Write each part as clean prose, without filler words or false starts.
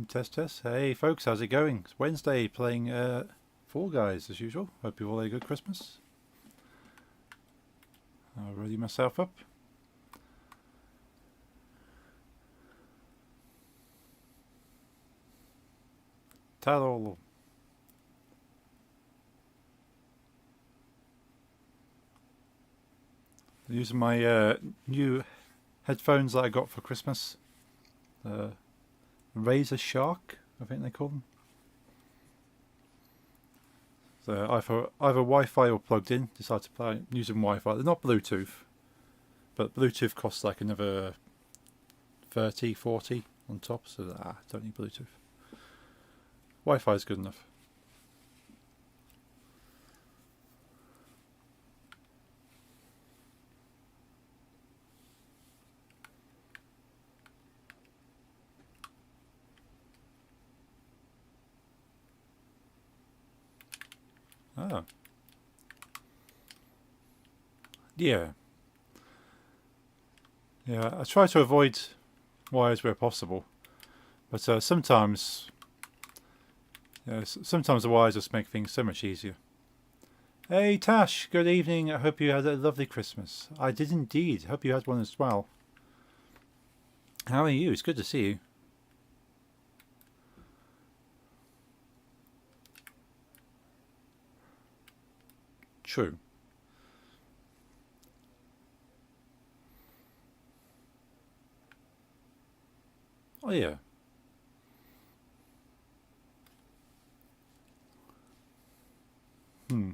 Test test. Hey folks, how's it going? It's Wednesday playing Fall Guys as usual. Hope you all had a good Christmas. I'll ready myself up. Talo. Using my new headphones that I got for Christmas. Razor Shark, I think they call them. So either Wi-Fi or plugged in. Decided to play using Wi-Fi. They're not Bluetooth, but Bluetooth costs like another 30, 40 on top. So don't need Bluetooth. Wi-Fi is good enough. Oh. Yeah. Yeah, I try to avoid wires where possible. But sometimes the wires just make things so much easier. Hey Tash, good evening. I hope you had a lovely Christmas. I did indeed. Hope you had one as well. How are you? It's good to see you. True. Oh yeah. Hmm.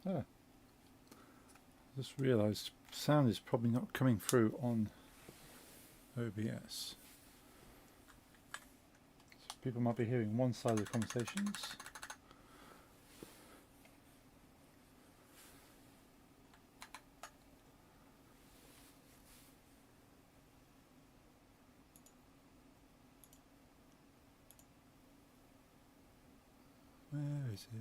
Ah, just realised sound is probably not coming through on OBS. So people might be hearing one side of the conversations. Where is it?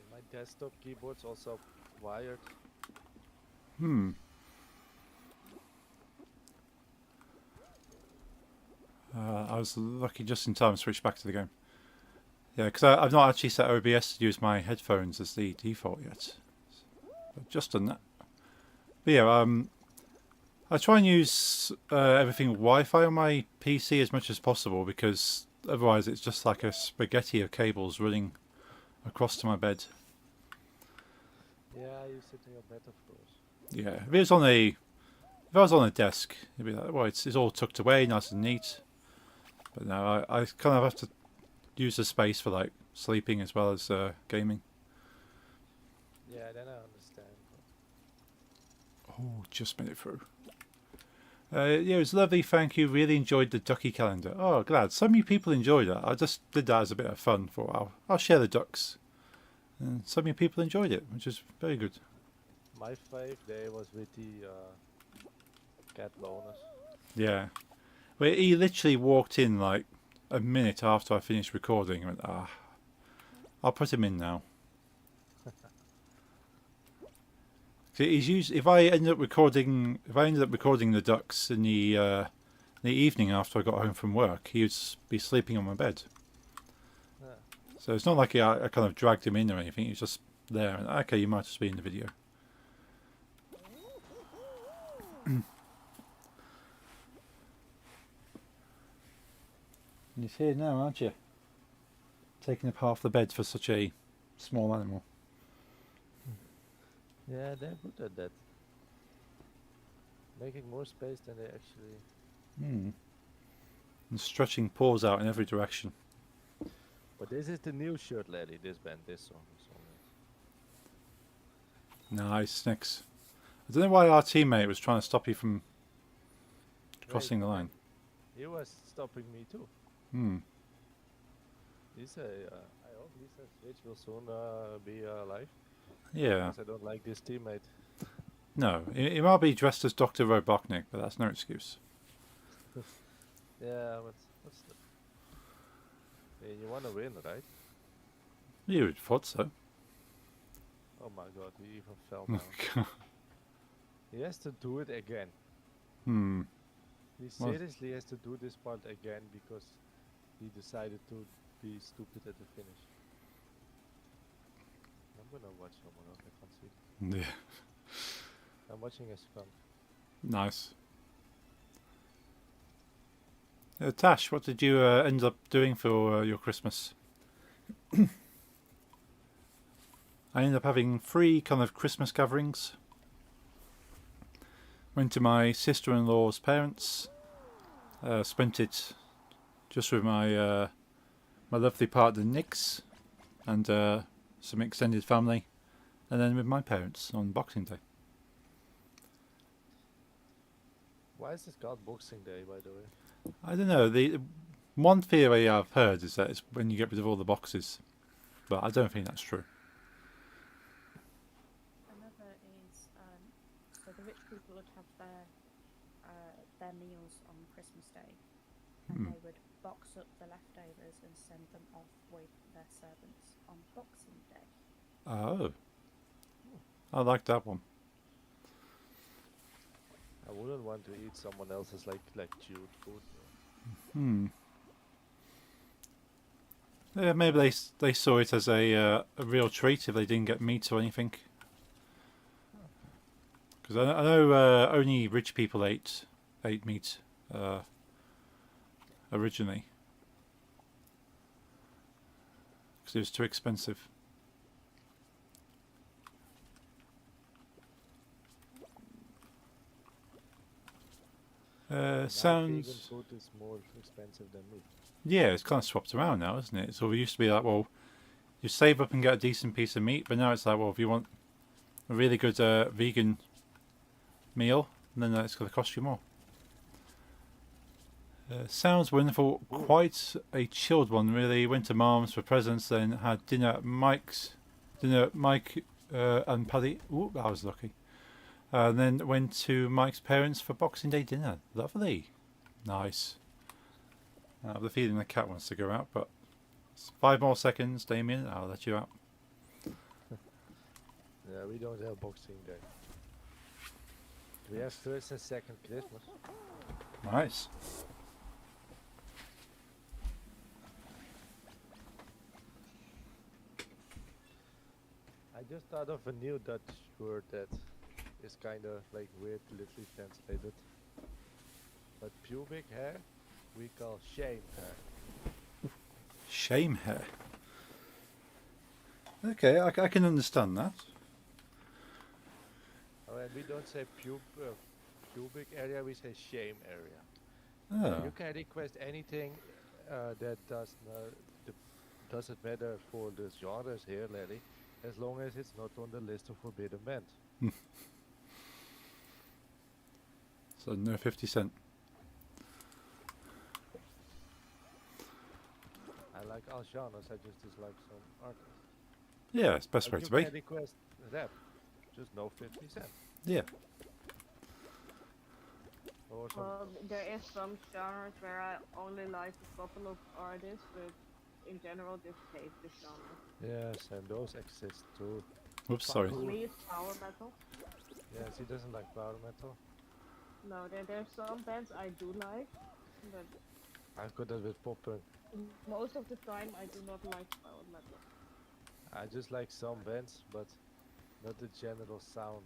My desktop keyboard's also wired. Hmm. I was lucky just in time to switch back to the game. Yeah, because I've not actually set OBS to use my headphones as the default yet. But just done that. But yeah, I try and use everything Wi-Fi on my PC as much as possible because otherwise it's just like a spaghetti of cables running across to my bed. Yeah, you sit in your bed, of course. Yeah, if I was on a desk, it'd be like, well, it's all tucked away, nice and neat. But now I kind of have to use the space for like sleeping as well as gaming. Yeah, then I understand. Oh, just made it through. Yeah, it was lovely. Thank you. Really enjoyed the ducky calendar. Oh, glad. So many people enjoyed that. I just did that as a bit of fun for a while. I'll share the ducks. And so many people enjoyed it, which is very good. My fave day was with the cat bonus. Yeah. Well, he literally walked in like a minute after I finished recording and went, I'll put him in now. He's usually, if I ended up recording the ducks in the evening after I got home from work, he would be sleeping on my bed. Yeah. So it's not like I kind of dragged him in or anything. He's just there. And, okay, you might just be in the video. He's here now, aren't you? Taking up half the bed for such a small animal. Yeah, they're good at that. Making more space than they actually. Hmm. And stretching paws out in every direction. But this is the new shirt, laddie. This band, this song. Nice, Nix. I don't know why our teammate was trying to stop you from crossing the line. He was stopping me too. Hmm. He say, I hope Lisa Switch will soon be live. Yeah. Because I don't like this teammate. No, he might be dressed as Dr. Robotnik, but that's no excuse. Yeah, but what's the? You want to win, right? You would thought so. Oh my god, he even fell down. He has to do it again. Hmm. He Well- seriously has to do this part again because he decided to be stupid at the finish. I'm gonna watch someone else. I can't see. Yeah. I'm watching a skunk. Nice. Tash, what did you end up doing for your Christmas? I ended up having 3 kind of Christmas gatherings. Went to my sister-in-law's parents. Spent it just with my my lovely partner Nix and some extended family, and then with my parents on Boxing Day. Why is this called Boxing Day, by the way? I don't know. The one theory I've heard is that it's when you get rid of all the boxes, but I don't think that's true. Another is so the rich people would have their meals on Christmas Day, and Hmm. they would box up the leftovers and send them off with their servants on Boxing Day. Oh, I like that one. I wouldn't want to eat someone else's like chewed food. Hmm. Yeah, maybe they saw it as a real treat if they didn't get meat or anything. Because I know only rich people ate meat originally, because it was too expensive. Now vegan Sounds. food is more expensive than meat. Yeah, it's kind of swapped around now, isn't it? So it used to be like, well, you save up and get a decent piece of meat, but now it's like, well, if you want a really good vegan meal, then it's going to cost you more. Sounds wonderful. Quite a chilled one, really. Went to Mom's for presents, then had dinner at Mike's. Mike and Paddy. Ooh, I was lucky. Then went to Mike's parents for Boxing Day dinner. Lovely. Nice. I have the feeling the cat wants to go out, but 5 more seconds, Damien. I'll let you out. Yeah, we don't have Boxing Day. We have first and second Christmas. Nice. I just thought of a new Dutch word that is kind of like weird, literally translated. But pubic hair, we call shame hair. Shame hair. Okay, I can understand that. Oh, and we don't say pubic area, we say shame area. Oh. You can request anything that doesn't matter for the genres here, Larry, as long as it's not on the list of forbidden bands. So no 50 Cent. I like all genres, I just dislike some artists. Yeah, it's best But way you to be. can request rap, just no 50 Cent. Yeah. Or some Well, there is some genres where I only like a couple of artists, but in general just hate the genre. yes, and those exist too. Oops, sorry. For me it's power metal. Yes, he doesn't like power metal. No, there's some bands I do like, but I've got that with pop punk. most of the time I do not like power metal. I just like some bands, but not the general sound.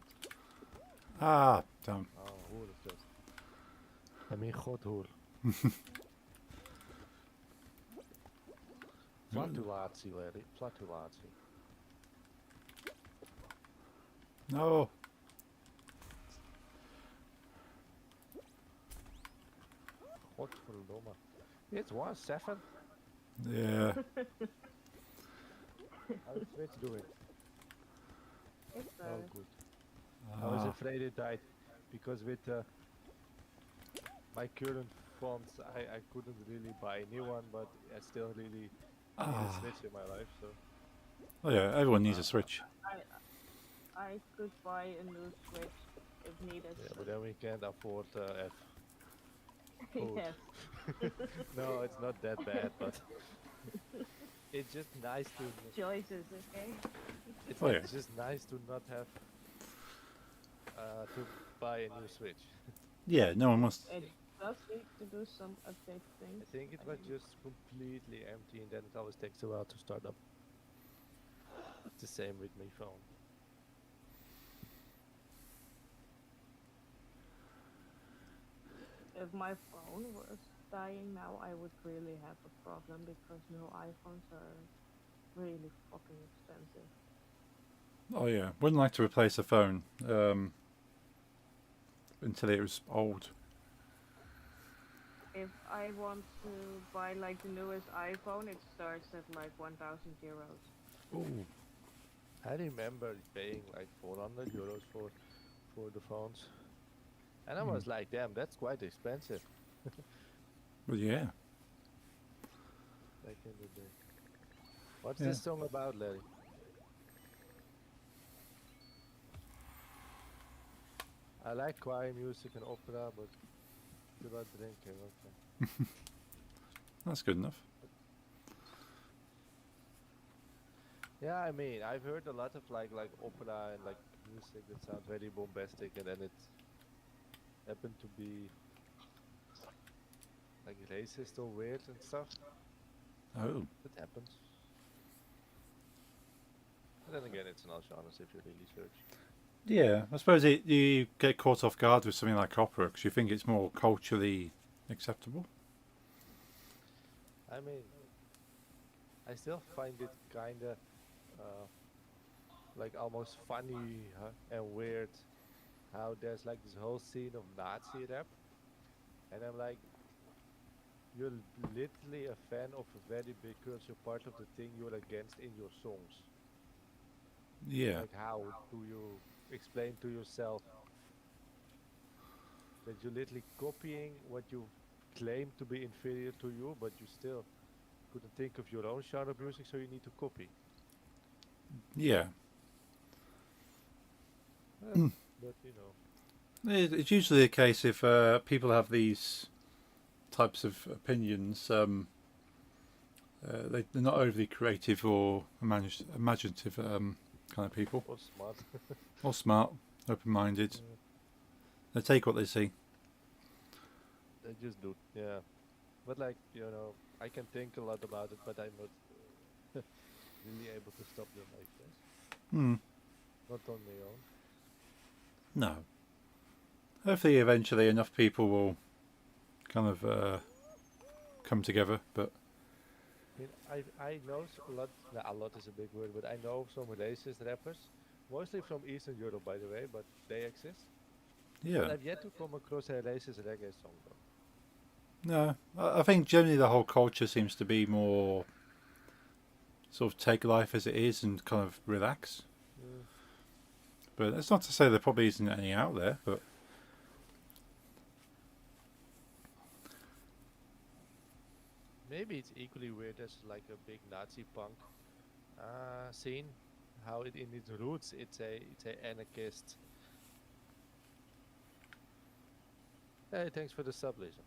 Ah, damn. Oh, hoor is dat? I mean, god hoor. Flatulatie, Larry. Flatulatie. No. Godverdomme. It's 1-7. Yeah. How's Switch doing? It's Oh, good. I was Ah, afraid it died because with my current fonts, I couldn't really buy a new one, but I still really need a Switch in my life. So oh yeah, everyone needs a Switch. I could buy a new Switch if needed. yeah, but then we can't afford F. Food. Yes. No, it's not that bad, but it's just nice to. Choices, okay? Oh, yeah. It's just nice to not have to buy a new Switch. Yeah, no one wants. It does need to do some update things. I think it was just completely empty, and then it always takes a while to start up. It's the same with my phone. If my phone was dying now, I would really have a problem because new iPhones are really fucking expensive. Oh yeah, wouldn't like to replace a phone until it was old. If I want to buy like the newest iPhone, it starts at like 1,000 euros. Ooh. I remember paying like 400 euros for the phones, and I was like, damn, that's quite expensive Well, yeah. back in the day. What's Yeah. this song about, Larry? I like choir music and opera, but it's about drinking. Okay. That's good enough. Yeah, I mean, I've heard a lot of like opera and like music that sounds very bombastic, and then it happened to be like racist or weird and stuff. Oh. It happens. But then again, it's an all genres if you really search. Yeah, I suppose you get caught off guard with something like opera because you think it's more culturally acceptable. I mean, I still find it kinda like almost funny and weird how there's like this whole scene of Nazi rap, and I'm like, you're literally a fan of a very big culture part of the thing you're against in your songs. Yeah. Like, how do you explain to yourself that you're literally copying what you claim to be inferior to you, but you still couldn't think of your own genre of music, so you need to copy? Yeah. But you know, It's usually the case if people have these types of opinions. They're not overly creative or imaginative kind of people, or smart. or smart, open-minded. They take what they see. They just do, yeah. But like, you know, I can think a lot about it, but I'm not really able to stop them like this. Hmm. Not on my own. No. Hopefully, eventually, enough people will kind of come together. But I mean, I know a lot. Nah, a lot is a big word, but I know some racist rappers, mostly from Eastern Europe, by the way. But they exist. But yeah, I've yet to come across a racist reggae song though. no. I think generally the whole culture seems to be more sort of take life as it is and kind of relax. But that's not to say there probably isn't any out there. But Maybe it's equally weird as like a big Nazi punk scene. How it in its roots, it's a anarchist. Hey, thanks for the sub, Lisa.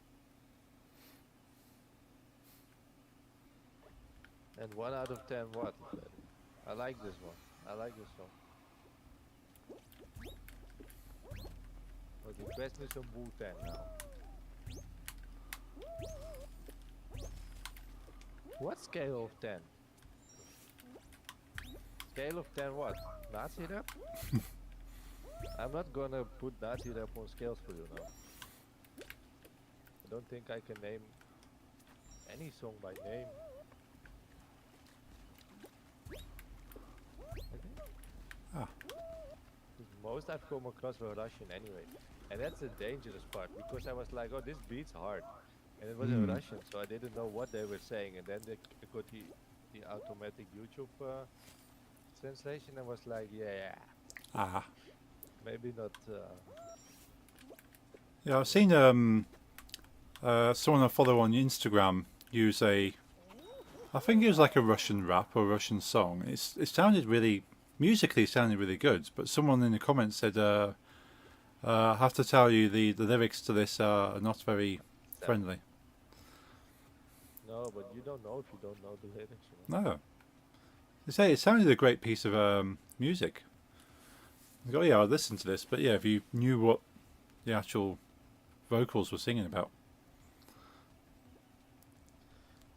And 1 out of 10 what? I like this one. I like this one. But request me some Wu-Tang now. What scale of 10? Scale of 10 what? Nazi rap? I'm not gonna put Nazi rap on scales for you now. I don't think I can name any song by name. Ah. Most I've come across were Russian anyway. And that's the dangerous part, because I was like, oh, this beat's hard. And it was in Russian, so I didn't know what they were saying. And then I got the automatic YouTube translation and was like, yeah, ah, maybe not. yeah. I've seen someone I follow on Instagram use I think it was like a Russian rap or Russian song. It sounded really musically it sounded really good, but someone in the comments said, I have to tell you the lyrics to this are not very friendly. No, but you don't know if you don't know the lyrics. You know? No. They say it sounded a great piece of music. I go, yeah, I'd listen to this, but yeah, if you knew what the actual vocals were singing about.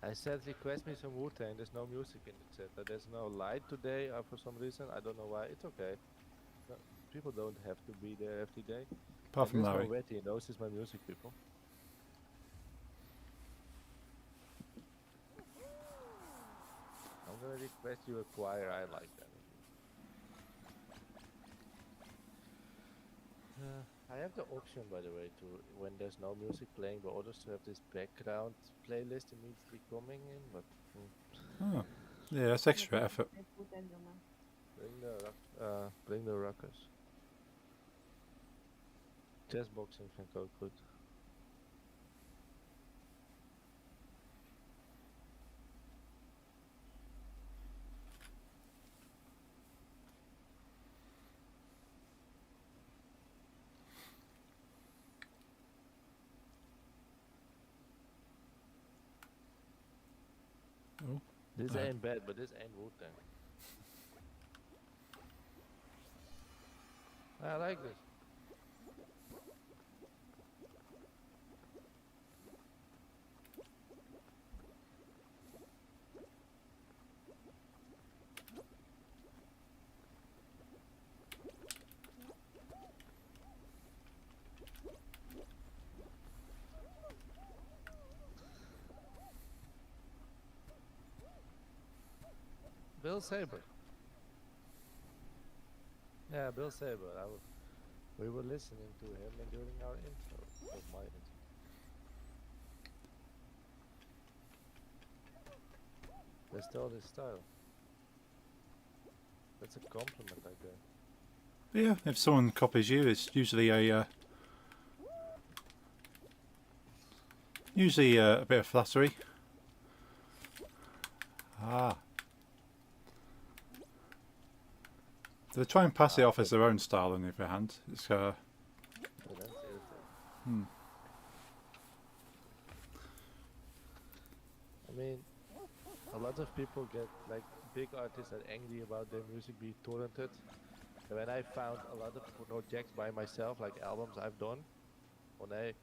I said request me some Wu-Tang. There's no music in the chat. There's no light today for some reason. I don't know why. It's okay. No, people don't have to be there every day. Apart from And there's Larry. no Wetty. Those is my music people. I'm gonna request you a choir. I like that. I have the option, by the way, to when there's no music playing, the others to have this background playlist immediately coming in. But Oh. Yeah, that's extra effort. They put in your mouth. bring the ruckers. Chessboxing vind ik ook goed. Oh. This Right. ain't bad, but this ain't Wu-Tang. I like this. Bill Saber. Yeah, Bill Saber. We were listening to him and during our intro of my intro. They stole his style. That's a compliment, I guess. Yeah, if someone copies you, it's usually a bit of flattery. Ah. They try and pass it off as their own style on the other hand. It's So that's irritating. I mean, a lot of people get, like, big artists are angry about their music being torrented. And when I found a lot of projects by myself, like albums I've done, on a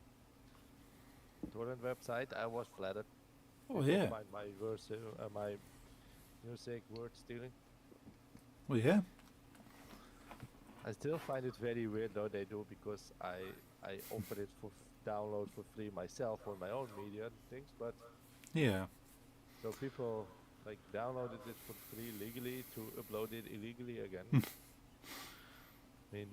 torrent website, I was flattered. Oh People yeah. find my verse, my music word stealing. Well yeah. I still find it very weird though they do, because I offer it for download for free myself on my own media and things, but Yeah. so people like downloaded it for free legally to upload it illegally again. I mean,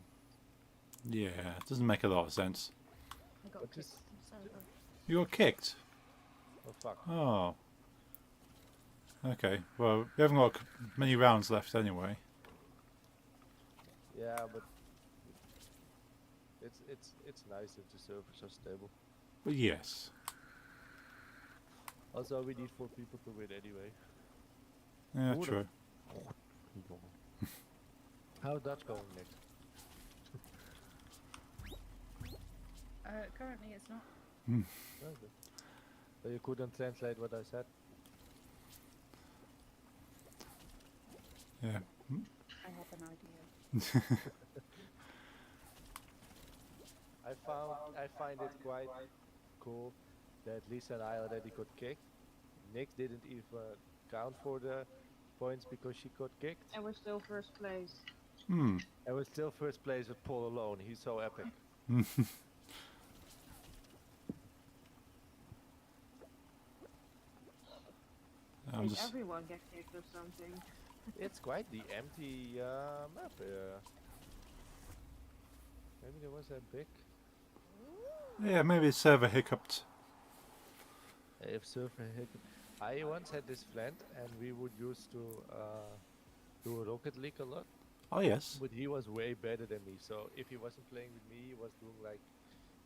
Yeah. It doesn't make a lot of sense. I got But kicked this- from server. You got kicked. oh fuck. Oh. Okay. Well, we haven't got many rounds left anyway. Yeah, but it's nice if the servers are stable. But yes. Also, we need 4 people to win anyway. Yeah, Who the- true. How's that going, Nick? Currently, it's not. Okay. So you couldn't translate what I said? Yeah. I have an idea. I find it quite cool that Lisa and I already got kicked. Nick didn't even count for the points because she got kicked. And we're still first place. Hmm. And we're still first place with Paul alone. He's so epic. I'm Did just. everyone get kicked or something? It's quite the empty map. Maybe there was a big. Yeah, maybe it's server hiccuped. If surfer hit. I once had this friend, and we would used to do Rocket League a lot. Oh yes. But he was way better than me. So if he wasn't playing with me, he was doing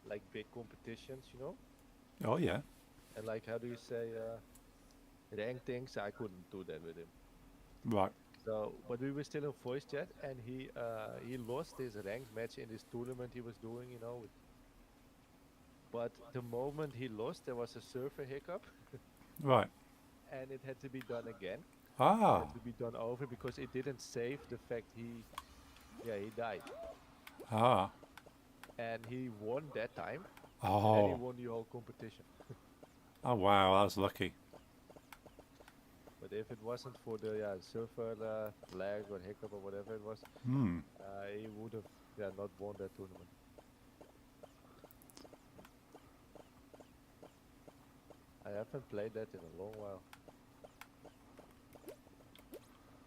like big competitions, you know. Oh yeah. And like, how do you say, rank things? I couldn't do that with him. Right. So, but we were still in voice chat, and he lost his ranked match in this tournament he was doing, you know, with But the moment he lost, there was a server hiccup, Right. and it had to be done again. Ah. Had to be done over because it didn't save the fact he died, Ah. and he won that time, and he Oh. won the whole competition. Oh wow, that was lucky. But if it wasn't for the server lag or hiccup or whatever it was, Hmm. he would have not won that tournament. I haven't played that in a long while.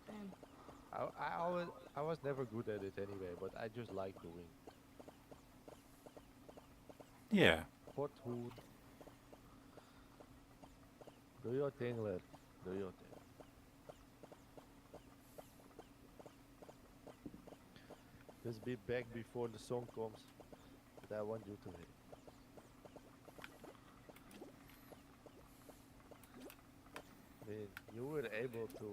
Same. I was never good at it anyway, but I just like to win. Yeah. What would do your thing, lad? Do your thing. Just be back before the song comes, but I want you to hit. I mean, you were able to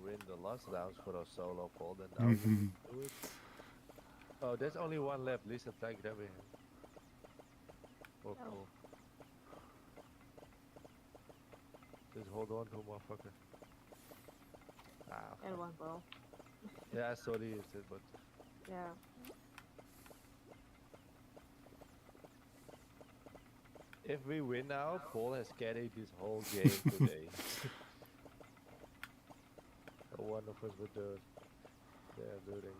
win the last rounds for our solo poll, and now you can do it. Oh, there's only one left. Lisa, try grabbing him. Or Oh. Paul. Just hold on to him, motherfucker. Ah, And fuck. one ball. Yeah, sorry, it's it, but Yeah. if we win now, Paul has carried this whole game today. One of us with the building.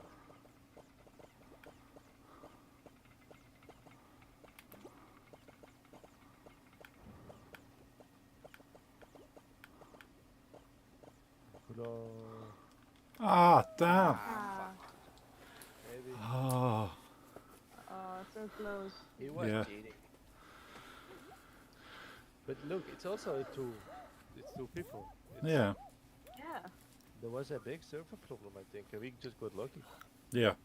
Hello. Ah, damn. Ah. Maybe Oh. Oh, so close. he was Yeah. cheating. But look, it's also it's two people. Yeah. Yeah. There was a big server problem, I think, and we just got lucky. Yeah.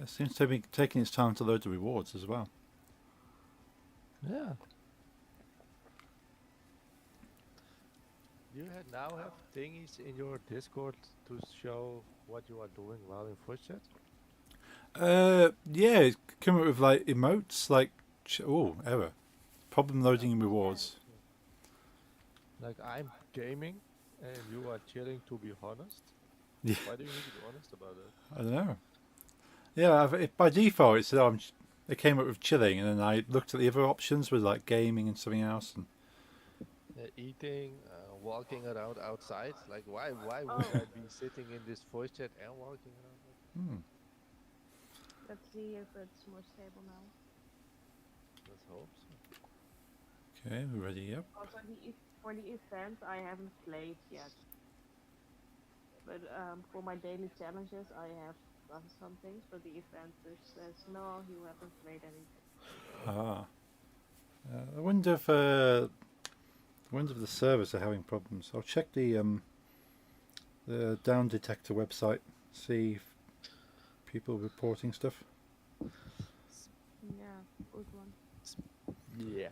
It seems to be taking its time to load the rewards as well. Yeah. You now have thingies in your Discord to show what you are doing while in voice chat? Yeah, it's come up with like emotes, like error, problem loading rewards. Like, I'm gaming and you are chilling, to be honest. Yeah. Why do you need to be honest about that? I don't know. Yeah, by default it said it came up with chilling, and then I looked at the other options with like gaming and something else, and Eating, walking around outside. Like, why would Oh. I be sitting in this voice chat and walking around? Let's see if it's more stable now. Let's hope so. okay, we're ready. Yep. Also, for the event, I haven't played yet. But for my daily challenges, I have done some things. But the event just says, no, you haven't played anything. Ah. I wonder if the servers are having problems. I'll check the Down Detector website, see if people reporting stuff. Yeah, good one. Yeah.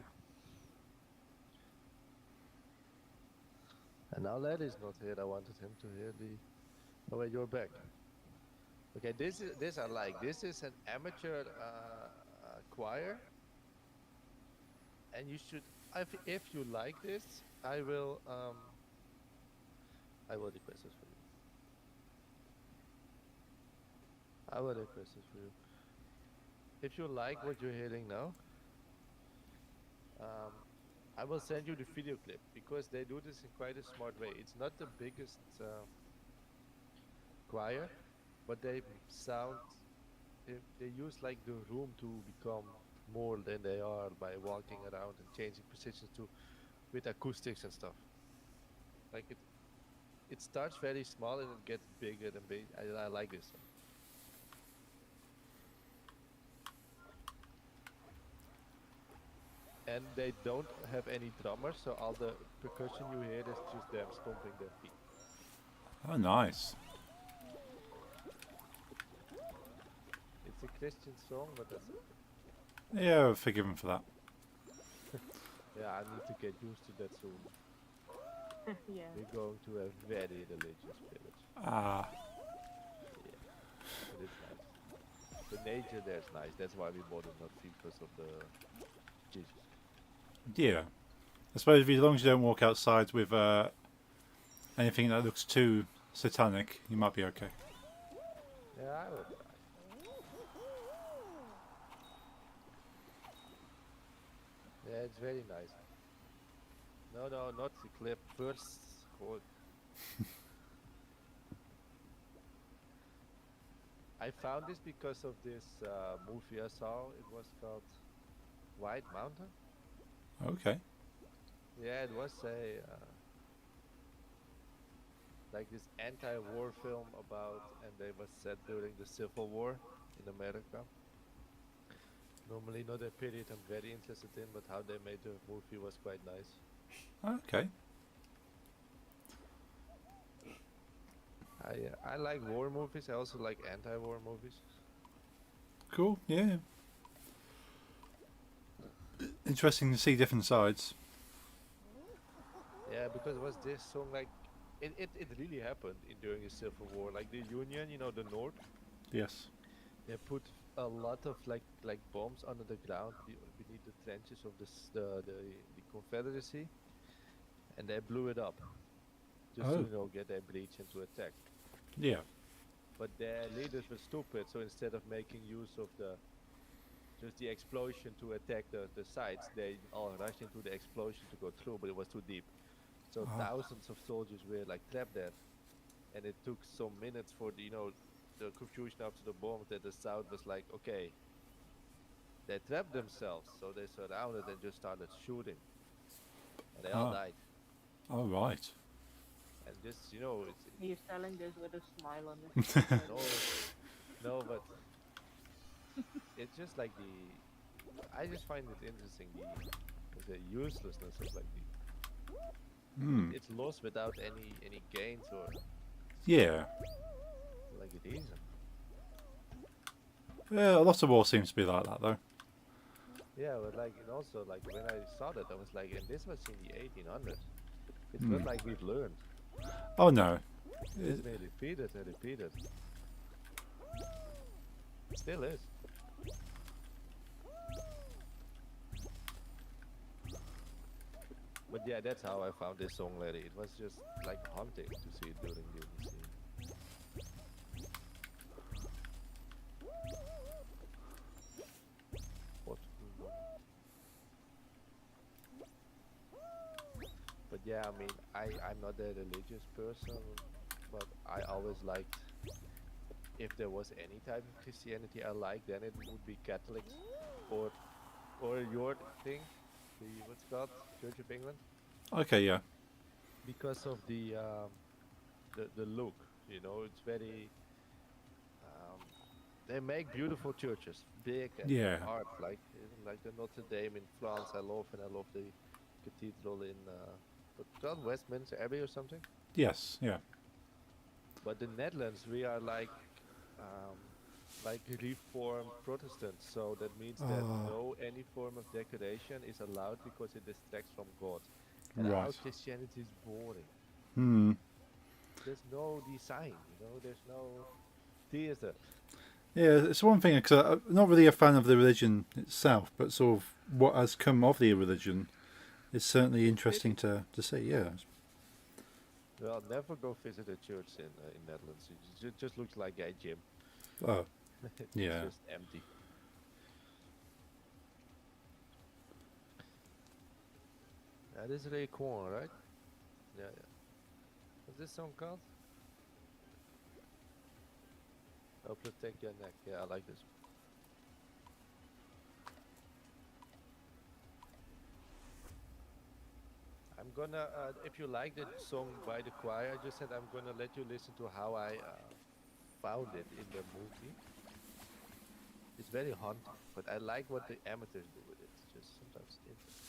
And now Lad is not here. I wanted him to hear the. Oh wait, you're back. Okay, this I like. This is an amateur choir, and you should. If you like this, I will request this for you. I will request this for you. If you like what you're hearing now, I will send you the video clip because they do this in quite a smart way. It's not the biggest choir, but they sound. They use like the room to become more than they are by walking around and changing positions with acoustics and stuff. Like it starts very small and it gets bigger and big. I like this. And they don't have any drummers, so all the percussion you hear is just them stomping their feet. Oh, nice. It's a Christian song, but that's Yeah, forgive him for that. Yeah, I need to get used to that soon. Yeah. We're going to a very religious village. Ah, Yeah, but it's nice. The nature there's nice. That's why we bought it, not because of the Jesus. yeah. I suppose as long as you don't walk outside with anything that looks too satanic, you might be okay. Yeah, I will try. Yeah, it's very nice. No, no, not the clip. First, hold. I found this because of this movie I saw. It was called White Mountain. Okay. Yeah, it was a like this anti-war film about, and they was set during the Civil War in America. Normally not a period I'm very interested in, but how they made the movie was quite nice. Okay. I like war movies. I also like anti-war movies. Cool. Yeah. Interesting to see different sides. Yeah, because it was this song like it really happened during the Civil War. Like the Union, you know, the North, Yes. they put a lot of like bombs under the ground beneath the trenches of the Confederacy, and they blew it up just to Oh. get a breach and to attack. Yeah. But their leaders were stupid, so instead of making use of just the explosion to attack the sites, they all rushed into the explosion to go through, but it was too deep. So Ah. thousands of soldiers were like trapped there, and it took some minutes for the confusion after the bomb that the South was like, okay, they trapped themselves, so they surrounded and just started shooting, and they all Ah. died. All right. And just He's telling this with a smile on his face. by the no, way. no, but it's just like I just find it interesting the uselessness of like Hmm. it's lost without any gains or Yeah. like it isn't. Yeah. A lot of war seems to be like that, though. Yeah, but like and also like when I saw that I was like, and this was in the 1800s. It's Hmm. not like we've learned. Oh no. It's been repeated and repeated. Still is. But yeah, that's how I found this song, Larry. It was just like haunting to see it during the scene. What? But yeah, I mean, I'm not a religious person, but I always liked if there was any type of Christianity I like, then it would be Catholics or your thing, the what's it called, Church of England, Okay. Yeah. because of the look. It's very they make beautiful churches, big and Yeah. art, like the Notre Dame in France. I love, and I love the cathedral in what's it called, Westminster Abbey or something. Yes. Yeah. But the Netherlands, we are um, like Reformed Protestants, so that means that Ah. no any form of decoration is allowed because it distracts from God. And our Right. Christianity is boring. Hmm. There's no design, there's no theater. Yeah, it's one thing because I'm not really a fan of the religion itself, but sort of what has come of the religion is certainly interesting to see. Yeah. Well, never go visit a church in Netherlands. It just looks like a gym. Oh. It's Yeah. just empty. This is Ray Kwan, right? Yeah, yeah. What's this song called? Oh, Protect Your Neck. Yeah, I like this. I'm gonna, if you like the song by the choir, I just said I'm gonna let you listen to how I found it in the movie. It's very haunting, but I like what the amateurs do with it. It's just sometimes interesting.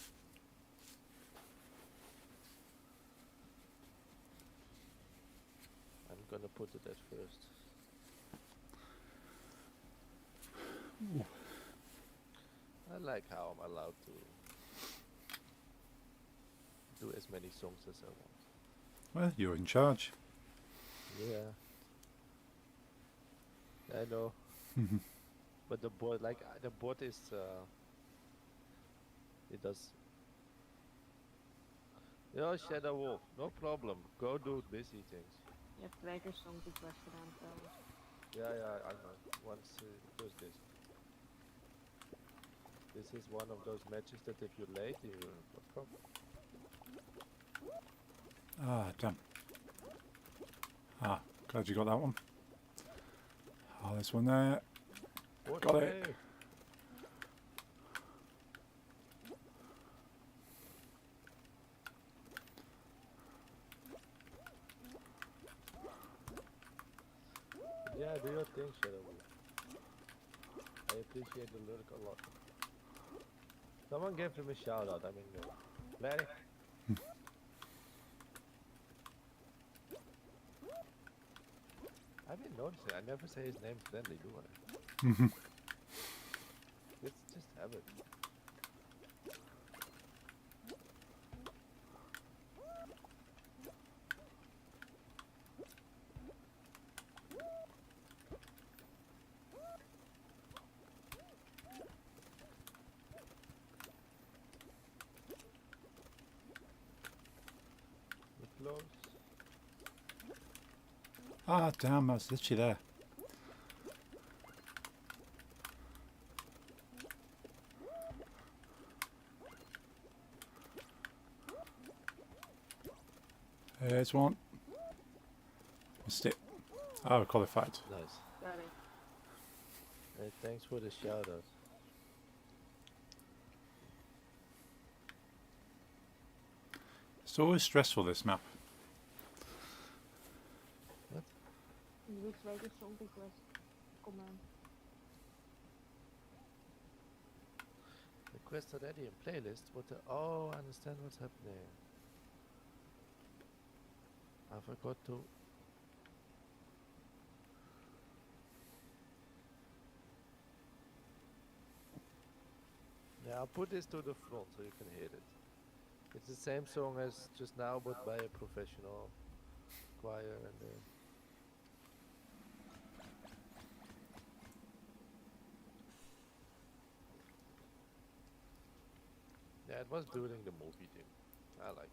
I'm gonna put it at first. I like how I'm allowed to do as many songs as I want. Well, you're in charge. Yeah. I know. But the board, like the board is, it does. Yeah, Shadow Wolf, no problem. Go do busy things. Je hebt 2 keer song request gedaan trouwens. Yeah, I know. Once does this. This is one of those matches that if you're late, you're no problem. Ah, damn. Ah, glad you got that one. Oh, there's one there. Got it. Okay. Yeah, do your thing, Shadow Wolf. I appreciate the lyric a lot. Someone gave him a shout out. I mean, Larry. I've been noticing. I never say his name friendly, do I? It's just habit. We're close. Ah, damn, I was literally there. There's one. Missed it. Oh, qualified. Nice. Got it. Hey, thanks for the shout out. It's always stressful, this map. Je doet 2 keer song request command. Request already in playlist. What the? Oh, I understand what's happening. I forgot to. Yeah, I'll put this to the front so you can hear it. It's the same song as just now, but by a professional choir and. Yeah, it was during the movie thing. I like.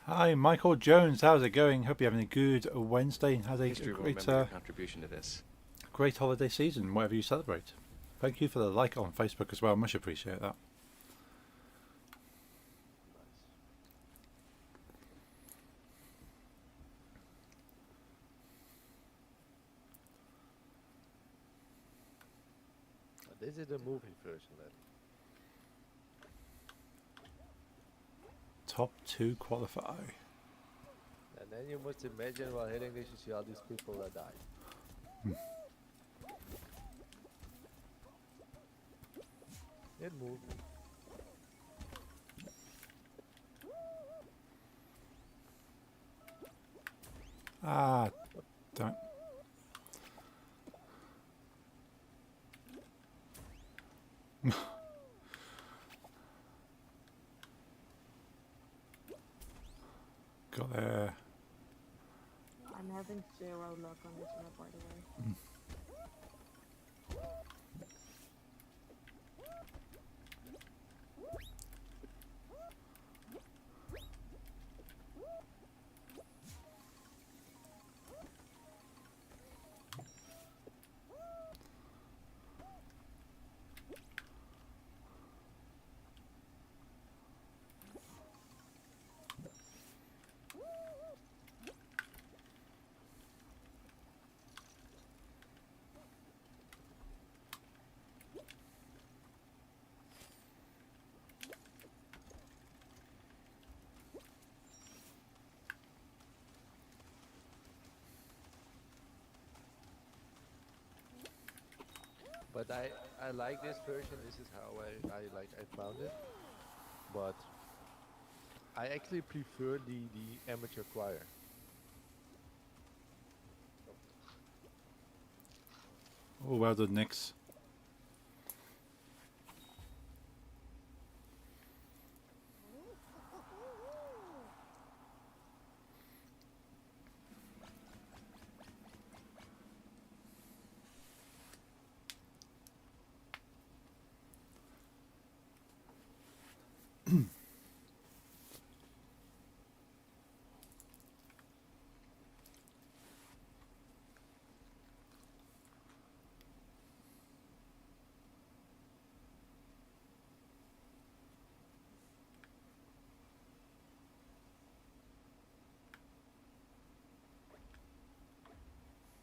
Hi, Michael Jones. How's it going? Hope you're having a good Wednesday. Has a History will great, remember your contribution to this. great holiday season, whatever you celebrate. Thank you for the like on Facebook as well. Much appreciate that. This is the movie version then. Top 2 qualify. And then you must imagine while hitting this, you see all these people that died. It moved. Ah, don't. Got there. I'm having 0 luck on this map, by the way. But I like this version. This is how I found it. But I actually prefer the amateur choir. Oh, well done, Nix.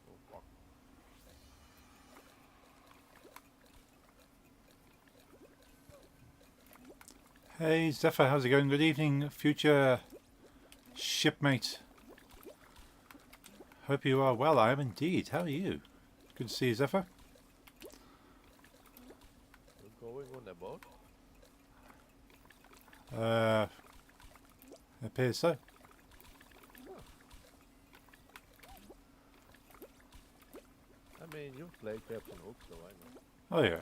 Oh fuck. Hey, Zephyr, how's it going? Good evening, future shipmate. Hope you are well. I am indeed. How are you? Good to see you, Zephyr. You're going on a boat? It appears so. I mean, you've played Captain Hook, so I know. Oh, yeah.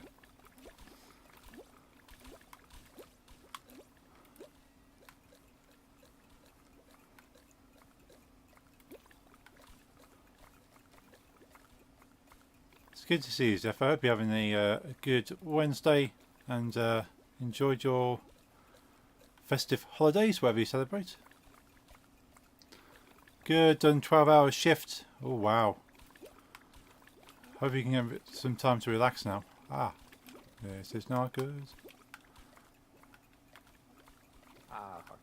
It's good to see you, Zephyr. I hope you're having a good Wednesday and enjoyed your festive holidays, wherever you celebrate. Good, done 12-hour shift. Oh, wow. Hope you can get a bit- some time to relax now. Ah, this is not good. Ah, fuck.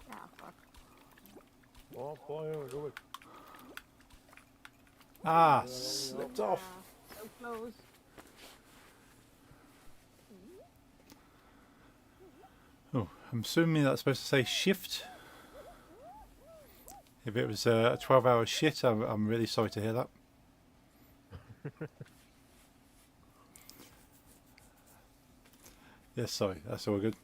Yeah, fuck. Oh boy, do it. Ah, Yeah, slipped off. So close. Oh, I'm assuming that's supposed to say shift. If it was a 12-hour shit, I'm really sorry to hear that. Yes, sorry, that's all good.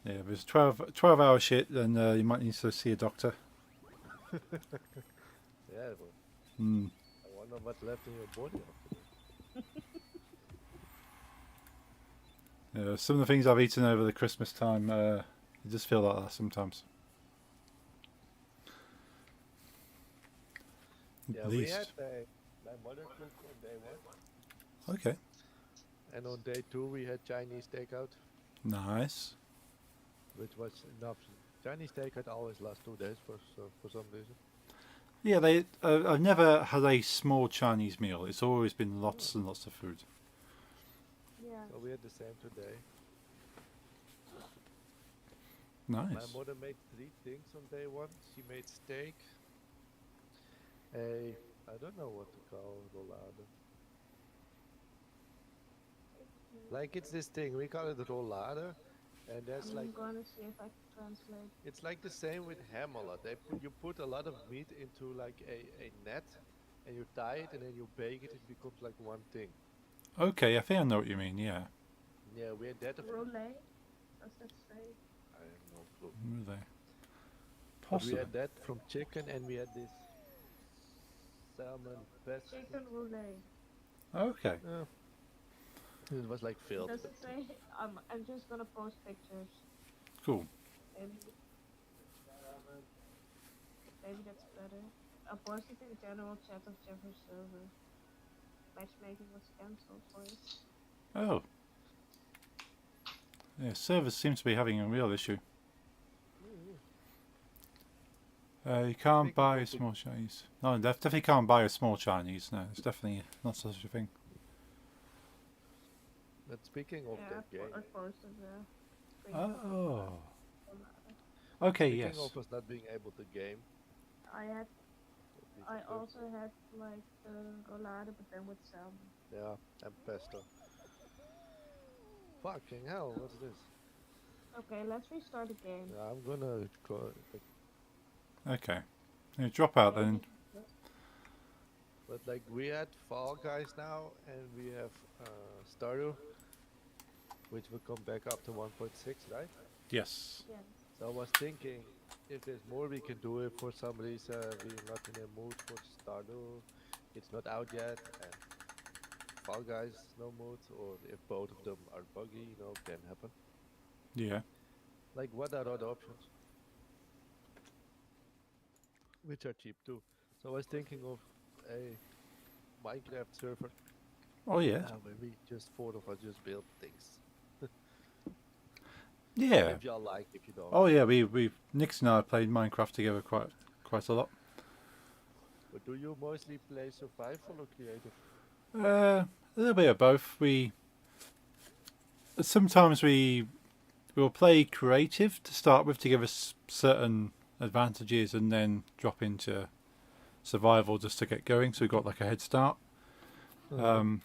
Yeah, if it's 12-hour shit, then you might need to see a doctor. Yeah, but Hmm. I wonder what's left in your body after this. Some of the things I've eaten over the Christmas time, you just feel like that sometimes. Yeah, At we least. had my mother cooked on day 1, Okay. and on day 2 we had Chinese takeout, Nice. which was enough. Chinese takeout always lasts 2 days for some reason. Yeah, I've never had a small Chinese meal. It's always been lots and lots of food. Yeah. So we had the same today. Nice. My mother made 3 things on day 1. She made steak, I don't know what to call rollade. Like it's this thing, we call it rollade, and that's I'm like, gonna see if I can translate. it's like the same with ham a lot. You put a lot of meat into like a net, and you tie it, and then you bake it, it becomes like one thing. Okay, I think I know what you mean, yeah. Yeah, we had that. Roulette? Does that say? I have no clue. Were they? But we Possibly. had that from chicken, and we had this salmon pesto. Chicken roulette. Okay. It was like filled. Does it say? I'm just gonna post pictures. Cool. Maybe, maybe that's better. I posted in general chat of Jeffrey's server. Matchmaking was cancelled for it. Oh. Yeah, servers seem to be having a real issue. You can't Speaking buy of a the- small Chinese. No, definitely can't buy a small Chinese. No, it's definitely not such a thing. But speaking of Yeah, that game, I posted the screenshot of Oh. the Okay, speaking yes. of us not being able to game, I had. what did I you do? also had like the roulade, but then with salmon. Yeah, and pesto. Fucking hell, what's this? Okay, let's restart the game. Yeah, I'm gonna go, Okay. You drop out then. but like we had Fall Guys now, and we have Stardew, which will come back up to 1.6, right? Yes. Yeah. So I was thinking, if there's more, we can do it. For some reason, we're not in a mood for Stardew. It's not out yet, and Fall Guys no mood, or if both of them are buggy, can happen. Yeah. Like, what are other options? Which are cheap too. So I was thinking of a Minecraft server, Oh yeah. where we just four of us just build things. Yeah. If y'all like, if you don't. Oh yeah. We Nix and I played Minecraft together quite a lot. But do you mostly play survival or creative? A little bit of both. Sometimes we'll play creative to start with to give us certain advantages, and then drop into survival just to get going. So we got like a head start. But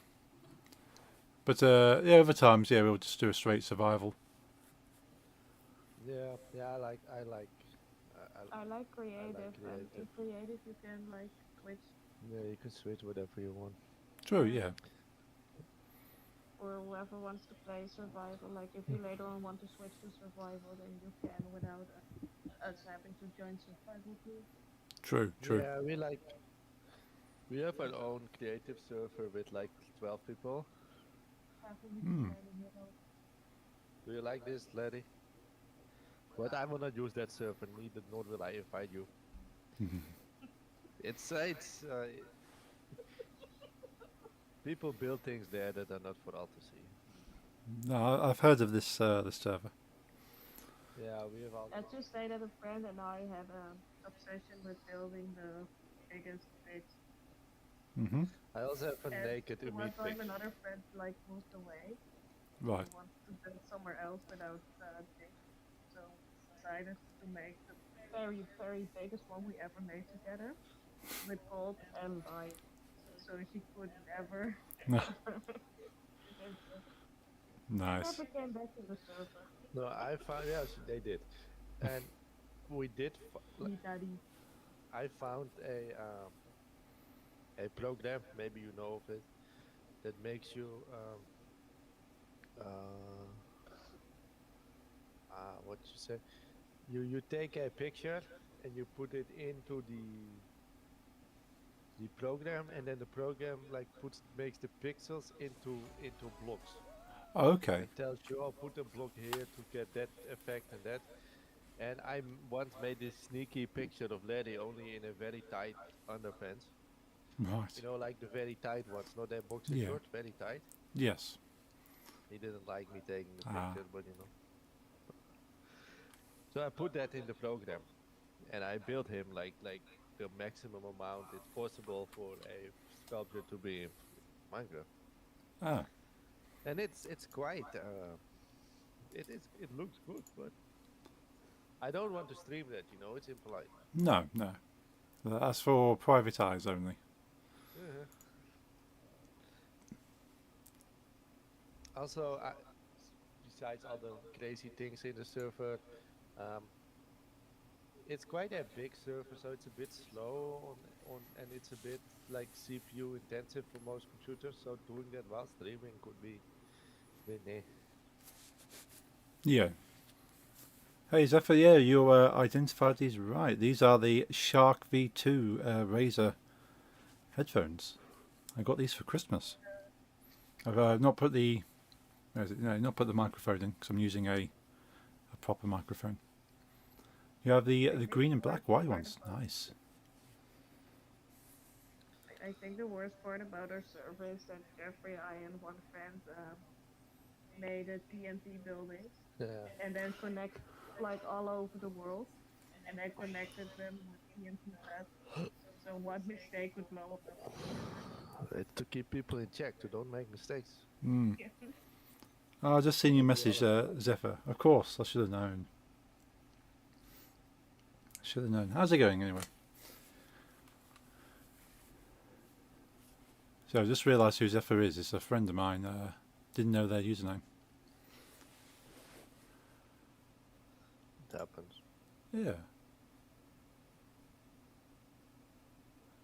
yeah, other times, yeah, we'll just do a straight survival. Yeah, I like. I like creative, and in creative. creative you can like switch, Yeah, you can switch whatever you want. True, yeah. or whoever wants to play survival. Like if you later on want to switch to survival, then you can without us having to join survival too. True. Yeah, we have our own creative server with like 12 people. Do you like this, Larry? But I will not use that server, neither nor will I invite you. It's people build things there that are not for all to see. No, I've heard of this server. Yeah, we have all. Let's just say that a friend and I had an obsession with building the biggest bits. Mm-hmm. I also have a And naked one meat time picture. another friend like moved away. Right. He wanted to build somewhere else without things. So we decided to make the very, very biggest one we ever made together with gold and light. So she could never Nice. never came back to the server. No, I found yes, they did, and we did. Daddy. I found a program, maybe you know of it, that makes you what you say. You take a picture and you put it into the program, and then the program like makes the pixels into blocks. Okay. It tells you, oh, put a block here to get that effect and that. And I once made this sneaky picture of Larry only in a very tight underpants. Right. You know, like the very tight ones, not that boxer Yeah. short, very tight. Yes. He didn't like me taking the Ah. picture, but So I put that in the program, and I built him like the maximum amount it's possible for a sculpture to be in Minecraft. Ah. And it's quite it looks good, but I don't want to stream that. It's impolite. No. That's for private eyes only. Also, besides all the crazy things in the server, it's quite a big server, so it's a bit slow and it's a bit like CPU intensive for most computers. So doing that while streaming could be meh. Yeah. Hey Zephyr, yeah, you identified these right. These are the Shark V2 Razer headphones. I got these for Christmas. I've not put the not put the microphone in because I'm using a proper microphone. You have the green and black white ones. Nice. I think the worst part about our server is that Jeffrey, I, and one friend made a TNT building Yeah. and then connect like all over the world, and I connected them with TNT pads. So one mistake would blow up. It's to keep people in check, to don't make mistakes. Oh, I just seen your message, Zephyr. Of course, I should have known. How's it going anyway? So I just realised who Zephyr is. It's a friend of mine. Didn't know their username. It happens. Yeah.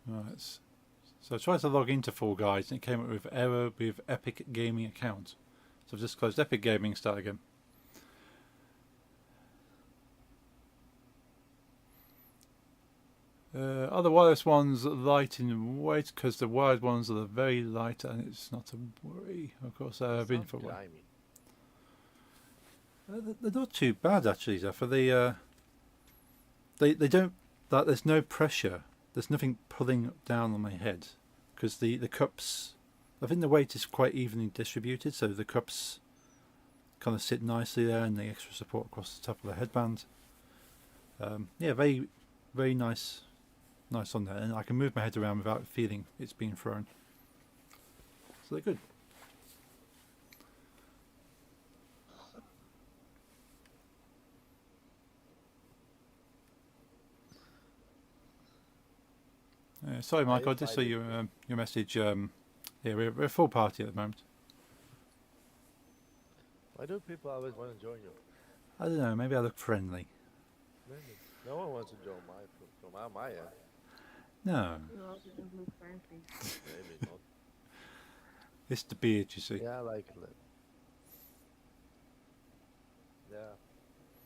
Right. So I tried to log into Fall Guys and it came up with error with Epic Gaming account. So I've just closed Epic Gaming and start again. Are the wireless ones light in weight? Because the wired ones are very light, and it's not a worry. Of course, I've been Sounds for a while. grimy. They're not too bad actually, Zephyr. They don't. Like, there's no pressure. There's nothing pulling down on my head, because the cups. I think the weight is quite evenly distributed, so the cups kind of sit nicely there, and the extra support across the top of the headband. Yeah, very, very nice on there, and I can move my head around without feeling it's being thrown. So they're good. Sorry, Mike, I just saw your message. Yeah, we're a full party at the moment. Why do people always want to join you? I don't know. Maybe I look friendly. Maybe. No one wants to join from my end. No, You also don't look friendly. Maybe not. it's the beard, you see. Yeah, I like it. Yeah.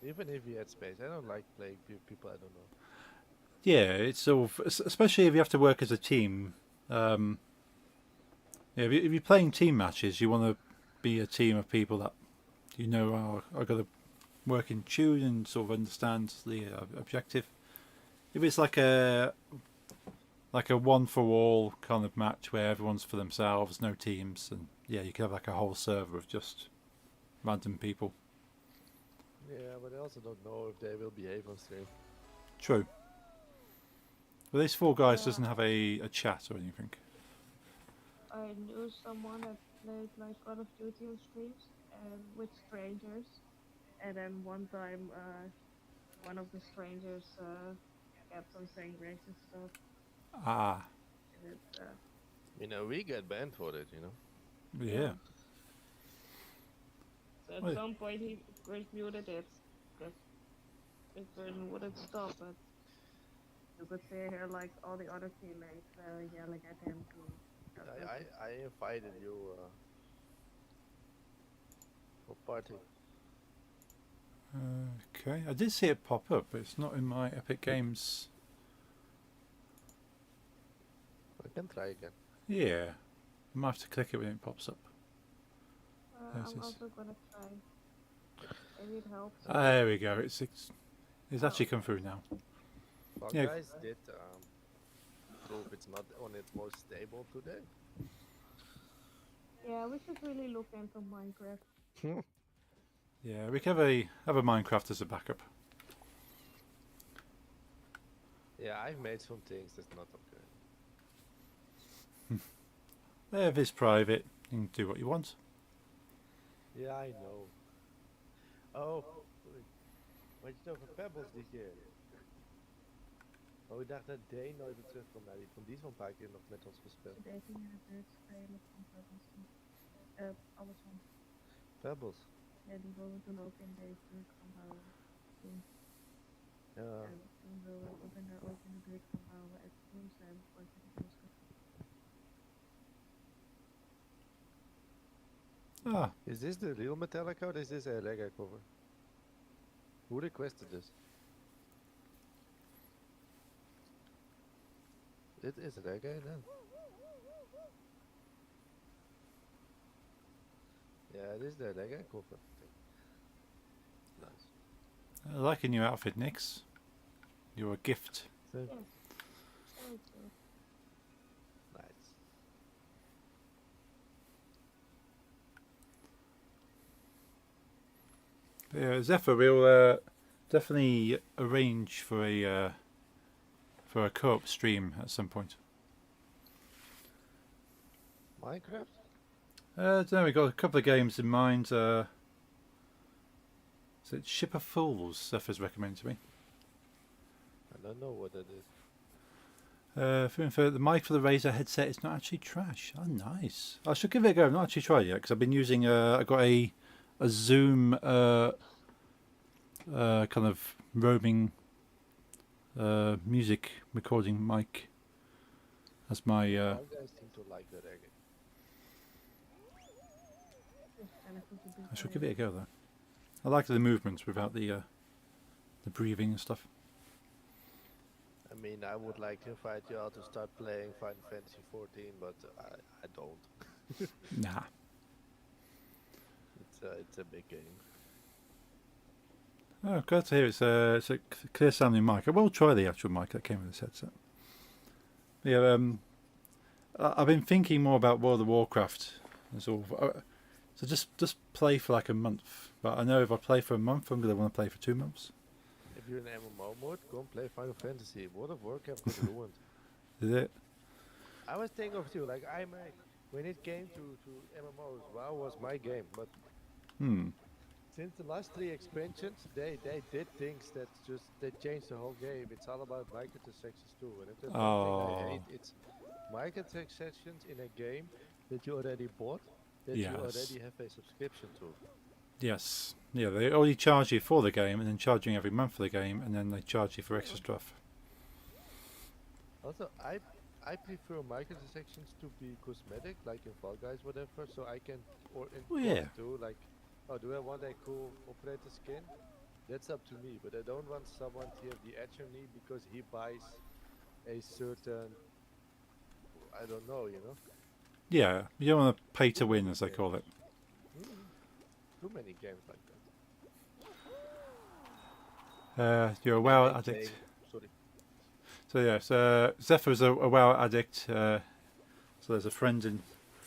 Even if you had space, I don't like playing people I don't know. Yeah, it's sort of, especially if you have to work as a team. Yeah, if you're playing team matches, you want to be a team of people that you know are going to work in tune and sort of understand the objective. If it's like a one for all kind of match where everyone's for themselves, no teams, and yeah, you could have like a whole server of just random people. Yeah, but I also don't know if they will behave on stream. True. Well, this Four Guys Yeah. doesn't have a chat or anything. I knew someone that played like Call of Duty on streams with strangers, and then one time one of the strangers kept on saying racist stuff. Ah, And it, You know, we get banned for it, you know. yeah. so at Wait. some point he Chris muted it because it wouldn't stop. But you could hear like all the other teammates yelling at him to. I invited you for party. Okay, I did see it pop up, but it's not in my Epic Games. I can try again. Yeah, I might have to click it when it pops up. Yes, I'm yes. also gonna try. Maybe it helps. There we go. It's actually come through now. Fall Yeah. Guys did prove it's not on its most stable today. Yeah, we should really look into Minecraft. Yeah, we can have a Minecraft as a backup. Yeah, I've made some things that's not okay. If it's private, you can do what you want. Ja, I know. Oh, sorry. Wat je het over Pebbles die keer? Oh, ik dacht dat Dane nooit weer terugkomt. Nou, die is wel een paar keer nog met ons gespeeld. Dating in de buurt spelen van Pebbles. Alles van. Pebbles? Ja, die wilden we toen ook in deze buurt gaan houden. Ja. En toen wilden we ook in de buurt gaan houden. En toen zijn we ooit in de buurt gegaan. Ah, Is this the real Metallica or is this a reggae cover? Who requested this? It is reggae then. Yeah, it is the reggae cover. Nice. I like a new outfit, Nix. You're a gift. So, Thank you. nice. Yeah, Zephyr, we'll definitely arrange for a co-op stream at some point. Minecraft? Then we've got a couple of games in mind. Is it Ship of Fools? Zephyr's recommended to me. I don't know what that is. For the mic for the Razer headset is not actually trash. Oh, nice. I should give it a go. I've not actually tried it yet because I've been using. I got a Zoom kind of roaming music recording mic as my. You guys seem to like the reggae. I should give it a go though. I like the movements without the breathing and stuff. I I mean, I would like to invite you all to start playing Final Fantasy 14, but I don't. Nah. It's a big game. Oh, glad to hear it's a clear sounding mic. I will try the actual mic that came with this headset. Yeah, I've been thinking more about World of Warcraft. That's all. So just play for like a month. But I know if I play for a month, I'm gonna want to play for 2 months. If you're in MMO mode, go and play Final Fantasy. World of Warcraft got ruined. Is it? I was thinking of you, like when it came to MMOs, WoW was my game, but Hmm. since the last 3 expansions, they did things that just they changed the whole game. It's all about microtransactions too, and if there's one thing I hate, it's microtransactions in a game that you already bought, that you Yes. already have a subscription to. Yes. Yeah, they already charge you for the game and then charging every month for the game and then they charge you for extra stuff. Also, I prefer microtransactions to be cosmetic, like in Fall Guys, whatever. So I can, or in Oh, Dota yeah. too, like, oh, do I want a cool operator skin? That's up to me, but I don't want someone to have the edge on me because he buys a certain, I don't know, you know. Yeah, you don't want to pay to win, as they call it. Too many games like that. You're a WoW And addict. playing- Sorry. So yes, Zephyr's a WoW addict. So there's a friend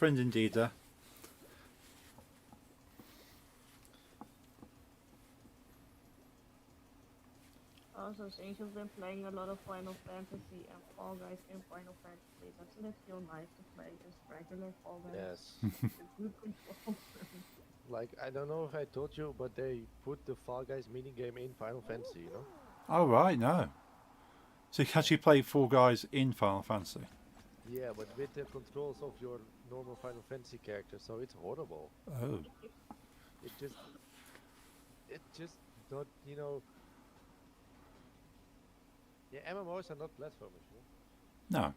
indeed there. Also, since you've been playing a lot of Final Fantasy and Fall Guys in Final Fantasy, doesn't it feel nice to play just regular Fall Guys? Yes. With good control. Like, I don't know if I told you, but they put the Fall Guys minigame in Final Fantasy, you know? Oh right, no. So you can actually play Fall Guys in Final Fantasy. Yeah, but with the controls of your normal Final Fantasy character, so it's horrible. Oh. It just not, you know. Yeah, MMOs are not platformers, you know? No.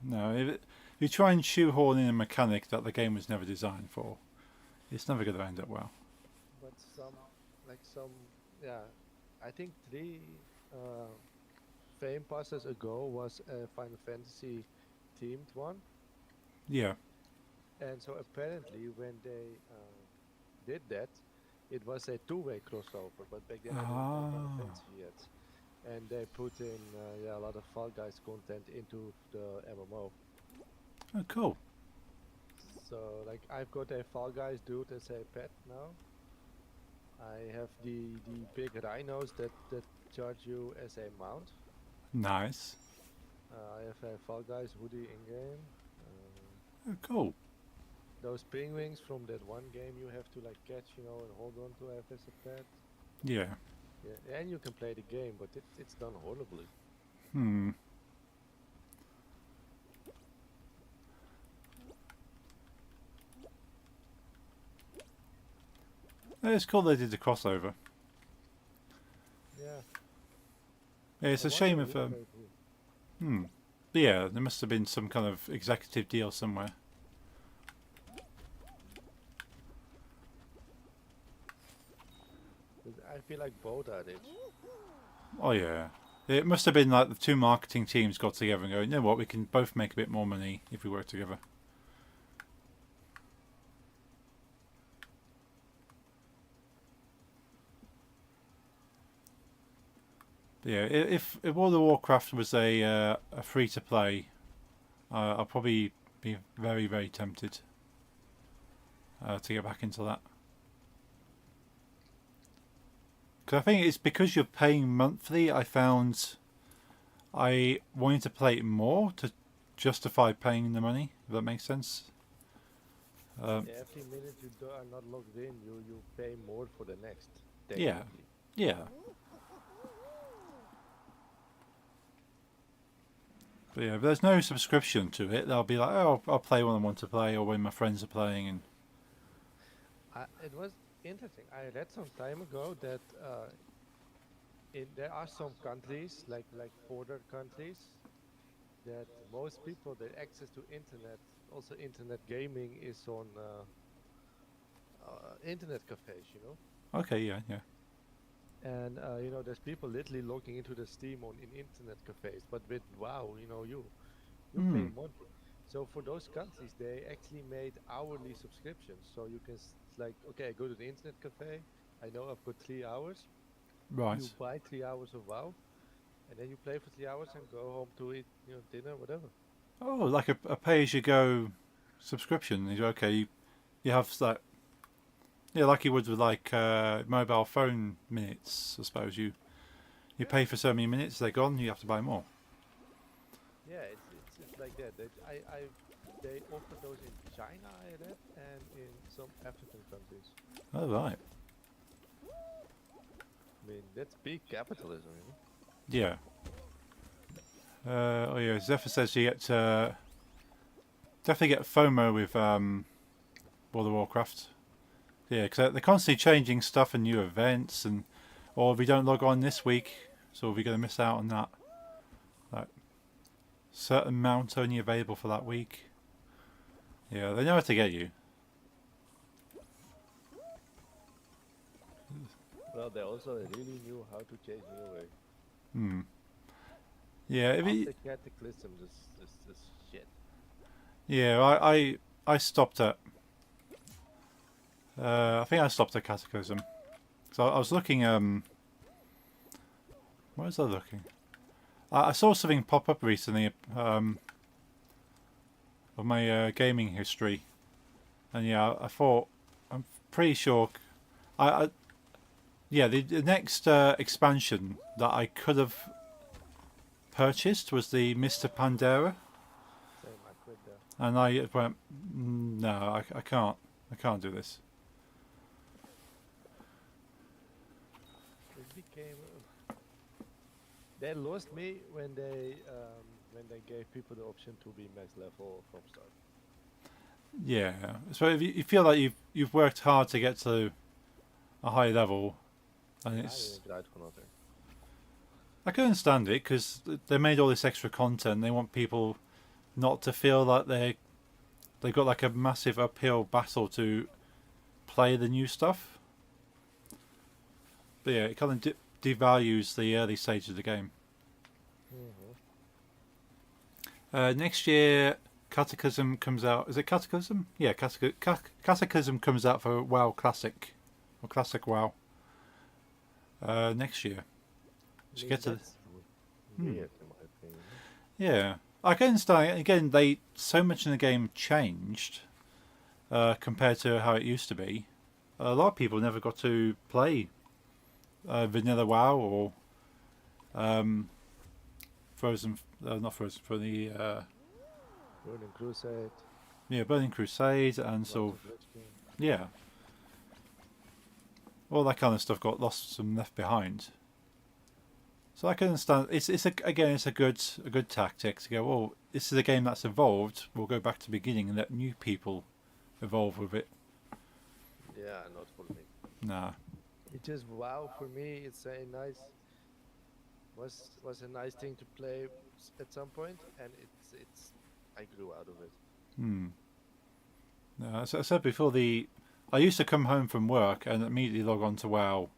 No, if you try and shoehorn in a mechanic that the game was never designed for, it's never going to end up well. But yeah, I think 3 Fame passes ago was a Final Fantasy themed one. Yeah. And so apparently when they did that, it was a 2-way crossover, but back then I didn't know Final Ah. Fantasy yet. And they put in a lot of Fall Guys content into the MMO. Oh, cool. So like I've got a Fall Guys dude as a pet now. I have the big rhinos that charge you as a mount. Nice. I have a Fall Guys hoodie in game. Oh, cool. Those penguins from that one game you have to like catch, you know, and hold on to have as a pet. Yeah. Yeah, and you can play the game, but it's done horribly. Hmm. It's cool they did the crossover. Yeah. Yeah, it's I a shame wonder if. who they do. But yeah, there must have been some kind of executive deal somewhere. But I feel like both are rich. Oh yeah. It must have been like the 2 marketing teams got together and go, you know what, we can both make a bit more money if we work together. But yeah, if World of Warcraft was a free to play, I'll probably be very, very tempted to get back into that. Because I think it's because you're paying monthly. I found I wanted to play it more to justify paying the money. If that makes sense. Yeah, every minute you are not logged in, you pay more for the next. Yeah. technically. Yeah. But yeah, if there's no subscription to it, they'll be like, oh, I'll play when I want to play or when my friends are playing. And It was interesting. I read some time ago that there are some countries, like border countries, that most people that access to internet, also internet gaming, is on internet cafes. You know, okay, yeah. And there's people literally logging into the Steam on in internet cafes, but with WoW, you pay Hmm. monthly. So for those countries, they actually made hourly subscriptions. So you can like, okay, I go to the internet cafe. I know I've got 3 hours. Right. You buy 3 hours of WoW, and then you play for 3 hours and go home to eat, dinner, whatever. Oh, like a pay-as-you-go subscription. Okay, you have that. Yeah, like you would with like mobile phone minutes. I suppose you Yeah, pay for so many minutes, they're gone. You have to buy more. yeah, it's like that. They offer those in China, I read, and in some African countries. Oh right. I mean, that's big capitalism, Yeah. Oh yeah. Zephyr says you get definitely get FOMO with World of Warcraft. Yeah, because they're constantly changing stuff and new events, and or if we don't log on this week, so we're going to miss out on that certain mount only available for that week. Yeah, they know how to get you. Well, they also really knew how to chase me away. Hmm. Yeah, if you, After Cataclysm, this shit. yeah, I stopped at. I think I stopped at Cataclysm. So I was looking. Where was I looking? I saw something pop up recently. Of my gaming history, and yeah, I thought I'm pretty sure. I yeah, the next expansion that I could have purchased was the Mr. Pandera, Same, I quit there. and I went, No, I can't do this. It became. They lost me when they gave people the option to be max level from start. Yeah, so if you feel like you've worked hard to get to a high level, and I it's didn't grind for nothing. I can understand it because they made all this extra content. They want people not to feel like they've got like a massive uphill battle to play the new stuff. But yeah, it kind of devalues the early stage of the game. Mm-hmm. Next year, Cataclysm comes out. Is it Cataclysm? Yeah, Cataclysm comes out for WoW Classic or Classic WoW. Next year. Should get to. That's weird in my opinion. Yeah, I can understand. Again, they so much in the game changed compared to how it used to be. A lot of people never got to play Vanilla WoW or Frozen. Not Frozen. For the Burning Crusade. Burning Crusade and Lots so of Lich King. yeah, all that kind of stuff got lost and left behind. So I can understand. It's a good tactic to go. Well, this is a game that's evolved. We'll go back to the beginning and let new people evolve with it. Yeah, not for me. Nah. It just WoW for me. It's a nice was a nice thing to play at some point, and it's I grew out of it. Hmm. No, as I said before, I used to come home from work and immediately log on to WoW,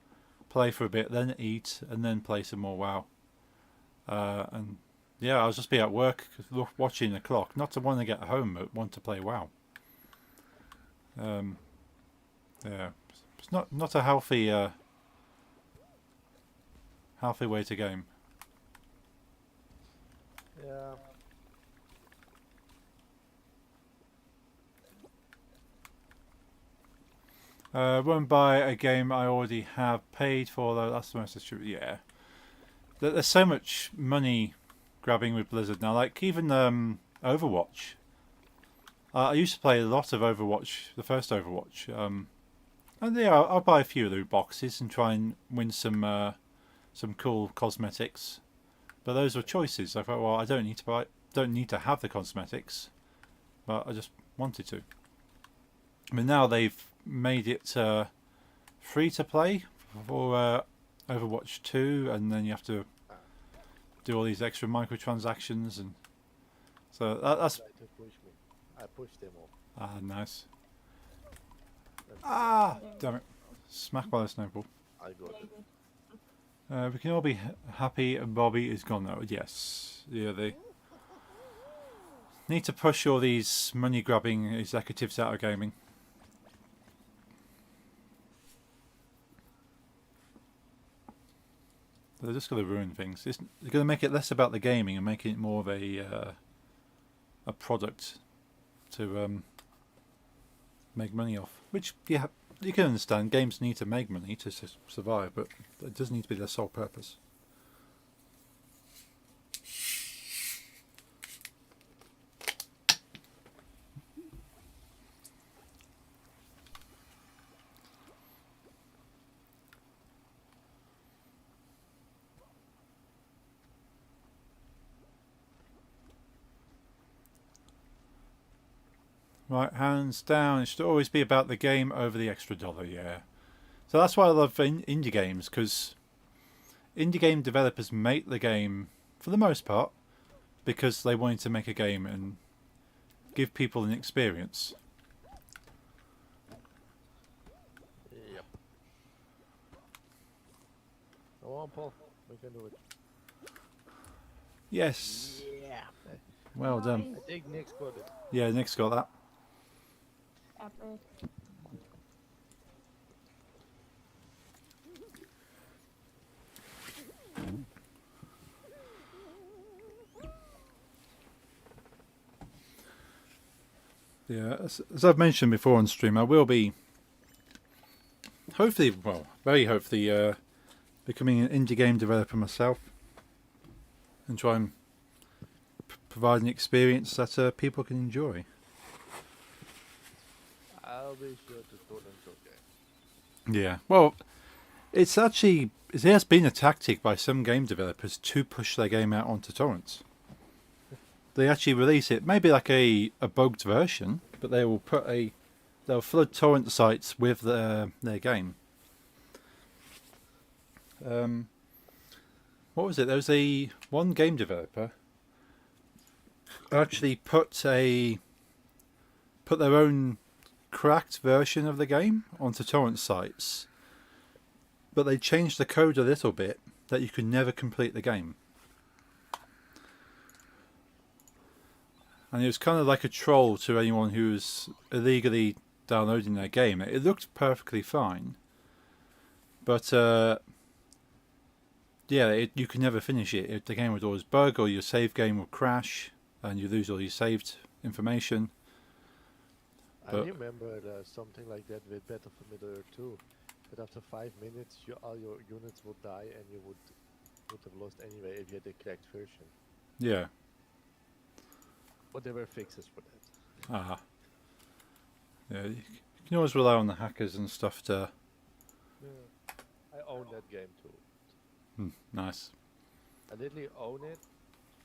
play for a bit, then eat, and then play some more WoW. And yeah, I'll just be at work watching the clock, not to want to get home, but want to play WoW. Yeah, it's not a healthy way to game. Yeah. Won't buy a game I already have paid for, though. That's the most distributed. Yeah, there's so much money grabbing with Blizzard now. Like even Overwatch. I used to play a lot of Overwatch, the first Overwatch. And yeah, I'll buy a few loot boxes and try and win some cool cosmetics. But those were choices. I thought, well, I don't need to have the cosmetics, but I just wanted to. I mean, now they've made it free to play for Overwatch 2, and then you have to do all these extra microtransactions, and so that's Tried to push me. I pushed them off. nice. That's Ah, damn it! Smack by the snowball. I got it. We can all be happy Bobby is gone though. Yes. Yeah, they need to push all these money-grabbing executives out of gaming. They're just going to ruin things. They're going to make it less about the gaming and making it more of a product to make money off. Which, yeah, you can understand. Games need to make money to survive, but it doesn't need to be their sole purpose. Right, hands down. It should always be about the game over the extra dollar, yeah. So that's why I love indie games, because indie game developers make the game, for the most part, because they wanted to make a game and give people an experience. Yep. Go on, Paul. We can do it. Yes. Yeah. Well done. I think Nick's got it. Yeah, Nick's got that. Epic. Yeah, as I've mentioned before on stream, I will be, hopefully, well, very hopefully, becoming an indie game developer myself and try and provide an experience that people can enjoy. I'll be sure to put into game. Yeah, well, it has been a tactic by some game developers to push their game out onto torrents. They actually release it, maybe like a bugged version, but they'll flood torrent sites with their game. What was it? There was one game developer who actually put their own cracked version of the game onto torrent sites, but they changed the code a little bit that you could never complete the game. And it was kind of like a troll to anyone who was illegally downloading their game. It looked perfectly fine, but yeah, you could never finish it. The game would always bug, or your save game would crash, and you lose all your saved information. I remember something like that with Battlefield Middle Earth 2. But after 5 minutes, all your units would die, and you would have lost anyway if you had the correct version. Yeah. But there were fixes for that. Ah. Yeah, you can always rely on the hackers and stuff to... Yeah. I own that game too. Nice. I literally own it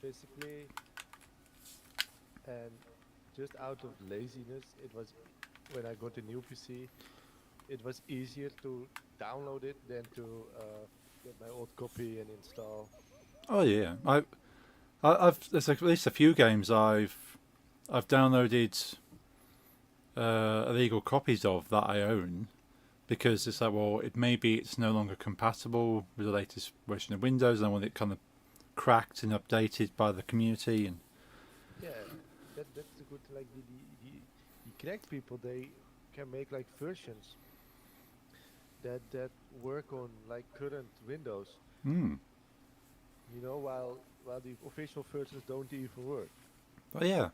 physically, and just out of laziness, it was when I got a new PC, it was easier to download it than to get my old copy and install. Oh yeah, there's at least a few games I've downloaded illegal copies of that I own, because it's like, well, it's no longer compatible with the latest version of Windows, and I want it kind of cracked and updated by the community. And Yeah, that's a good, like the cracked people, they can make like versions that work on like current Windows. You know, while the official versions don't even work. but yeah,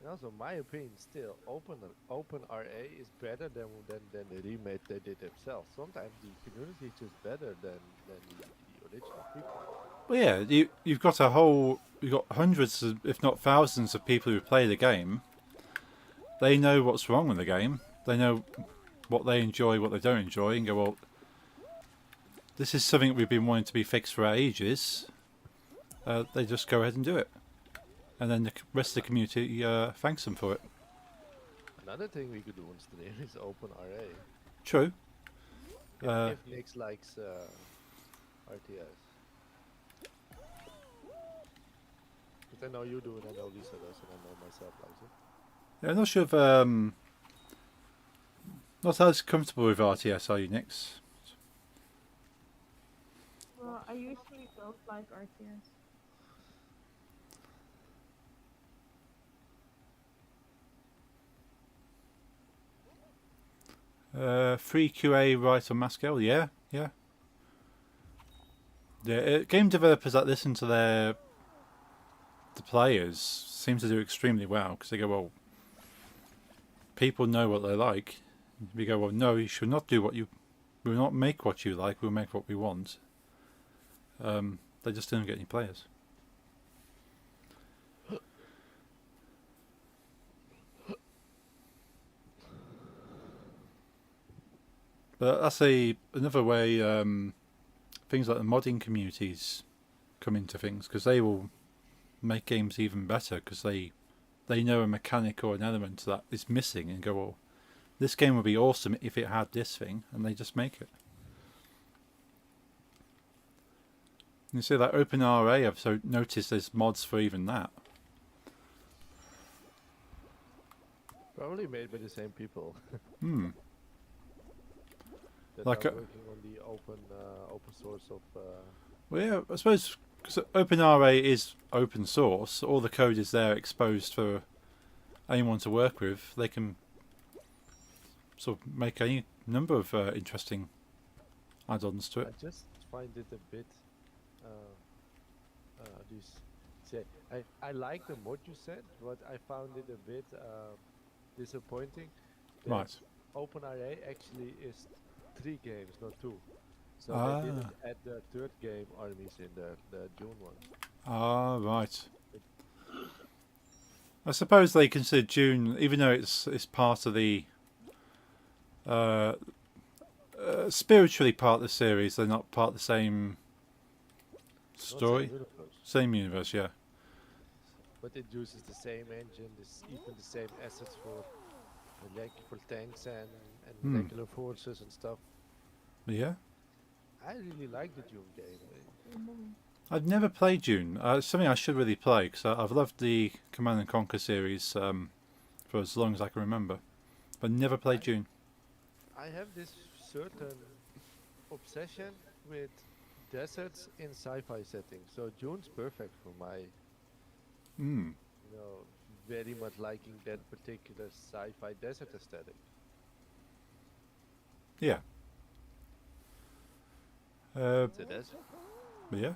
And also, my opinion, still, OpenRA is better than the remake they did themselves. Sometimes the community is just better than the original people. well yeah, you've got hundreds, if not thousands, of people who play the game. They know what's wrong with the game. They know what they enjoy, what they don't enjoy, and go, well, this is something we've been wanting to be fixed for ages. They just go ahead and do it. And then the rest of the community thanks them for it. Another thing we could do on stream is OpenRA. True. If Nick likes RTS. Because I know you do, and I know Lisa does, and I know myself likes it. Yeah, I'm not sure if... not as comfortable with RTS, are you, Nix? I usually don't like RTS. Free QA right on Maskell, yeah, yeah. Yeah, game developers that listen to the players seem to do extremely well because they go, well, people know what they like. We go, well, no, you should not do what you. We'll not make what you like. We'll make what we want. They just didn't get any players. But that's another way. Things like the modding communities come into things because they will make games even better because they know a mechanic or an element that is missing and go, well, this game would be awesome if it had this thing, and they just make it. You see that OpenRA, I've so noticed there's mods for even that. Probably made by the same people Hmm. that Like are a- working on the open source of. Well, yeah, I suppose because OpenRA is open source, all the code is there exposed for anyone to work with. They can sort of make any number of interesting add-ons to I it. just find it a bit. This say I like the mod you said, but I found it a bit disappointing. That Right. OpenRA actually is 3 games, not 2. So Ah. they didn't add the third game armies in the June one. Ah, right. I suppose they consider June, even though it's part of the spiritually part of the series. They're not part of the same Not same story, universe, same universe. Yeah. but it uses the same engine, even the same assets for tanks and Hmm. regular forces and stuff. Yeah. I really like the June game. I've never played Dune. It's something I should really play because I've loved the Command and Conquer series for as long as I can remember, but never played Dune. I have this certain obsession with deserts in sci-fi settings. So June's perfect for my, Hmm. very much liking that particular sci-fi desert aesthetic. Yeah. It's a desert. But yeah.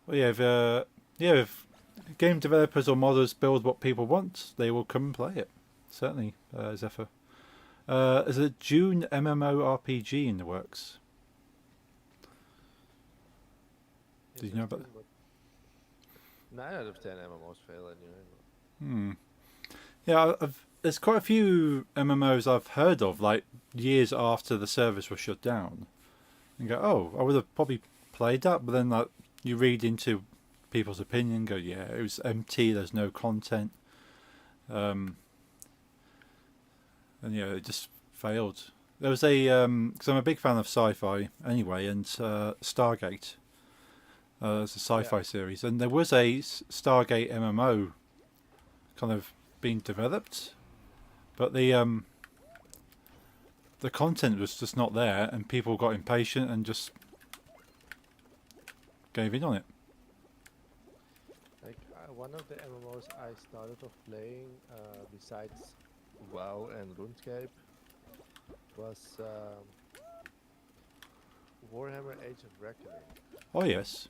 Well, yeah, if game developers or modders build what people want, they will come and play it. Certainly, Zephyr. Is a Dune MMORPG in the works? Did you know about Interesting, but 9 out of 10 MMOs fail anyway. Hmm. Yeah, there's quite a few MMOs I've heard of, like years after the service was shut down. And go, oh, I would have probably played that, but then like you read into people's opinion, go, yeah, it was empty. There's no content, and yeah, it just failed. There was a because I'm a big fan of sci-fi anyway, and Stargate. It's a sci-fi series, and there was a Stargate MMO kind of being developed, but the content was just not there, and people got impatient and just gave in on it. Like one of the MMOs I started off playing, besides WoW and RuneScape, was Warhammer Age of Reckoning. Oh yes,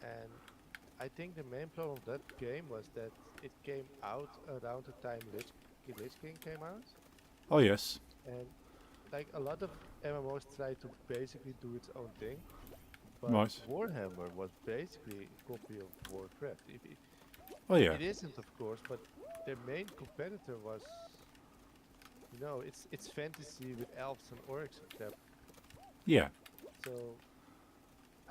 And I think the main problem of that game was that it came out around the time Lich King came out. oh yes, And like a lot of MMOs try to basically do its own thing. But Right. Warhammer was basically a copy of Warcraft. oh yeah, It isn't, of course, but their main competitor was, it's fantasy with elves and orcs and crap. yeah, So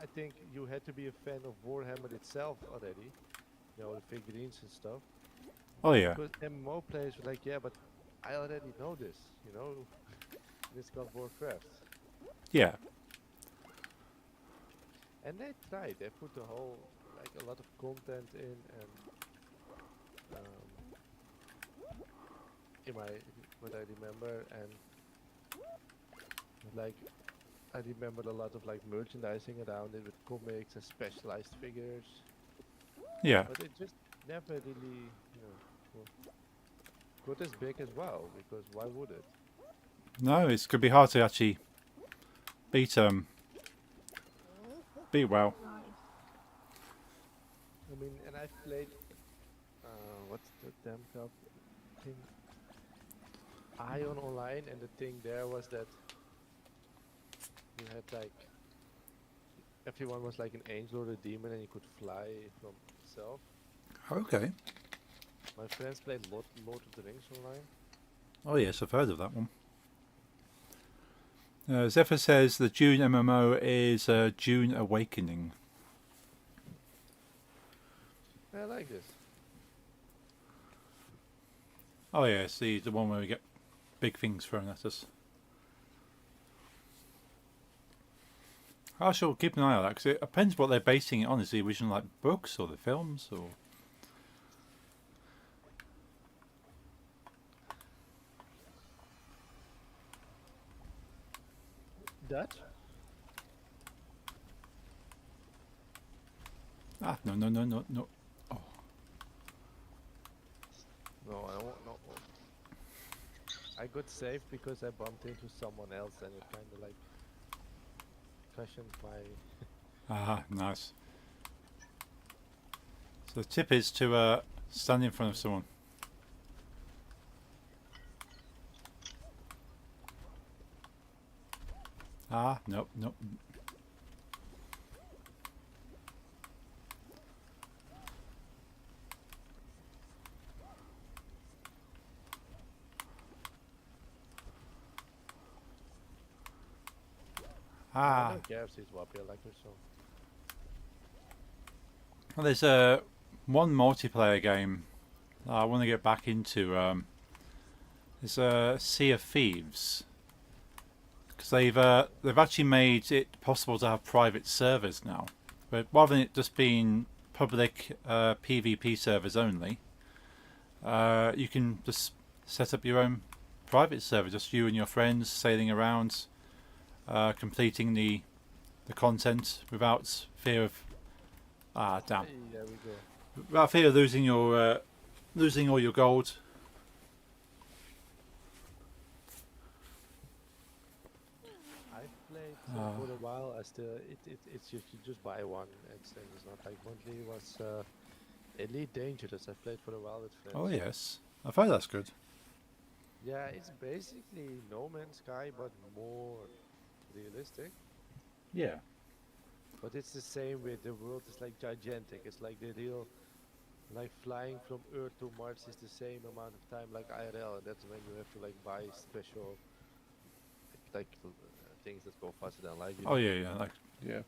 I think you had to be a fan of Warhammer itself already, the figurines and stuff. oh yeah, Because MMO players were like, yeah, but I already know this, It's called Warcraft. yeah, And they tried. They put a lot of content in, and in what I remember, and like I remembered a lot of like merchandising around it with comics and specialized figures, Yeah. but it just never really, got as big as WoW, because why would it? No, it's could be hard to actually beat beat WoW. Nice. I mean, and I've played, what's the damn thing? Ion Online, and the thing there was that you had like, everyone was like an angel or a demon and you could fly from itself. Okay. My friends played Lord of the Rings Online. Oh yes, I've heard of that one. Zephyr says the June MMO is June Awakening. I like this. Oh yes, the one where we get big things thrown at us. I shall keep an eye on that because it depends what they're basing it on. Is the original like books or the films or? Dutch? Ah, no, no, no, no, no. Oh, No, I don't want, no. I got saved because I bumped into someone else and it kind of like cushioned my... ah, nice. So the tip is to stand in front of someone. Ah, nope, nope. I Ah, don't care if she's WAP, I like her so. well, there's one multiplayer game that I want to get back into. It's Sea of Thieves because they've actually made it possible to have private servers now, but rather than it just being public PvP servers only, you can just set up your own private server, just you and your friends sailing around, completing the content without fear of damn, Hey, there we go. without fear of losing your losing all your gold. I've played Ah. for a while. I still, it's just, you just buy one. It's not like monthly. It was Elite Dangerous. I played for a while with friends. Oh yes, I've heard that's good. Yeah, it's basically No Man's Sky but more realistic. Yeah. But it's the same with the world is like gigantic. It's like the real, like flying from Earth to Mars is the same amount of time like IRL, and that's when you have to like buy special, things that go faster than light. Oh yeah, yeah, like yeah.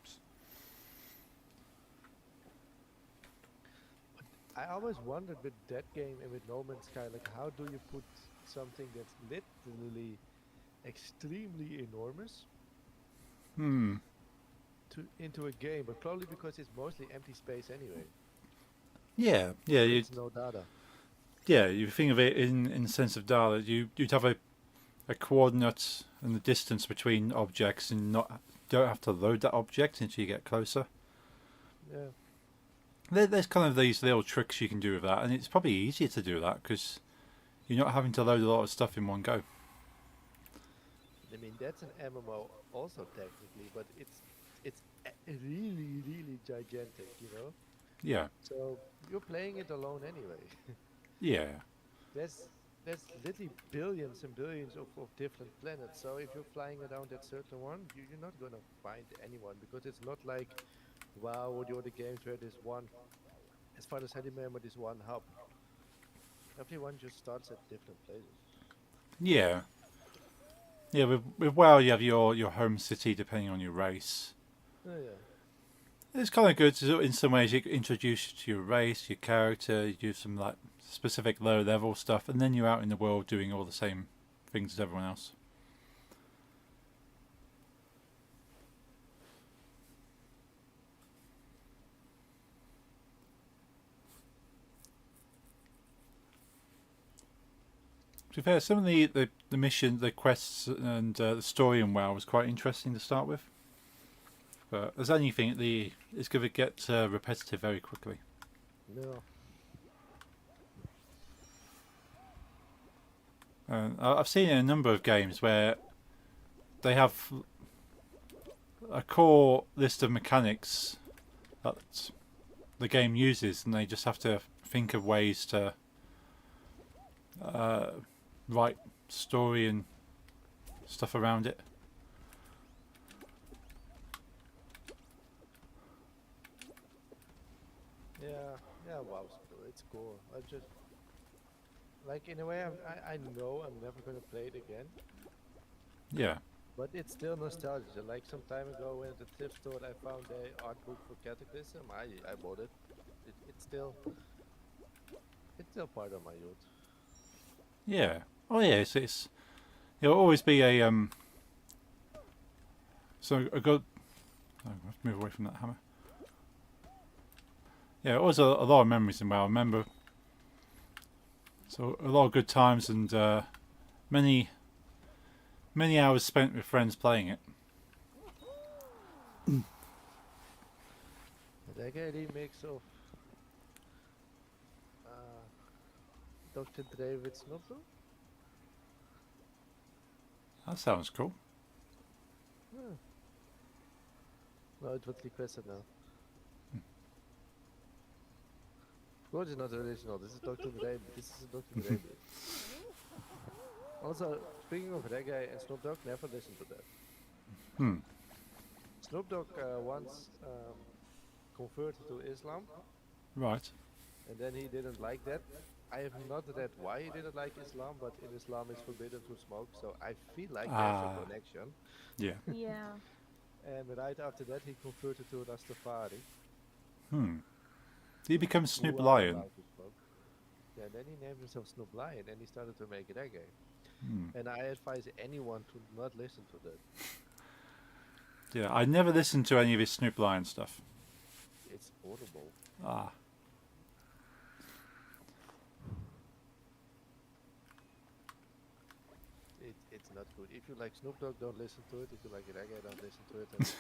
I always wondered with that game and with No Man's Sky, like how do you put something that's literally extremely enormous Hmm. into a game, but probably because it's mostly empty space anyway. Yeah, yeah. You It's no data. yeah. You think of it in the sense of data. You'd have a coordinate and the distance between objects, and don't have to load that object until you get closer. Yeah. There's kind of these little tricks you can do with that, and it's probably easier to do that because you're not having to load a lot of stuff in one go. I mean that's an MMO also technically, but it's really gigantic, you know. Yeah, So you're playing it alone anyway. yeah, There's literally billions and billions of different planets. So if you're flying around that certain one, you're not gonna find anyone because it's not like WoW or the other games where there's one. As far as I remember, there's one hub. Everyone just starts at different places. yeah, yeah. With WoW, you have your home city depending on your race. Oh yeah. It's kind of good to, in some ways, you introduce you to your race, your character, you do some like specific low level stuff, and then you're out in the world doing all the same things as everyone else. To be fair, some of the mission, the quests, and the story in WoW was quite interesting to start with. But as anything, it's going to get repetitive very quickly. No. I've seen it in a number of games where they have a core list of mechanics that the game uses, and they just have to think of ways to write story and stuff around it. Yeah, wow, it's cool. I just like in a way I know I'm never gonna play it again, Yeah. but it's still nostalgia. Like some time ago when at the thrift store I found a art book for Cataclysm, I bought it. It's still part of my youth. Yeah. Oh yeah. It'll always be a So a good. Oh, I have to move away from that hammer. Yeah, it was a lot of memories in WoW. I remember. So a lot of good times and many hours spent with friends playing it. The reggae remix of Dr. Dre with Snoop Dogg? That sounds cool. Hmm. No, it was requested now. Of course it's not original, this is Dr. Dre, this is a Dr. Dre beat. Also, speaking of reggae and Snoop Dogg, never listen to that. Hmm. Snoop Dogg once converted to Islam, Right. and then he didn't like that. I have not read why he didn't like Islam, but in Islam it's forbidden to smoke, so I feel like there's a connection. Yeah. Yeah. And right after that he converted to Rastafari. Hmm. Did he become Snoop who are Lion? allowed to smoke. Yeah, then he named himself Snoop Lion and he started to make reggae. Hmm. And I advise anyone to not listen to that. Yeah, I never listened to any of his Snoop Lion stuff. It's horrible. Ah. It's not good. If you like Snoop Dogg, don't listen to it. If you like reggae, don't listen to it. And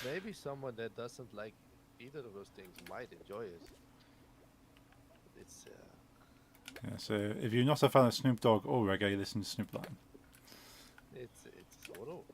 maybe someone that doesn't like either of those things might enjoy it. But it's Yeah, so if you're not a fan of Snoop Dogg or reggae, listen to Snoop Lion. it's horrible.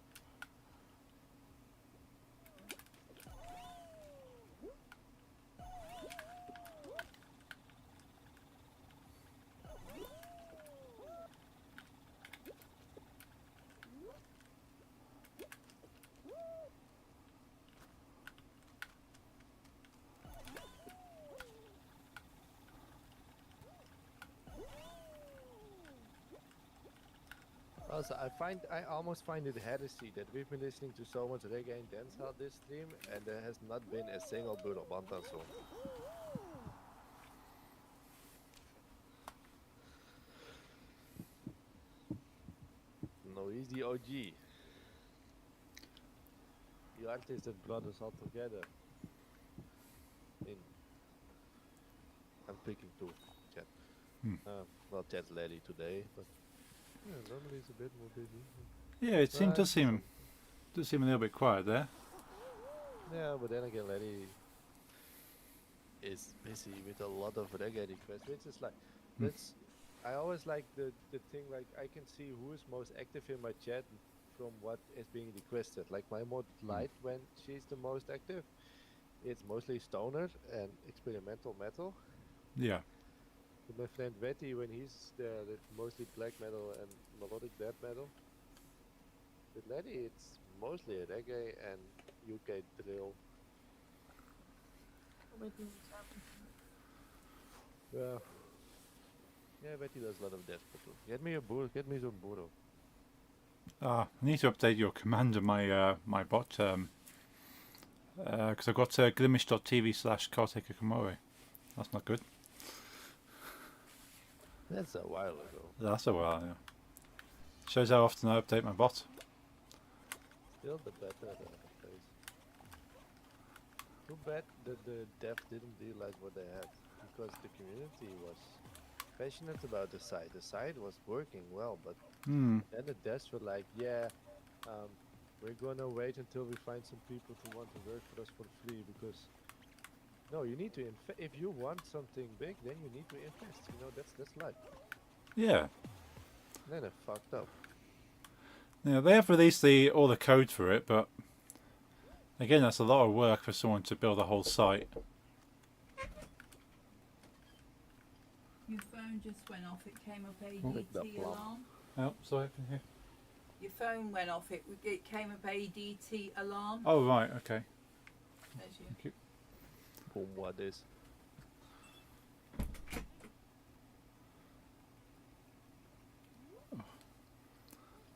Also, I almost find it heresy that we've been listening to so much reggae and dancehall this stream, and there has not been a single Burro Bantan song. No, he's the OG. The artist that brought us all together. I'm picking two, chat. Well, chat Larry today, but yeah, normally it's a bit more busy. Yeah, it Well, does seem a little bit quiet there. Yeah, but then again, Larry is busy with a lot of reggae requests, which is like, that's, I always like the thing, like, I can see who is most active in my chat from what is being requested. Like, my mod Light, when she's the most active, it's mostly stoner and experimental metal. Yeah. With my friend Betty, when he's there, it's mostly black metal and melodic death metal. With Larry, it's mostly reggae and UK drill. Yeah. Yeah, Betty does a lot of death metal. Get me some Burro. I need to update your command on my my bot because I've got glimish.tv/Caretaker That's not good. That's a while ago. That's a while, yeah. Shows how often I update my bot. Still the better phase. Too bad that the devs didn't realize what they had, because the community was passionate about the site. The site was working well, but Hmm. then the devs were like, yeah, we're gonna wait until we find some people to want to work for us for free because no, you need to invest. If you want something big, then you need to invest. You know, that's life. Yeah. Then I fucked up. Yeah, they have released all the code for it, but again, that's a lot of work for someone to build a whole site. Your phone just went off. It came up Picked up ADT plum. alarm. Oh, sorry, I can hear. Your phone went off. It came up ADT alarm. Oh, right, okay. There's you. Thank you. Boom, what is?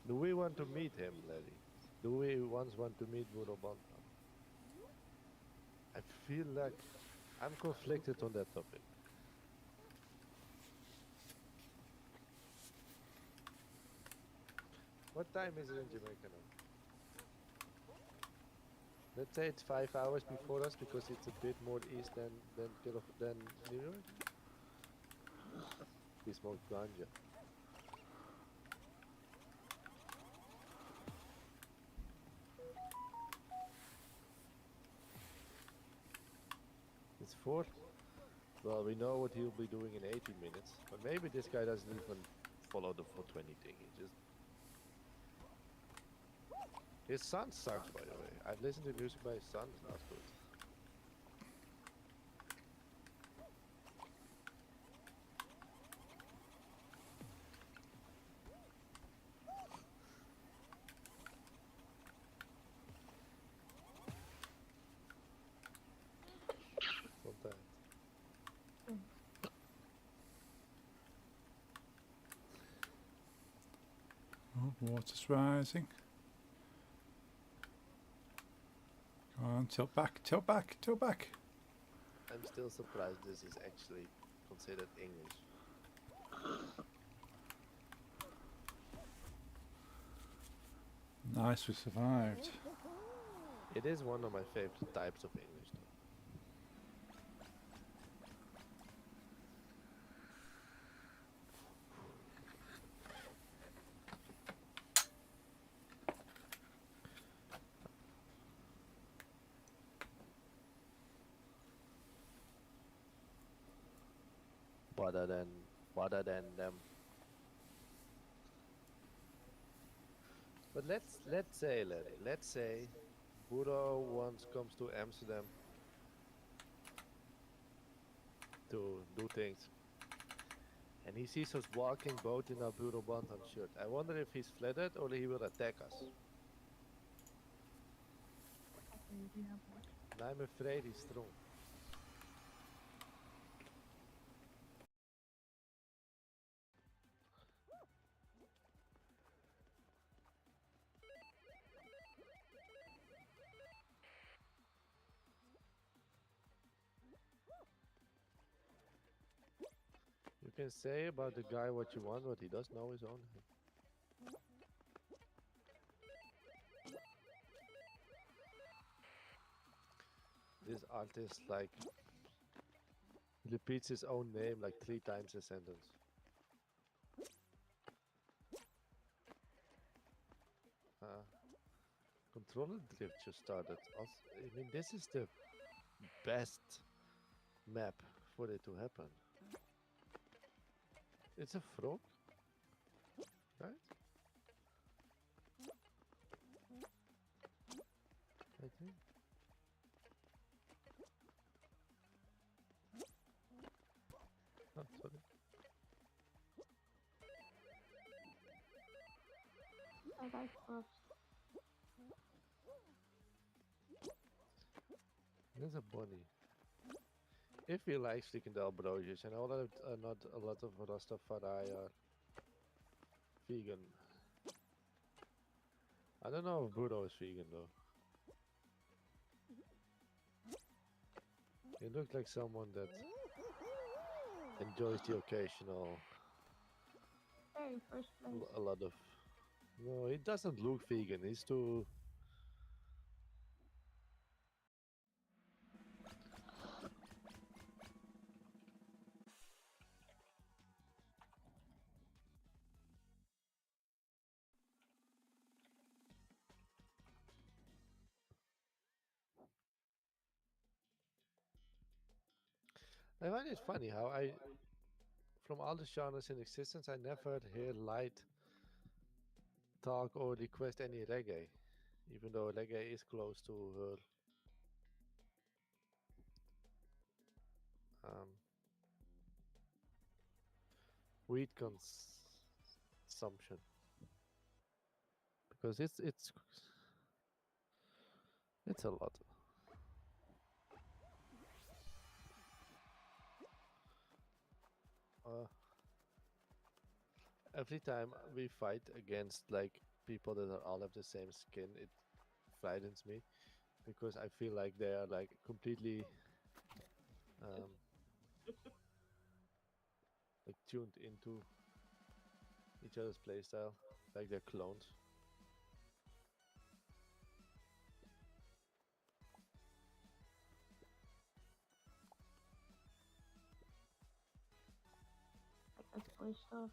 Do we want to meet him, Larry? Do we once want to meet Budo Bantam? I feel like I'm conflicted on that topic. What time is it in Jamaica now? Let's say it's 5 hours before us because it's a bit more east than New York. We smoke ganja. It's 4. Well, we know what he'll be doing in 80 minutes, but maybe this guy doesn't even follow the 420 thing. He just his son sucks, by the way. I've listened to music by his son. It's not good. Sometimes. Oh, water's rising. Come on, tilt back, tilt back, tilt back. I'm still surprised this is actually considered English. Nice, we survived. It is one of my favorite types of English, though. Better than them. But let's say, Larry, let's say Budo once comes to Amsterdam to do things, and he sees us walking both in our Budo Bantam shirt. I wonder if he's flattered or he will attack us. And I'm afraid he's strong. You can say about the guy what you want, but he does know his own. This artist like repeats his own name like 3 times a sentence. Controller drift just started. I mean, this is the best map for it to happen. It's a frog, right? I think. Oh, sorry. I like frogs. There's a bunny. If you like frikandel broodjes, and all that, not a lot of Rastafari are vegan. I don't know if Budo is vegan though. He looks like someone that enjoys the occasional, Hey, first place. a lot of. No, he doesn't look vegan. He's too. I find it funny how from all the genres in existence, I never hear Light talk or request any reggae, even though reggae is close to her weed consumption, because it's a lot. Every time we fight against like people that are all have the same skin, it frightens me because I feel like they are like completely like tuned into each other's playstyle, like they're clones. Like that's toy stuff.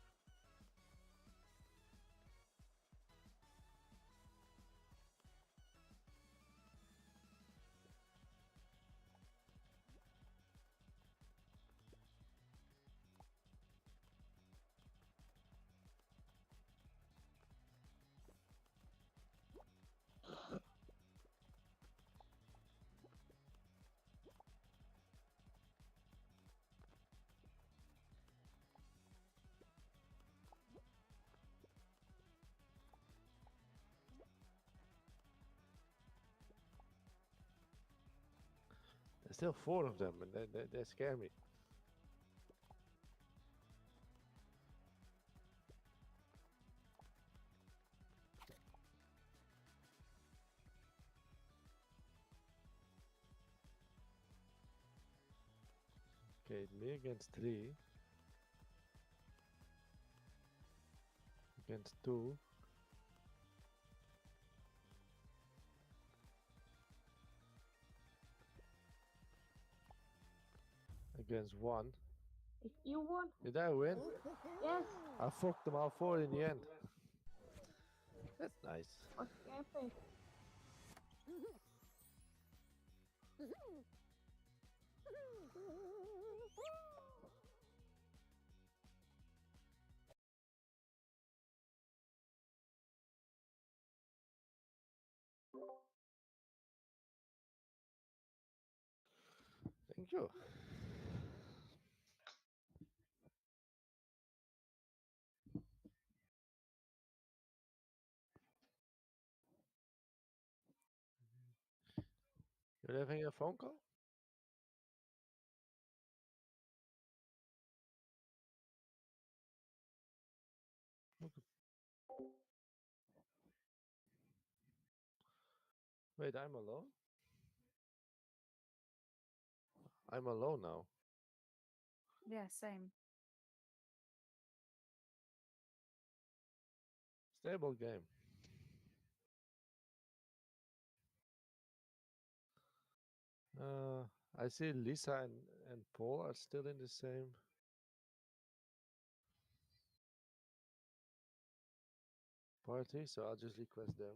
There's still 4 of them, and they scare me. Okay, me against 3. Against 2. Against 1. If you won, Did I win? yes, I fucked them all 4 in the end. That's nice. fucking epic. Thank you. You're having a phone call? Wait, I'm alone? I'm alone now. Yeah, same. Stable game. I see Lisa and Paul are still in the same party, so I'll just request them.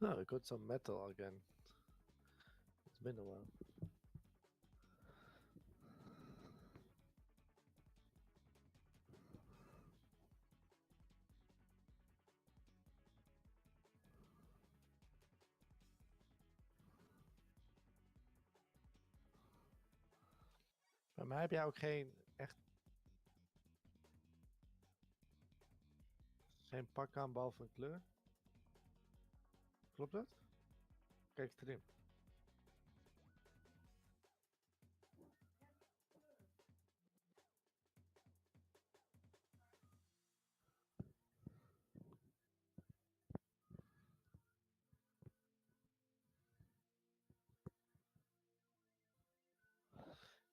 Oh, I got some metal again. It's been a while. Bij mij heb jij ook geen pak aan behalve een kleur. Klopt dat? Kijk erin.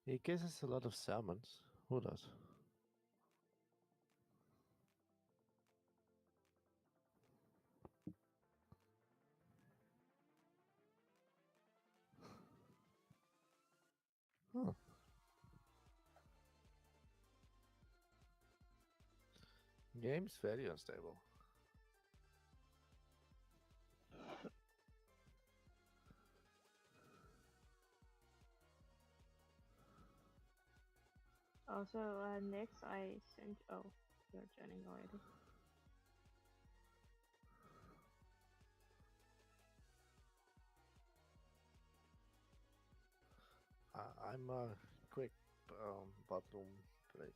He kisses a lot of salmons. Who does? Huh. Game's very unstable. Also, next I sent. Oh, you're joining already. I'm a quick bathroom break.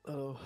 Oh.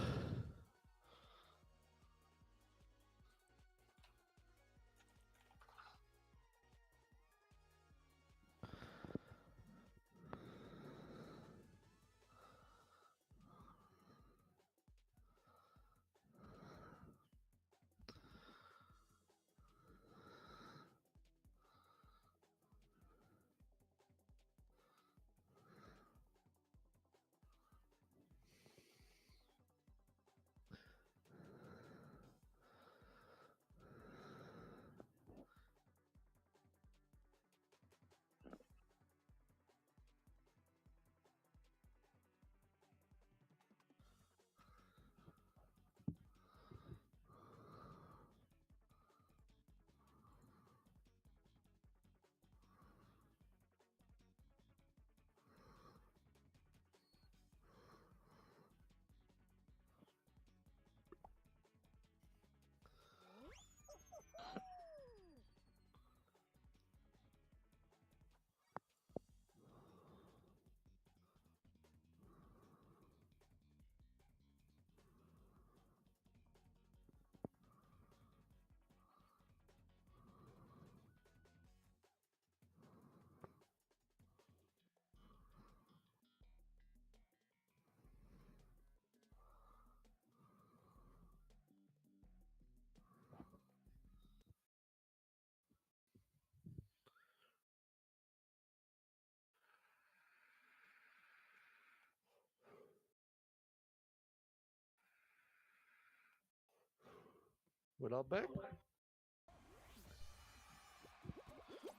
We're not back?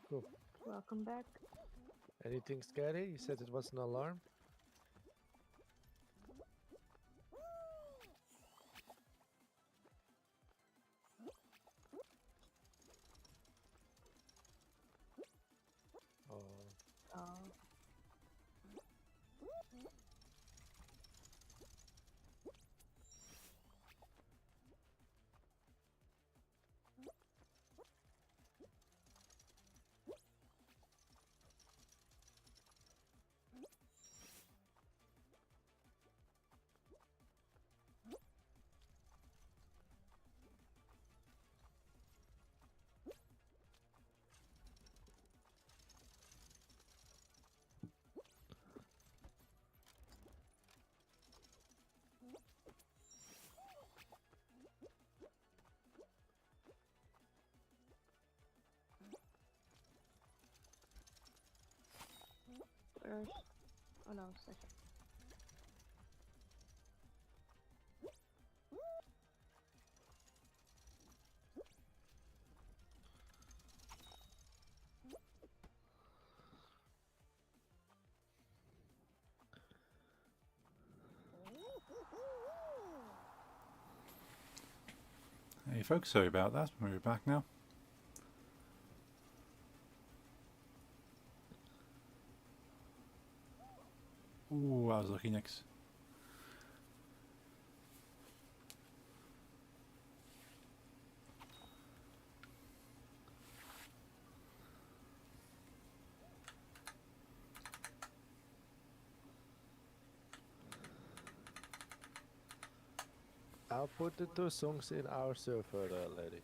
Cool. Welcome back. Anything scary? You said it was an alarm? Oh. Oh. First. Oh no, second. Hey folks, sorry about that. We're back now. Ooh, I was lucky, Nix. I'll put the two songs in our server, lady.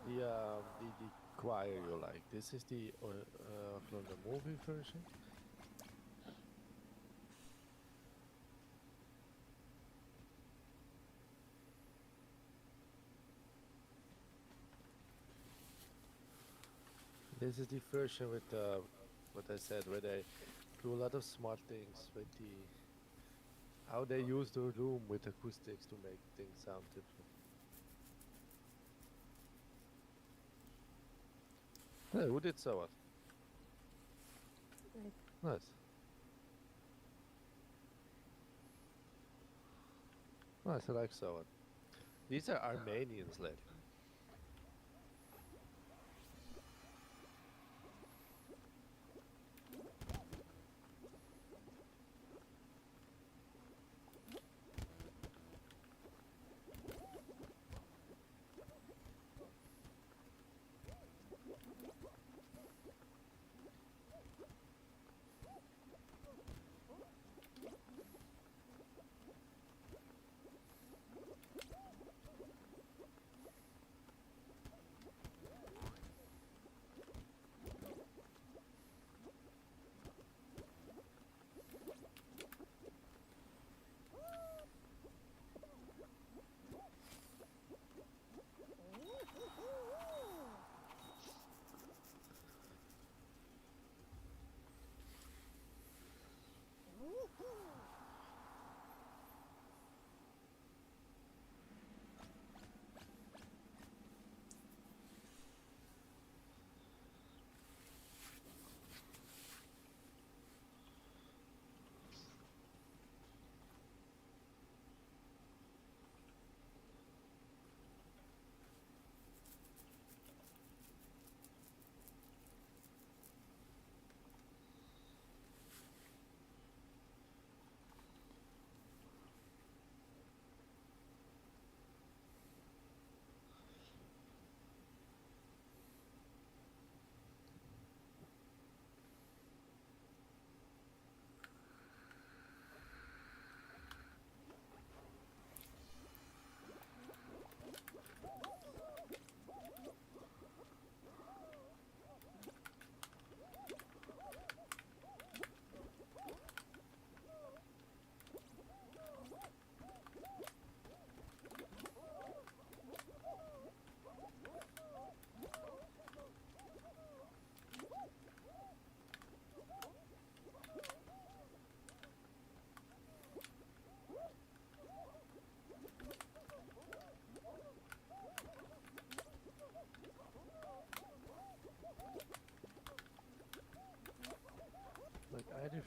The choir you like. This is the from the movie version. This is the version with what I said, where they do a lot of smart things with the how they use the room with acoustics to make things sound different. Hey, who did so what? Like, Nice. Nice, I like so what. These are Armenians, lady.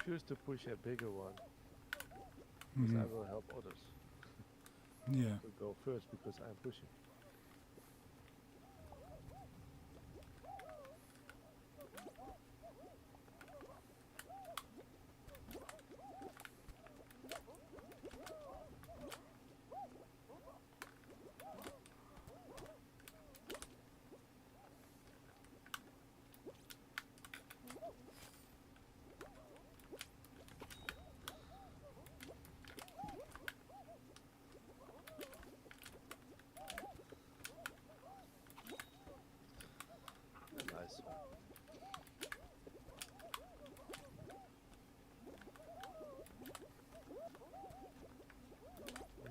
refuse to push a bigger one because I Mhm. will help others Yeah. to go first because I'm pushing. Nice.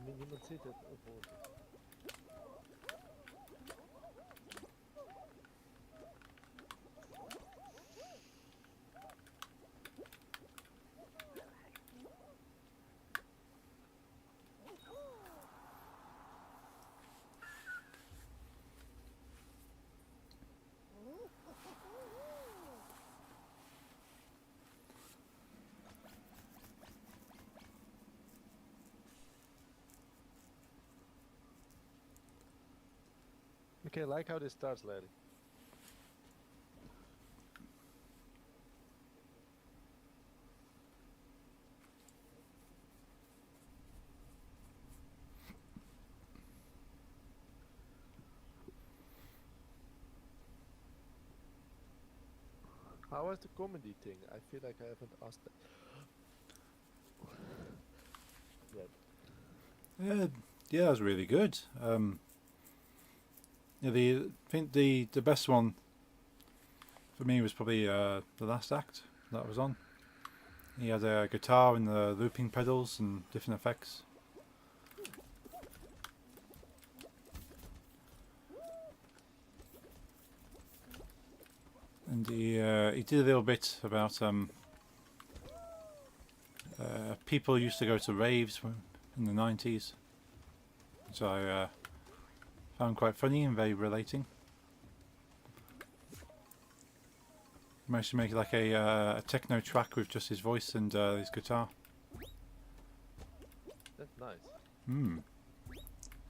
Niemand ziet het ophoren. Okay, like how this starts, lady. How was the comedy thing? I feel like I haven't asked that yet. Yeah, that was really good. Yeah, I think the best one for me was probably the last act that was on. He had a guitar and the looping pedals and different effects. And he did a little bit about people used to go to raves in the 90s, which I found quite funny and very relating. He managed to make like a techno track with just his voice and his guitar. That's nice. Hmm.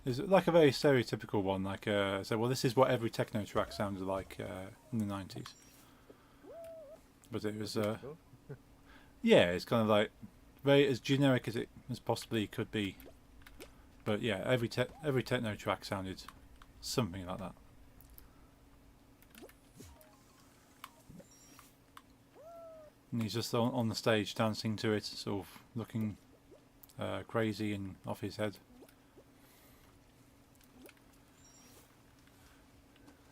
It's like a very stereotypical one, like so well this is what every techno track sounded like in the 90s. But it was Typical. yeah, it's kind of like very as generic as it as possibly could be. But yeah, every techno track sounded something like that. And he's just on the stage dancing to it, sort of looking crazy and off his head.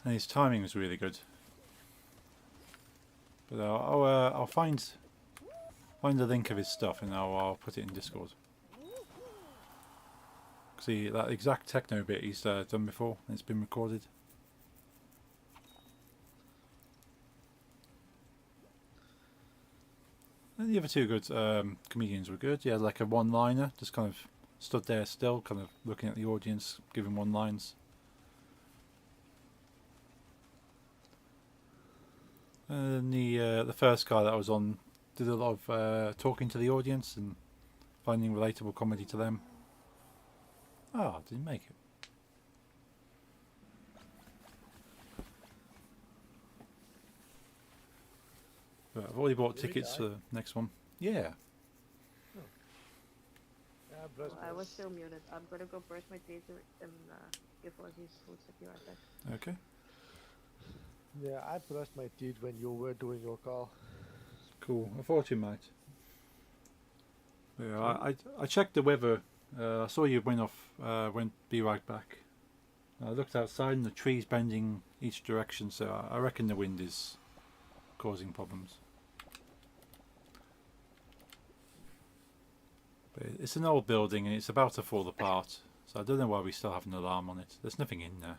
And his timing was really good. But I'll find the link of his stuff and I'll put it in Discord. See that exact techno bit he's done before. And it's been recorded. And the other two good comedians were good. He had like a one-liner, just kind of stood there still, kind of looking at the audience, giving one-lines. And the first guy that was on did a lot of talking to the audience and finding relatable comedy to them. Ah, didn't make it. But I've already bought Did we tickets die? for the next one. Yeah. Yeah, brush, I was brush. still muted. I'm gonna go brush my teeth and give Ozzy his food. So be right back. Okay. Yeah, I brushed my teeth when you were doing your call. Cool. I thought you might. Yeah, I checked the weather. I saw you went off. Went be right back. I looked outside and the trees bending each direction, so I reckon the wind is causing problems. But it's an old building and it's about to fall apart, so I don't know why we still have an alarm on it. There's nothing in there.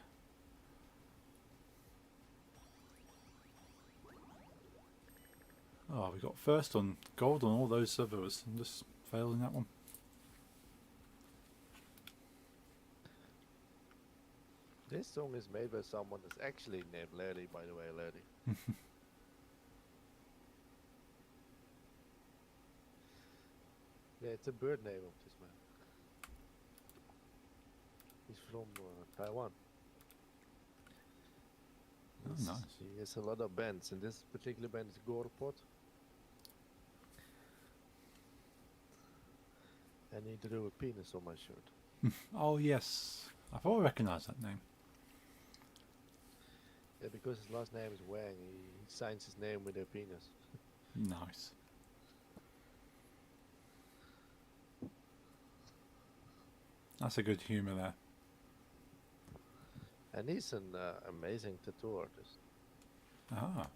Oh, we got first on gold on all those servers and just failed in that one. This song is made by someone that's actually named Larry, by the way, Larry. Yeah, it's a bird name of this man. He's from Taiwan. Oh, He's- nice. He has a lot of bands, and this particular band is Gorepot. And he drew a penis on my shirt. Oh yes, I thought I recognised that name. Yeah, because his last name is Wang, he signs his name with a penis. Nice. That's a good humour there. And he's an amazing tattoo artist. Ah,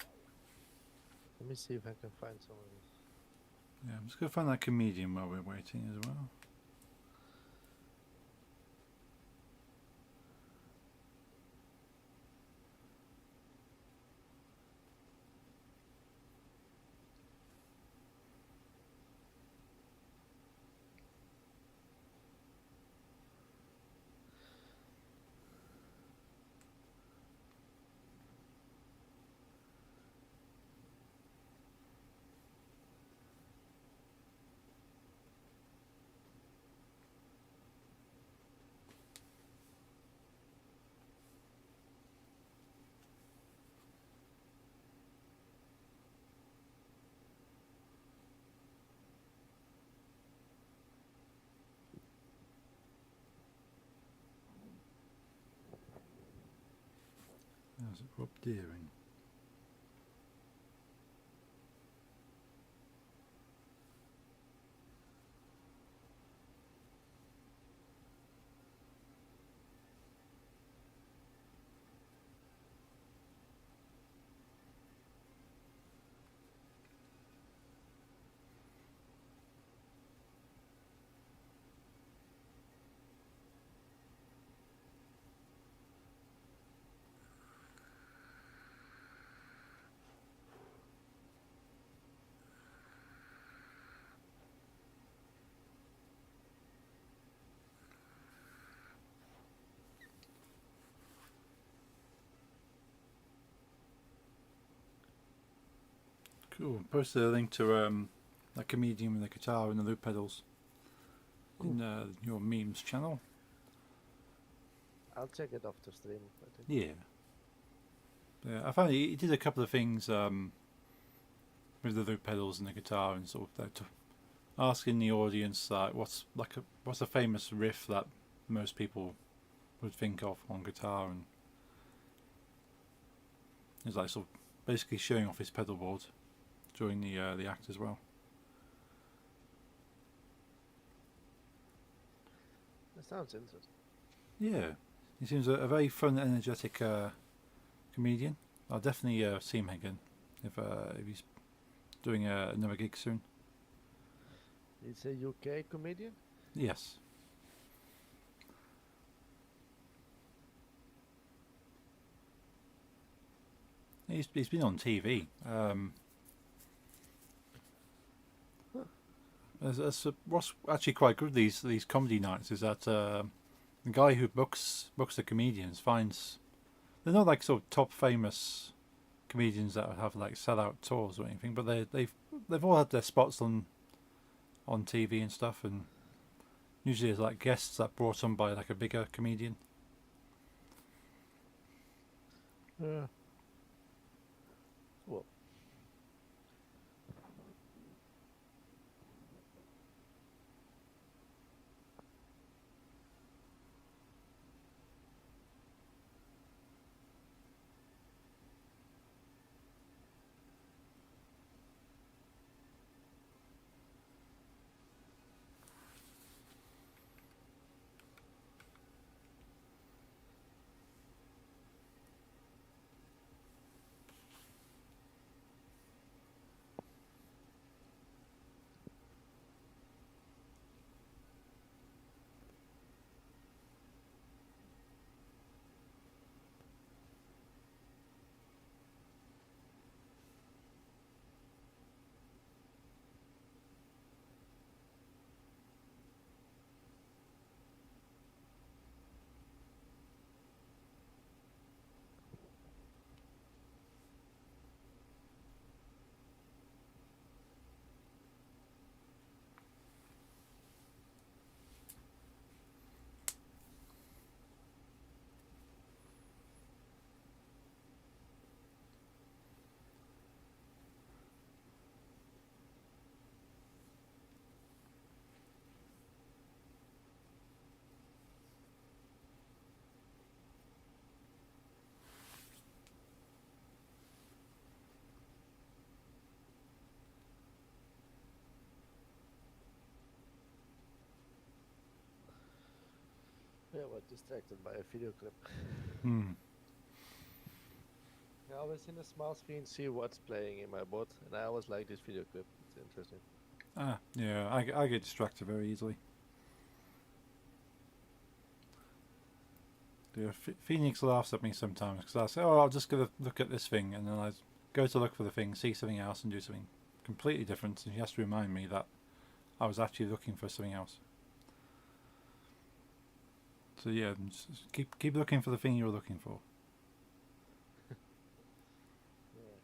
Let me see if I can find some of his. yeah. I'm just gonna find that comedian while we're waiting as well. How's it, Rob Deering? Cool. Posted a link to that comedian with the guitar and the loop pedals in your memes channel. I'll check it after stream. I think. Yeah. Yeah, I found he did a couple of things with the loop pedals and the guitar and sort of asking the audience what's a famous riff that most people would think of on guitar, and he's like sort of basically showing off his pedal board during the act as well. That sounds interesting. Yeah, he seems a very fun, energetic comedian. I'll definitely see him again if he's doing another gig soon. He's a UK comedian? Yes. He's been on TV. What's actually quite good these comedy nights is that the guy who books the comedians finds they're not like sort of top famous comedians that have like sellout tours or anything, but they've all had their spots on TV and stuff, and usually there's like guests that brought on by like a bigger comedian. Yeah. Cool. I was distracted by a video clip. Hmm. I always in a small screen see what's playing in my bot, and I always like this video clip. It's interesting. Ah, yeah, I get distracted very easily. Yeah, Phoenix laughs at me sometimes because I say, "Oh, I'll just go look at this thing," and then I go to look for the thing, see something else, and do something completely different. And she has to remind me that I was actually looking for something else. So yeah, just keep looking for the thing you were looking for. Yeah.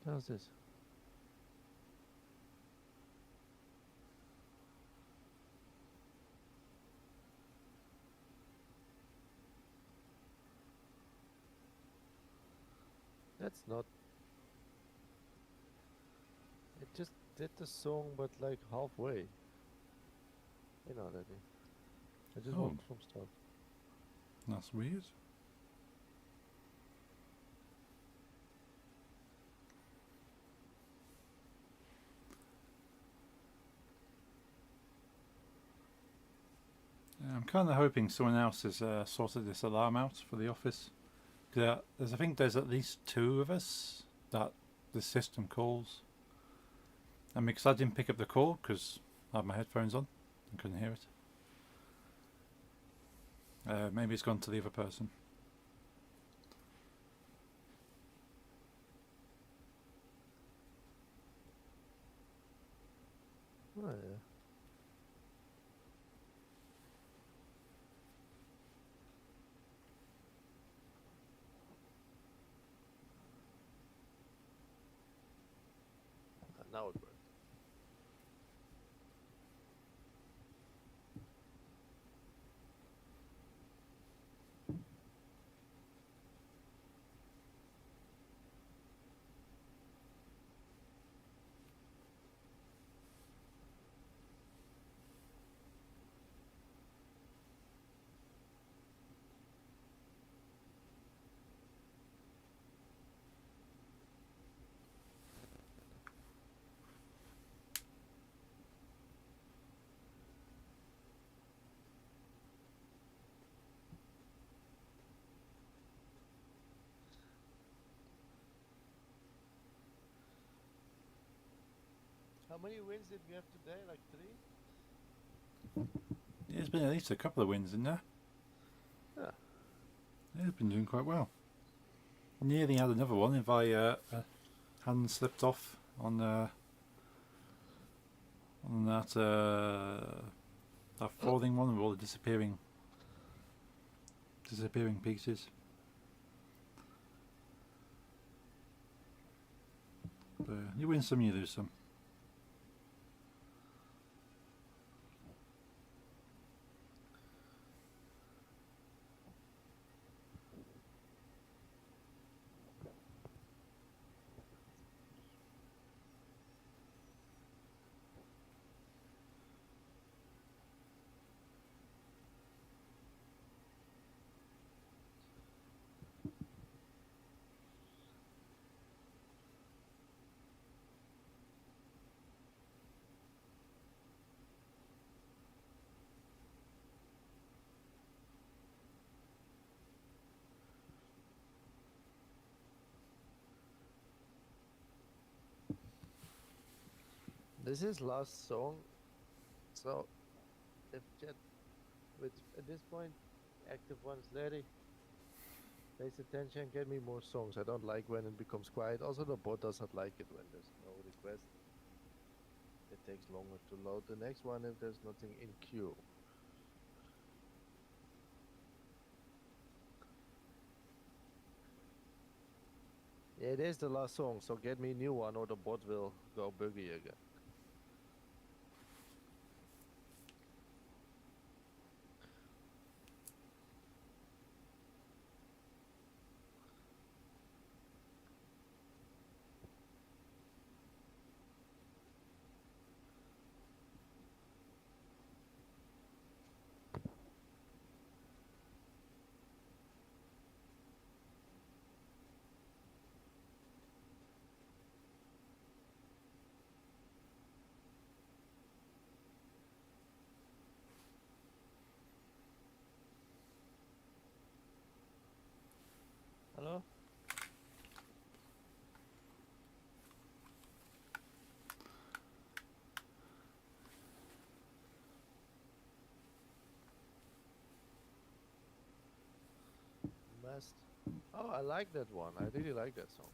How's this? That's not. It just did the song, but like halfway. You know that. I just Oh. want from start. That's weird. Yeah, I'm kind of hoping someone else has sorted this alarm out for the office. I think there's at least 2 of us that the system calls. And because I didn't pick up the call because I had my headphones on and couldn't hear it. Maybe it's gone to the other person. Oh yeah. Now it worked. How many wins did we have today? Like 3? Yeah, there's been at least a couple of wins in there. Yeah. Yeah, it's been doing quite well. Nearly had another one if I hadn't slipped off on that falling one with all the disappearing pieces. But you win some, you lose some. This is last song. So if chat with at this point active one's ready. Pays attention, get me more songs. I don't like when it becomes quiet. Also the bot does not like it when there's no request. It takes longer to load the next one if there's nothing in queue. Yeah, it is the last song, so get me a new one or the bot will go buggy again. West. Oh, I like that one. I really like that song.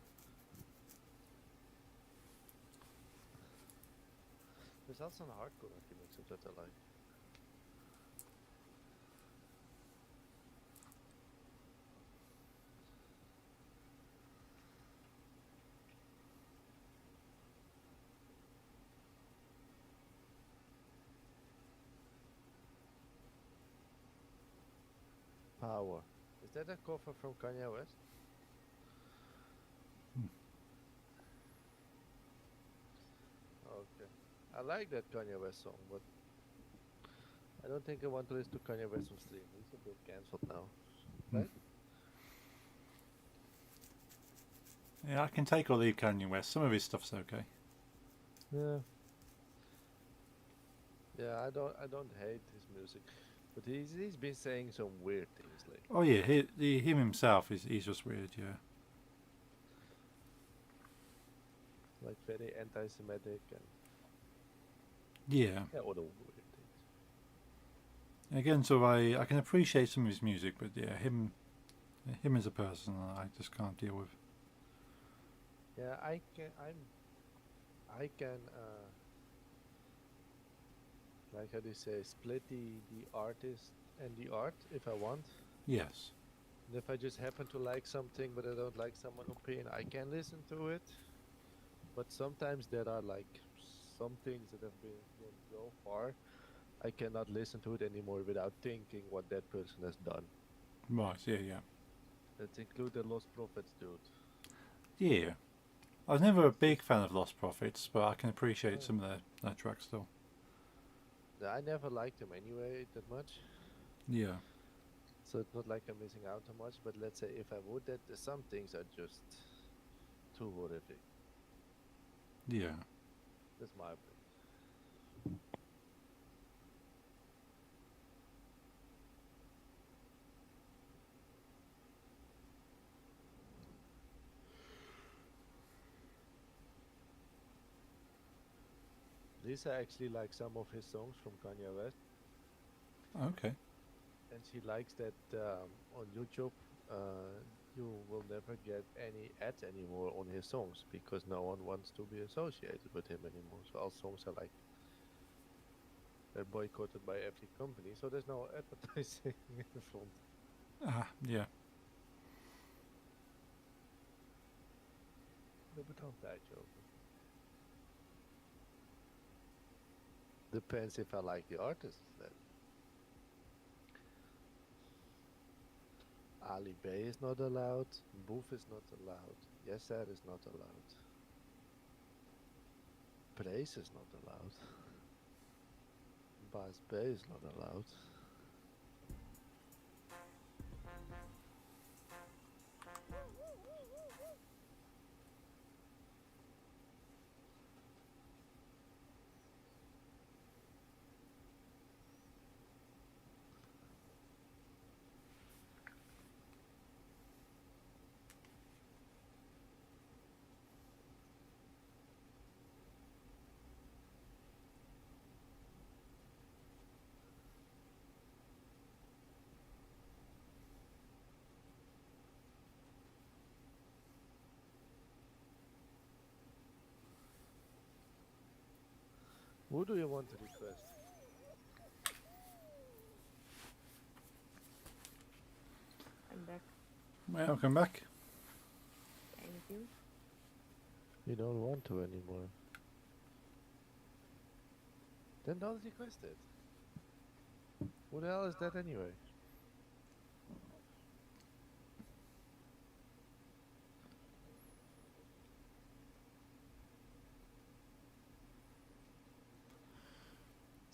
There's also a hardcore remix of that I like. Power. Is that a cover from Kanye West? Okay. I like that Kanye West song, but I don't think I want to listen to Kanye West on stream. He's a bit cancelled now. Right? Yeah, I can take or leave Kanye West. Some of his stuff's okay. Yeah. Yeah, I don't hate his music, but he's been saying some weird things lately. Oh yeah, him himself he's just weird. Yeah. Like very anti-Semitic and Yeah. other weird things. Again, so I can appreciate some of his music, but yeah, him as a person, I just can't deal with. Yeah, I can like how do you say, split the artist and the art if I want. Yes. And if I just happen to like something but I don't like someone's opinion, I can listen to it. But sometimes there are like some things that have been gone so far, I cannot listen to it anymore without thinking what that person has done. Right. Yeah. That include the Lost Prophets dude. Yeah. I was never a big fan of Lost Prophets, but I can appreciate some of their tracks still. Yeah, I never liked him anyway that much. Yeah. So it's not like I'm missing out on much, but let's say if I would, that some things are just too horrific. Yeah. That's my opinion. Lisa actually likes some of his songs from Kanye West, Okay. and she likes that on YouTube you will never get any ads anymore on his songs because no one wants to be associated with him anymore. So all songs are like they're boycotted by every company, so there's no advertising in the front. Yeah. De betaaltijdje over. Depends if I like the artist then. Ali B is not allowed, Boof is not allowed, Yesser is not allowed, Praise is not allowed, Bas B is not allowed. Who do you want to request? I'm back. Welcome back. Thank you. You don't want to anymore. Then don't request it. Who the hell is that anyway?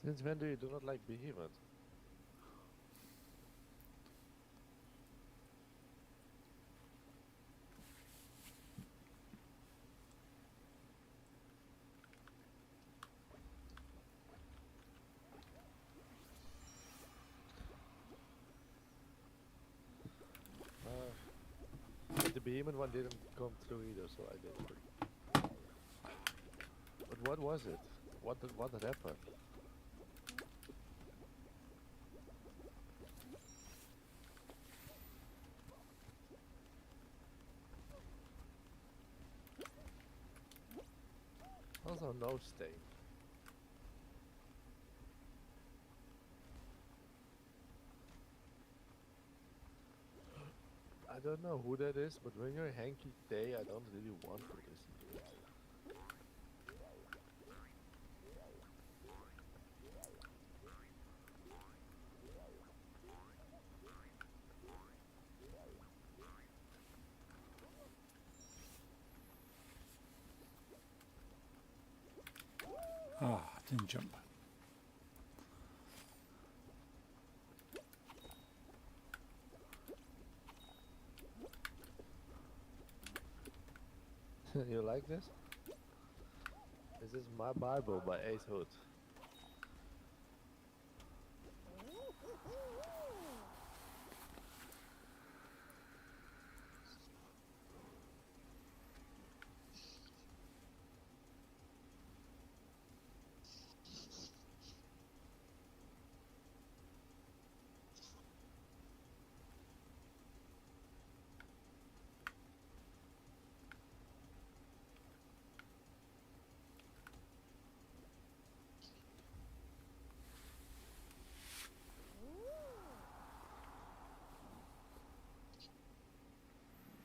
Since when do you do not like Behemoth? But the Behemoth one didn't come through either, so I did. But what was it? What had happened? Also no stain. I don't know who that is, but when you're Hanky Day, I don't really want to listen to it. Ah, didn't jump. You like this? This is My Bible by Ace Hood.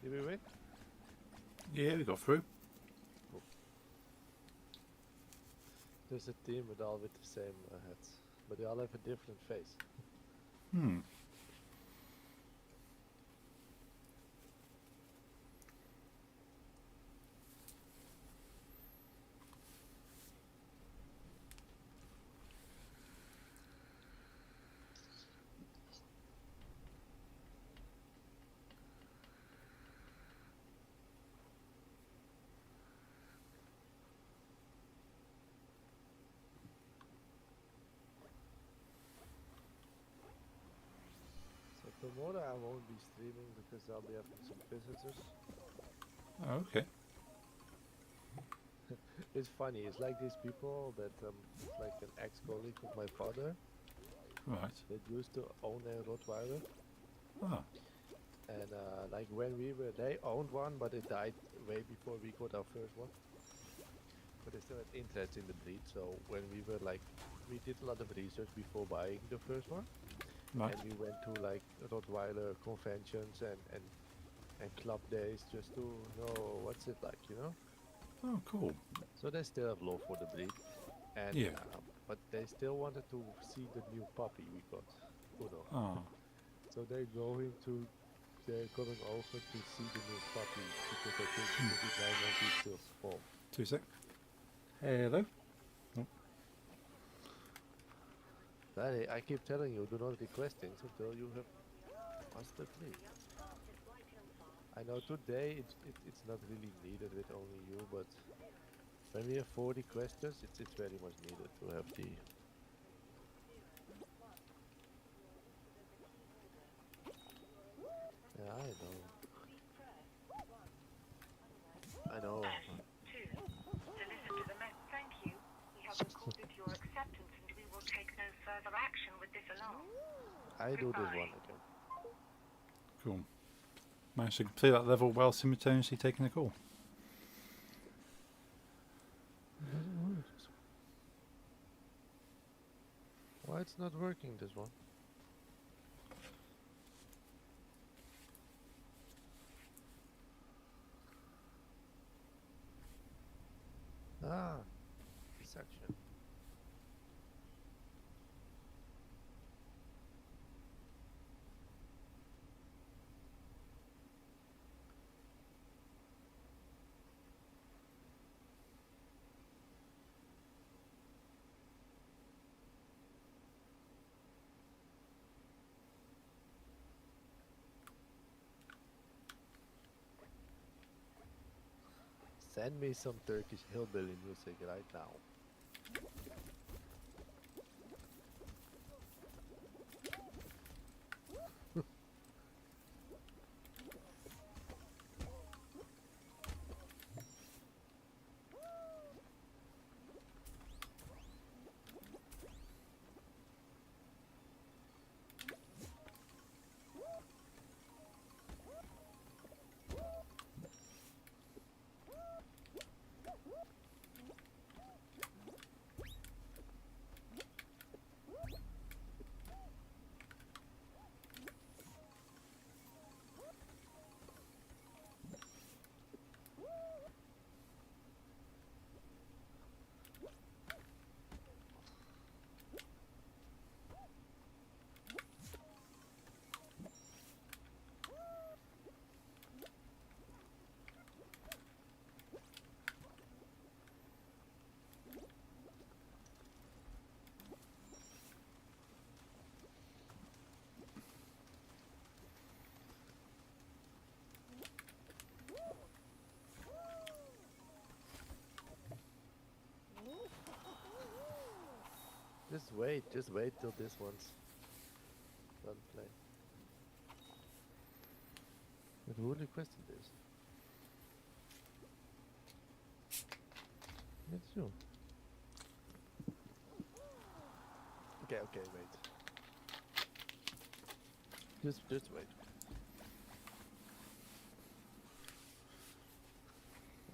Did we win? Yeah, we got through. There's a team with all with the same hats, but they all have a different face. Hmm. So tomorrow I won't be streaming because I'll be having some visitors. Okay. It's funny, it's like these people that it's like an ex-colleague of my father Right. that used to own a Rottweiler. Ah. And like when we were, they owned one, but it died way before we got our first one. But they still had interest in the breed, so when we were like, we did a lot of research before buying the first one. Right. And we went to like Rottweiler conventions and club days just to know what's it like, you know? Oh, cool. So they still have love for the breed. And, Yeah. but they still wanted to see the new puppy we got, Uno. Ah. So they're going over to see the new puppy because they think the breed might be still small. 2 sec. Hello. But I keep telling you, do not request things until you have mastered breed. I know today it's not really needed with only you, but when we have 4 requesters, it's very much needed to have the. Yeah, I know. I know. To listen to the message. Thank you. We have recorded your acceptance and we will take no further action with this alarm. I do this one again. Cool. Managed to complete that level while simultaneously taking a call. Why it's not working, this one? Ah, section. Send me some Turkish hillbilly music right now. Just wait till this one's done playing. But who requested this? It's you. Okay, wait. Just wait.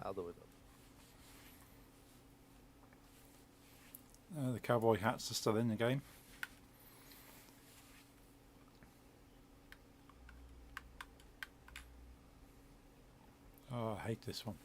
I'll do it up. The cowboy hats are still in the game. Oh, I hate this one.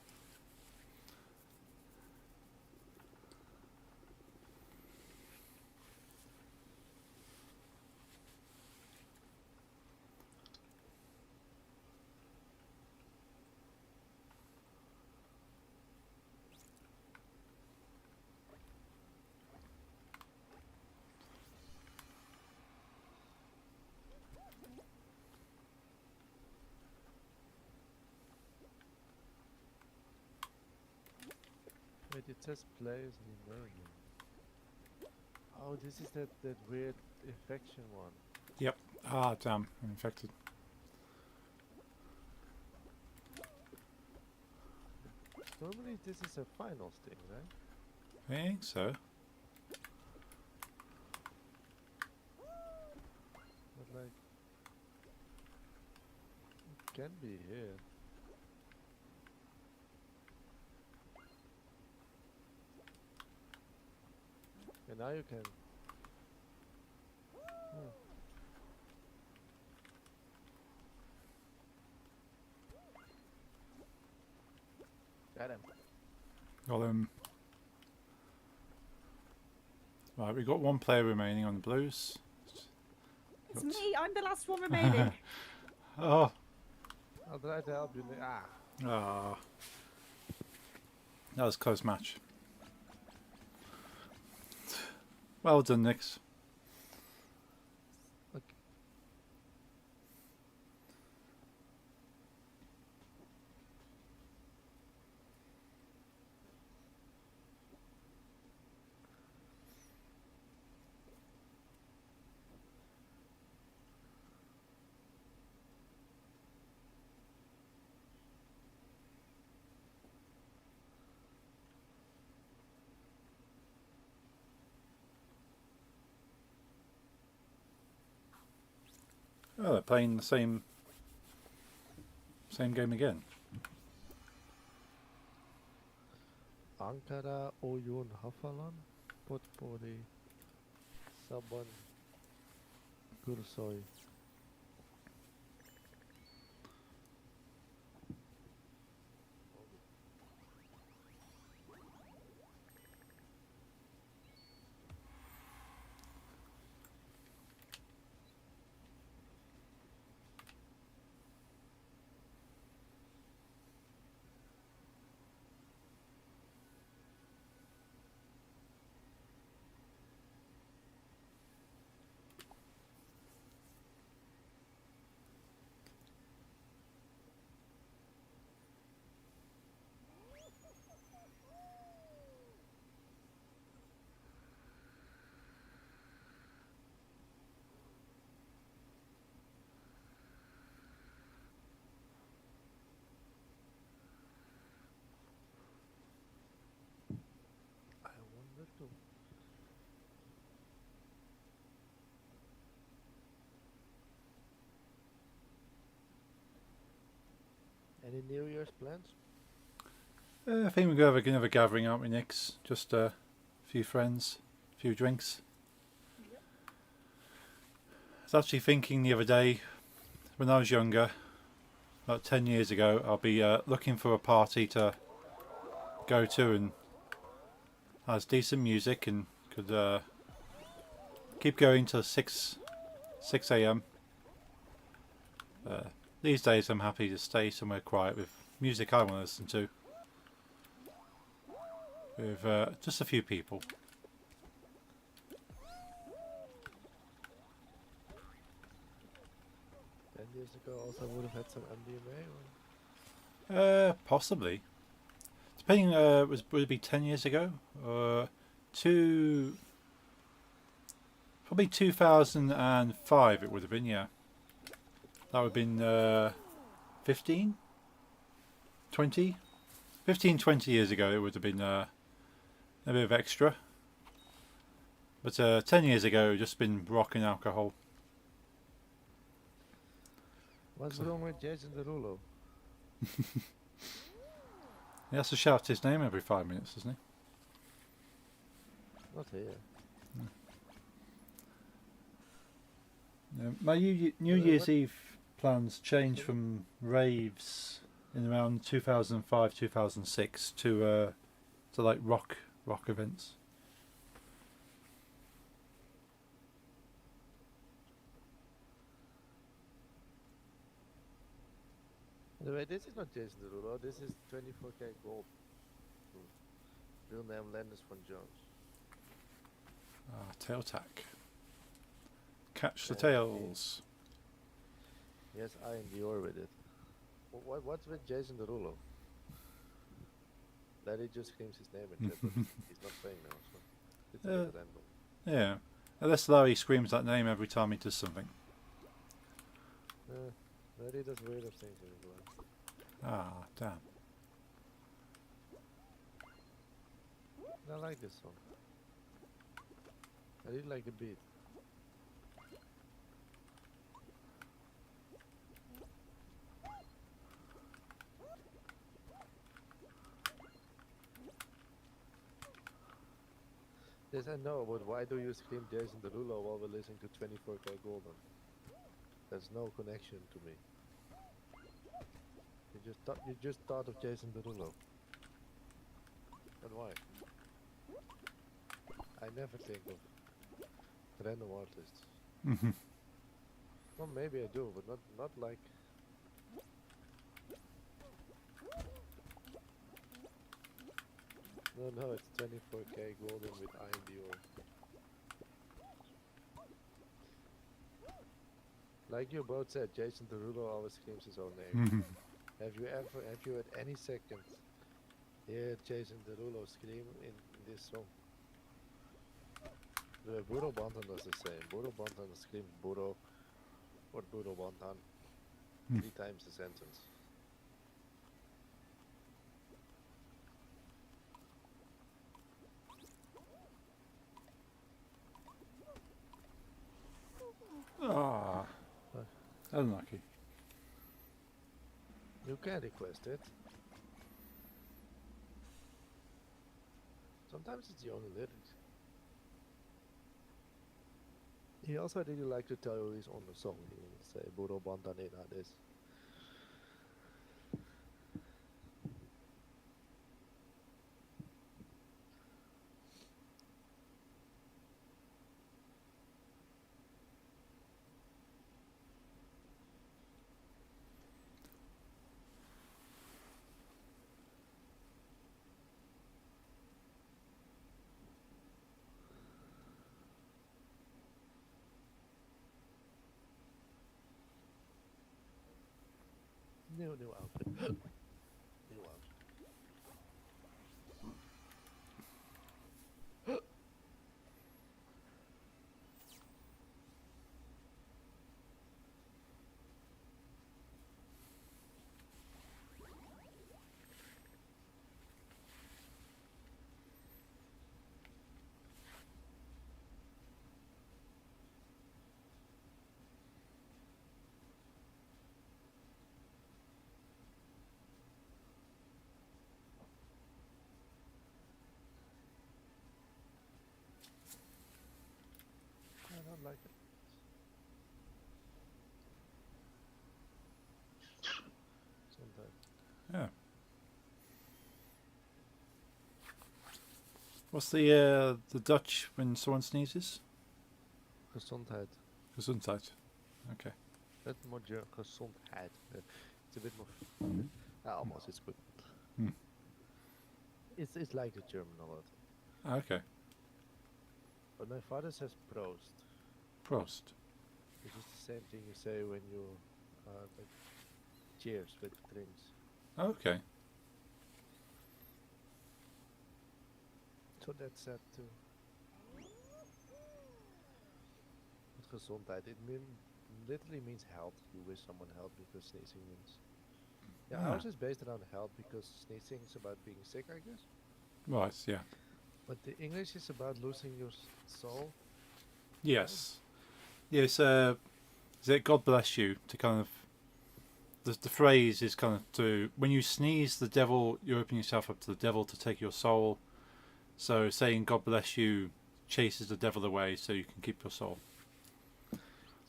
Wait, it says players emerging. Oh, this is that weird infection one. Yep. Ah, damn. I'm infected. Normally this is a finals thing, right? I think so. But like, it can be here. And now you can. Hmm. Got him. Got him. Right, we've got one player remaining on the Blues. It's me. I'm the last one remaining. Oh. I'll try to help you. Ah. That was a close match. Well done, Nix. Okay. Oh, they're playing the same game again. Ankara oyun hafalan potpori saban Gursoy. I wonder too. Any New Year's plans? I think we're going to have another gathering, aren't we, Nix? Just a few friends, a few drinks. Yep. I was actually thinking the other day, when I was younger, about 10 years ago, I'll be looking for a party to go to and has decent music and could keep going till 6 a.m. These days I'm happy to stay somewhere quiet with music I want to listen to. With just a few people. 10 years ago also would have had some MDMA or? Possibly. Depending, would it be 10 years ago? Probably 2005 it would have been, yeah. That would have been 15? 20? 15, 20 years ago it would have been a bit of extra. But 10 years ago it would just been rock and alcohol. What's So- wrong with Jason Derulo? He has to shout his name every 5 minutes, doesn't he? Not here. My New Uh, Year's what- Eve plans changed from raves in around 2005, 2006 to like rock events. Anyway, this is not Jason Derulo. This is 24K Gold. Real name Landis von Jones. Ah, tail tack. Catch the Yeah, tails. Yes, I and Dior with it. What's with Jason Derulo? Larry just screams his name in chat, but he's not playing now, so it's a bit random. Yeah. Unless Larry screams that name every time he does something. Larry does weirder things in his life. Ah, damn. I like this song. I really like the beat. Yes, I know, but why do you scream Jason Derulo while we're listening to 24K Golden? There's no connection to me. You just thought of Jason Derulo. But why? I never think of random artists. Mhm. Well, maybe I do, but not like. No, it's 24K Golden with IMDO. Like you both said, Jason Derulo always screams his own name. Mhm. Have you at any second heard Jason Derulo scream in this song? The Buro Bantan does the same. Buro Bantan screams Buro or Buro Bantan 3 times the sentence. Ah. Unlucky. You can request it. Sometimes it's the only lyrics. He also really like to tell you he's on the song. He will say Buro Bantanina this. New outfit. New outfit. I don't like it. Sometimes. Yeah. What's the Dutch when someone sneezes? Gezondheid. Gesundheit. Okay. Bit more gezondheid. It's a bit more. Almost, it's good. Hmm. It's like the German a lot. Okay. But my father says Prost, Prost. which is the same thing you say when you like cheers with drinks. Okay. So that's sad too. Gesundheit. Literally means health. You wish someone health because sneezing means. Yeah, Ah. ours is based around health because sneezing is about being sick, I guess. Right, yeah. But the English is about losing your soul. Yes. Yes, is it God bless you to kind of the phrase is kind of to when you sneeze the devil you're opening yourself up to the devil to take your soul. So saying God bless you chases the devil away so you can keep your soul. It's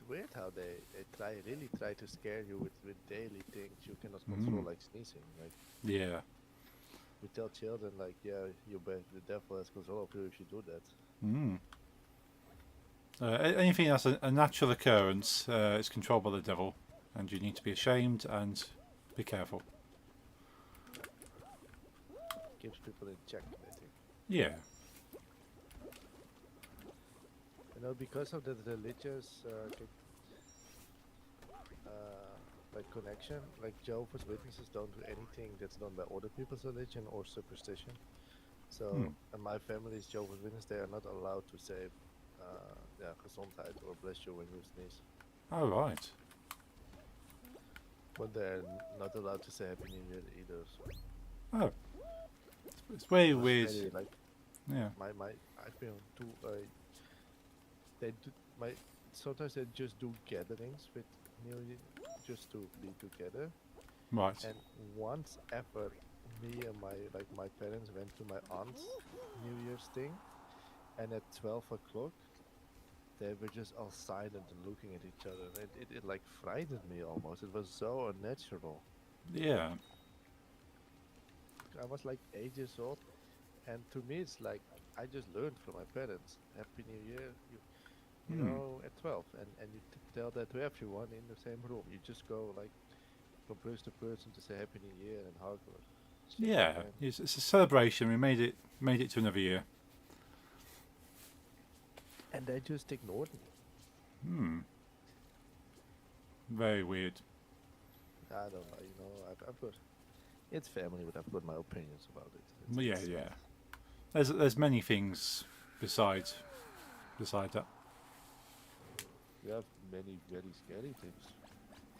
weird how they really try to scare you with daily things you cannot control, like sneezing. Like Yeah. we tell children, like, yeah, the devil has control of you if you do that. Mm. Anything that's a natural occurrence is controlled by the devil, and you need to be ashamed and be careful. Keeps people in check, I think. Yeah. You know, because of the religious like connection, like Jehovah's Witnesses don't do anything that's done by other people's religion or superstition. So, and my family is Jehovah's Witness. They are not allowed to say, yeah, Gesundheit or bless you when you sneeze. Oh, right. But they're not allowed to say Happy New Year either. So Oh. It's very it's weird. really, like Yeah. I've been to they do sometimes they just do gatherings with New Year just to be together. Right. And once ever, me and my parents went to my aunt's New Year's thing, and at 12 o'clock, they were just all silent and looking at each other. It like frightened me almost. It was so unnatural. Yeah. I was like 8 years old, and to me it's like I just learned from my parents. Happy New Year, you know, at 12, and you tell that to everyone in the same room. You just go like from person to person to say Happy New Year and hug or shake their Yeah. hand. It's a celebration. We made it to another year. And they just ignored me. Very weird. I don't know, you know, I've got it's family, but I've got my opinions about it. Well, yeah, yeah. There's many things besides that. We have many very scary things.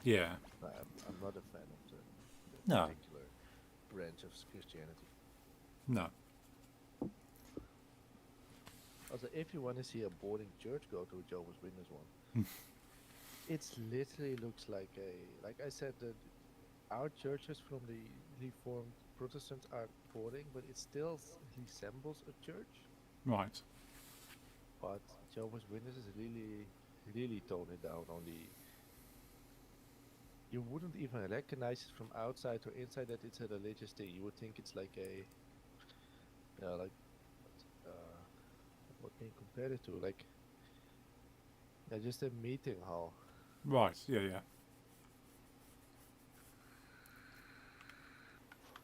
Yeah. I'm not a fan of the No. particular branch of Christianity. No. Also, if you want to see a boarding church, go to a Jehovah's Witness one. It's literally looks like like I said, our churches from the Reformed Protestants are boarding, but it still resembles a church. Right. But Jehovah's Witnesses really tone it down on the. You wouldn't even recognize it from outside or inside that it's a religious thing. You would think it's like a, like, what can you compare it to? Like, yeah, just a meeting hall. Right. Yeah. Yeah.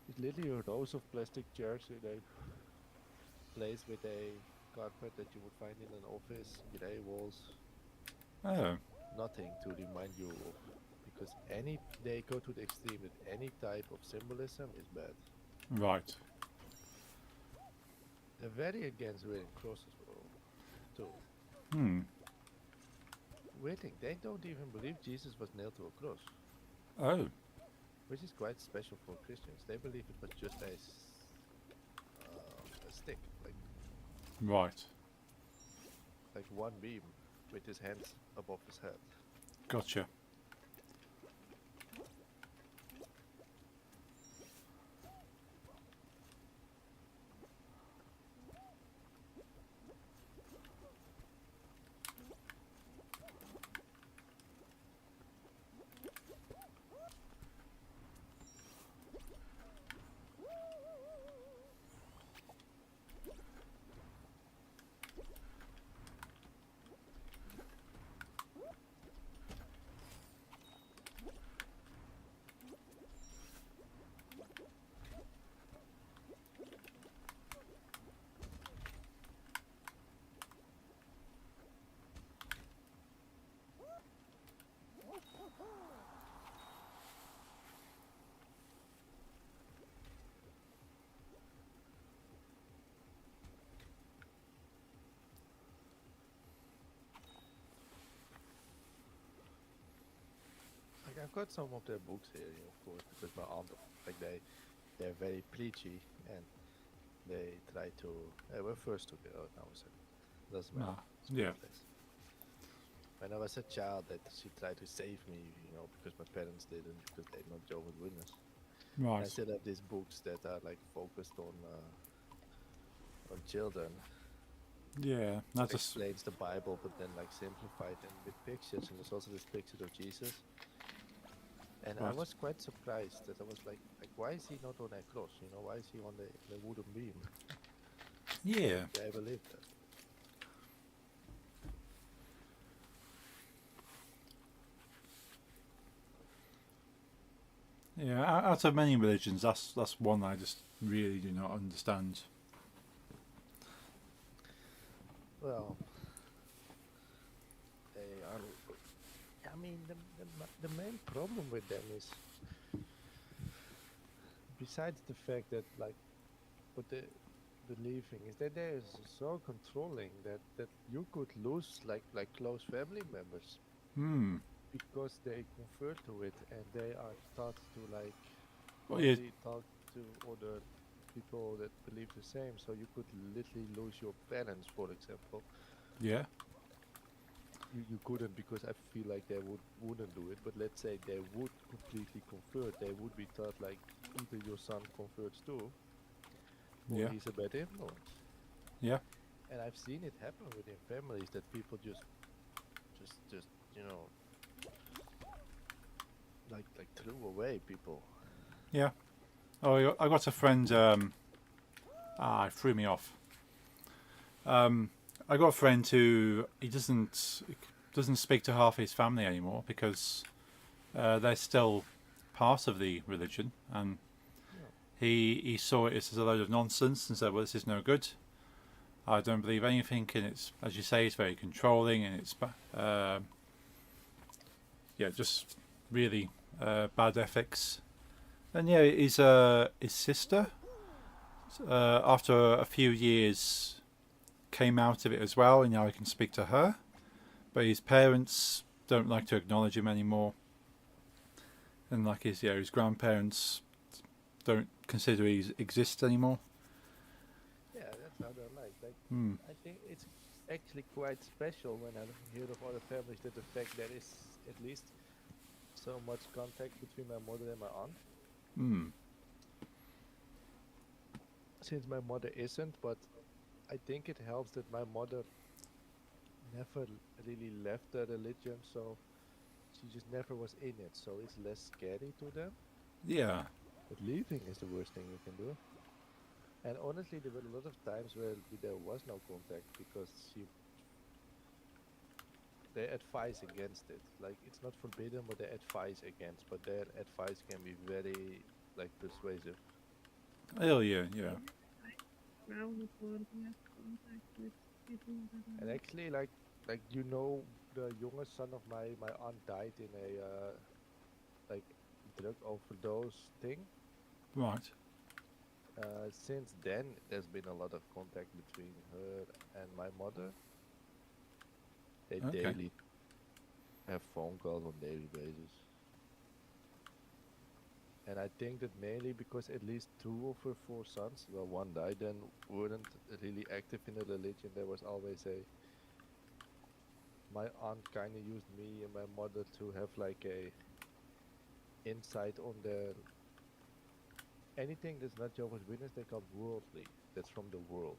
It's literally rows of plastic chairs in a place with a carpet that you would find in an office, grey walls, Oh. nothing to remind you of. Because they go to the extreme that any type of symbolism is bad. Right. They're very against wearing crosses too. Weird thing, they don't even believe Jesus was nailed to a cross. Oh. Which is quite special for Christians. They believe it was just a stick, Right. like one beam with his hands above his head. Gotcha. I've got some of their books here, of course, because my aunt, like they're very preachy and they try to. We're first together now, so doesn't matter. Ah, It's yeah. pointless. When I was a child, that she tried to save me, because my parents didn't, because they're not Jehovah's Witness. Right. I still have these books that are like focused on children. Yeah. That's just. Explains the Bible, but then like simplified and with pictures. And there's also this picture of Jesus. And I Right. was quite surprised that I was like, why is he not on a cross? Why is he on the wooden beam? Yeah. Did I believe that? Yeah. Out of many religions, that's one I just really do not understand. Well, they are. I mean, the main problem with them is, besides the fact that like, what the believing is that they are so controlling that you could lose like close family members Hmm. because they convert to it and they are taught to like Well, yeah. only talk to other people that believe the same. So you could literally lose your parents, for example. Yeah. You couldn't, because I feel like they wouldn't do it. But let's say they would completely convert. They would be taught like either your son converts too, or Yeah. he's a bad influence. Yeah. And I've seen it happen within families that people just like threw away people. Yeah. Oh, I got a friend. It threw me off. I got a friend who he doesn't speak to half his family anymore because they're still part of the religion, and he saw it as a load of nonsense and said, "Well, this is no good. I don't believe anything." And it's, as you say, it's very controlling, and it's just really bad ethics. And yeah, his sister, after a few years, came out of it as well, and now he can speak to her. But his parents don't like to acknowledge him anymore, and like his grandparents don't consider he exists anymore. Yeah, that's how they're like. Hmm. I think it's actually quite special when I hear of other families that the fact there is at least so much contact between my mother and my aunt. Hmm. Since my mother isn't, but I think it helps that my mother never really left the religion, so she just never was in it, so it's less scary to them. Yeah. But leaving is the worst thing you can do. And honestly, there were a lot of times where there was no contact because they advise against it. Like, it's not forbidden, but they advise against. But their advice can be very like persuasive. Oh yeah, yeah. Grounded for contact with people that are And actually, like the youngest son of my aunt died in a like drug overdose thing. Right. Since then, there's been a lot of contact between her and my mother. They Okay. daily have phone calls on daily basis. And I think that mainly because at least 2 of her 4 sons, well, one died, then weren't really active in the religion. There was always my aunt kind of used me and my mother to have like a insight on anything that's not Jehovah's Witness. They call worldly. That's from the world,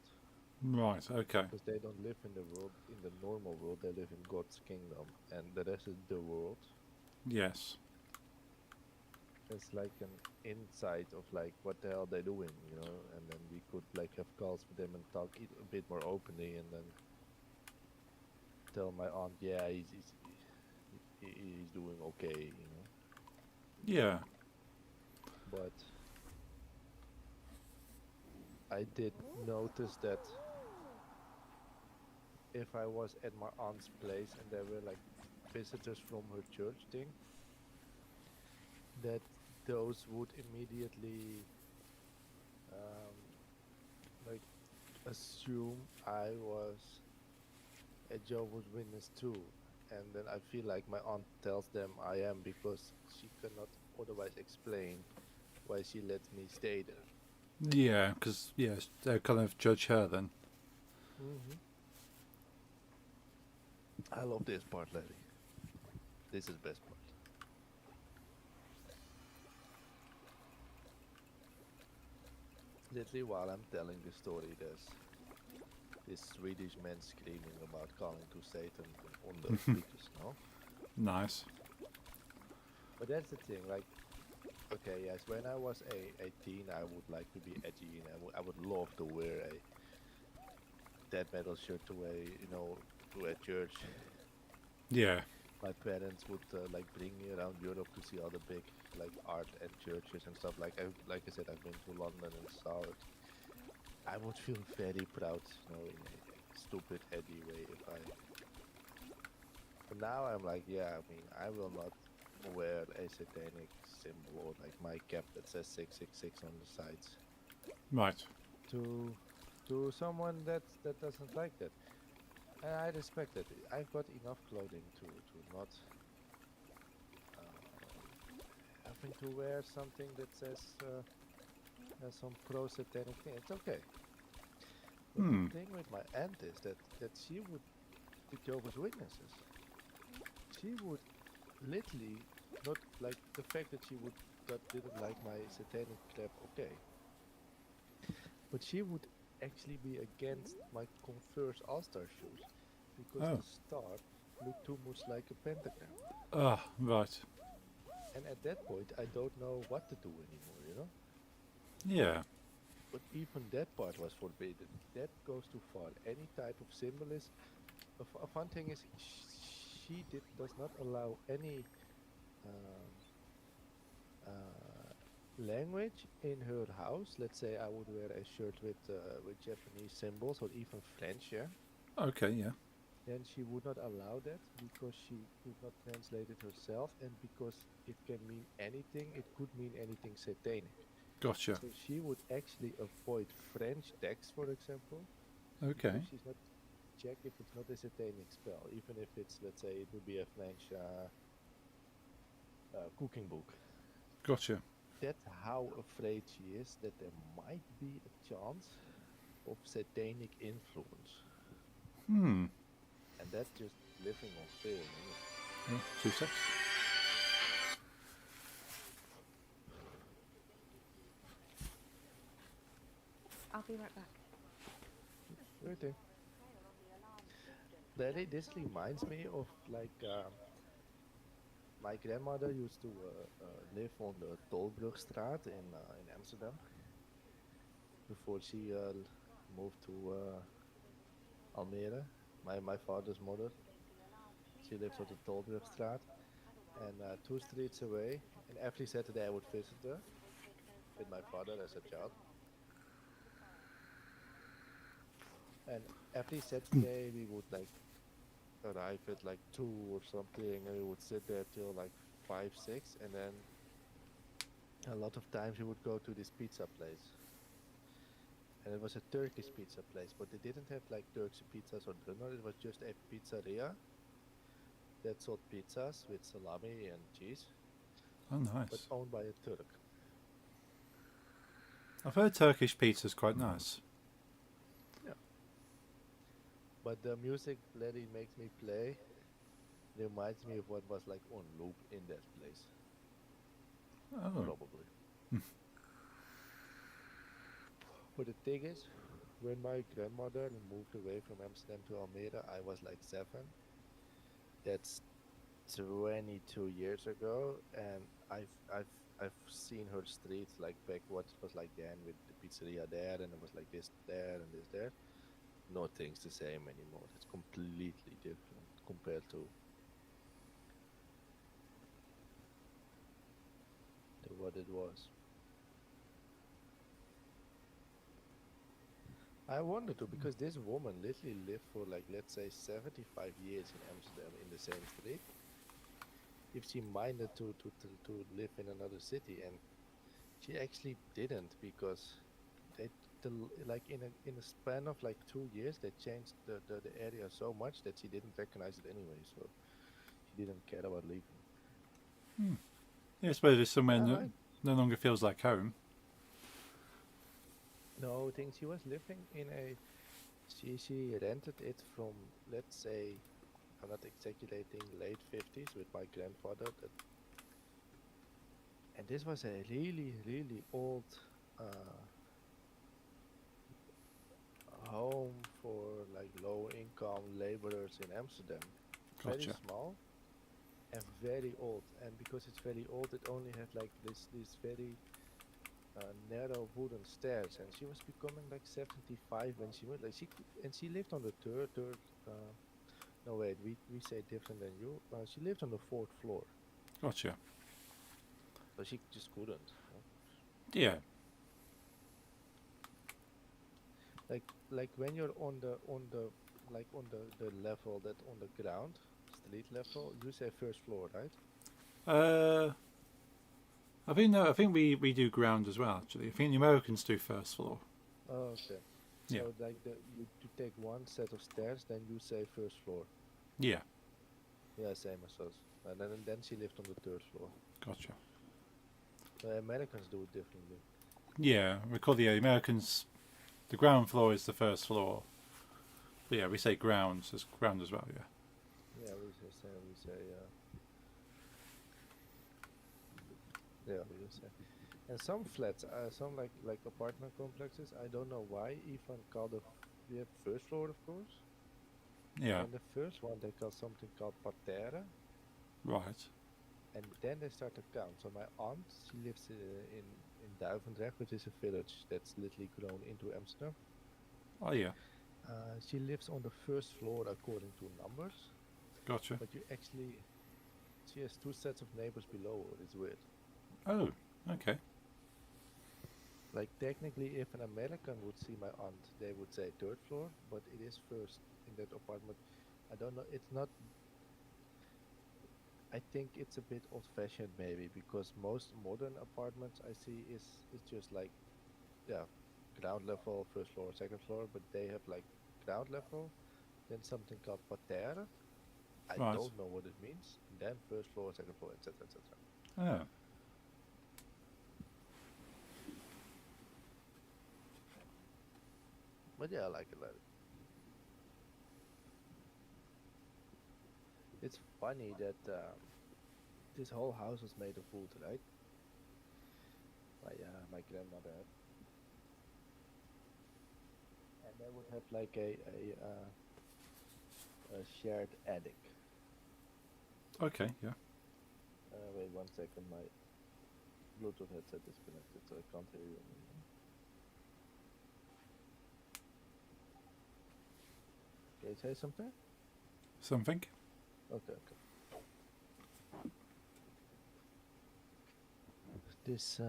Right. Okay. because they don't live in the world, in the normal world. They live in God's kingdom, and the rest is the world. Yes. It's like an insight of like what the hell they're doing, and then we could like have calls with them and talk a bit more openly, and then tell my aunt, yeah, he's doing okay, Yeah. But I did notice that if I was at my aunt's place and there were like visitors from her church thing, that those would immediately like assume I was a Jehovah's Witness too, and then I feel like my aunt tells them I am because she cannot otherwise explain why she lets me stay there. Yeah, because yeah, they kind of judge her then. I love this part, Larry. This is best part. Literally, while I'm telling the story, there's this Swedish man screaming about calling to Satan on the speakers, no? Nice. But that's the thing, like, okay, yes, when I was a teen, I would like to be edgy, and I would love to wear a death metal shirt to a church. Yeah. My parents would like bring me around Europe to see all the big like art and churches and stuff. Like I said, I've been to London and saw it. I would feel very proud, in a stupid heady way if I. But now I'm like, yeah, I mean, I will not wear a satanic symbol or like my cap that says 666 on the sides Right. to someone that doesn't like that. And I respect it. I've got enough clothing to not having to wear something that says some pro-satanic thing. It's okay. But Hmm. the thing with my aunt is that she would, the Jehovah's Witnesses, she would literally not like the fact that she didn't like my satanic crap. Okay, but she would actually be against my Converse All-Star shoes because Oh. the star looked too much like a pentagram. Ah, right. And at that point, I don't know what to do anymore, you know? Yeah. But even that part was forbidden. That goes too far. Any type of symbolism. A fun thing is, she does not allow any um, language in her house. Let's say I would wear a shirt with Japanese symbols or even French, yeah? Okay, yeah. Then she would not allow that because she could not translate it herself, and because it can mean anything, it could mean anything satanic. Gotcha. So she would actually avoid French text, for example. Okay. Because she's not check if it's not a satanic spell, even if it's, let's say, it would be a French cooking book. Gotcha. That's how afraid she is that there might be a chance of satanic influence, Hmm. and that's just living on fear. Isn't it? Yeah, 2 secs. I'll be right back. Okay. This reminds me of like my grandmother used to live on the Tolbrugstraat in Amsterdam before she moved to Almere. My father's mother, she lived on the Tolbrugstraat, and 2 streets away. And every Saturday I would visit her with my father as a child. And every Saturday we would like arrive at like 2 or something, and we would sit there till like 5, 6, and then a lot of times we would go to this pizza place. And it was a Turkish pizza place, but they didn't have like Turkish pizzas or döner, it was just a pizzeria that sold pizzas with salami and cheese, Oh, but nice. owned by a Turk. I've heard Turkish pizza's quite nice. But the music Larry makes me play reminds me of what was like on loop in that place, Oh. probably. But the thing is, when my grandmother moved away from Amsterdam to Almere, I was like 7. That's 22 years ago, and I've seen her streets like back what it was like then with the pizzeria there, and it was like this there and this there. Nothing's the same anymore. It's completely different compared to what it was. I wonder too, because this woman literally lived for like, let's say, 75 years in Amsterdam in the same street. If she minded to live in another city, and she actually didn't, because like in a span of like 2 years they changed the area so much that she didn't recognize it anyway. So didn't care about leaving. Yeah, I suppose it's somewhere Yeah, no longer feels like home. no, I think she was living in a. She rented it from, let's say, I'm not exaggerating, late 50s with my grandfather. And this was a really, really old uh, home for like low income laborers in Amsterdam. Very Gotcha. small and very old. And because it's very old, it only had like this very narrow wooden stairs. And she was becoming like 75 when she moved. Like and she lived on the third. No wait, we say different than you. She lived on the fourth floor, Gotcha. so she just couldn't. Yeah. Like when you're on the the level that on the ground, street level, you say first floor, right? I think no. I think we do ground as well. Actually, I think the Americans do first floor. Oh, okay. Yeah. So like you take one set of stairs, then you say first floor. Yeah. Yeah, same as us. And then she lived on the third floor. Gotcha. The Americans do it differently. Yeah. We call the Americans. The ground floor is the first floor. But yeah, we say ground as ground as well. Yeah. Yeah, we say yeah, we say. And some flats, some like apartment complexes, I don't know why even called we have first floor, of course. Yeah. And the first one they call something called parterre, Right. and then they start to count. So my aunt, she lives in Duivendrecht, which is a village that's literally grown into Amsterdam. Oh yeah. She lives on the first floor according to numbers, Gotcha. but she has two sets of neighbors below her. It's weird. Oh. Okay. Like technically, if an American would see my aunt, they would say third floor, but it is first in that apartment. I don't know. It's not. I think it's a bit old-fashioned maybe because most modern apartments I see is just like, yeah, ground level, first floor, second floor, but they have like ground level, then something called parterre. I Right. don't know what it means. Then first floor, second floor, etc., etc. Oh. But yeah, I like it. It's funny that this whole house was made of wood, right? My grandmother had. And they would have like a shared attic. Okay. Yeah. Wait 1 second, my Bluetooth headset is connected, so I can't hear you anymore. Can you say something? Something. Okay. This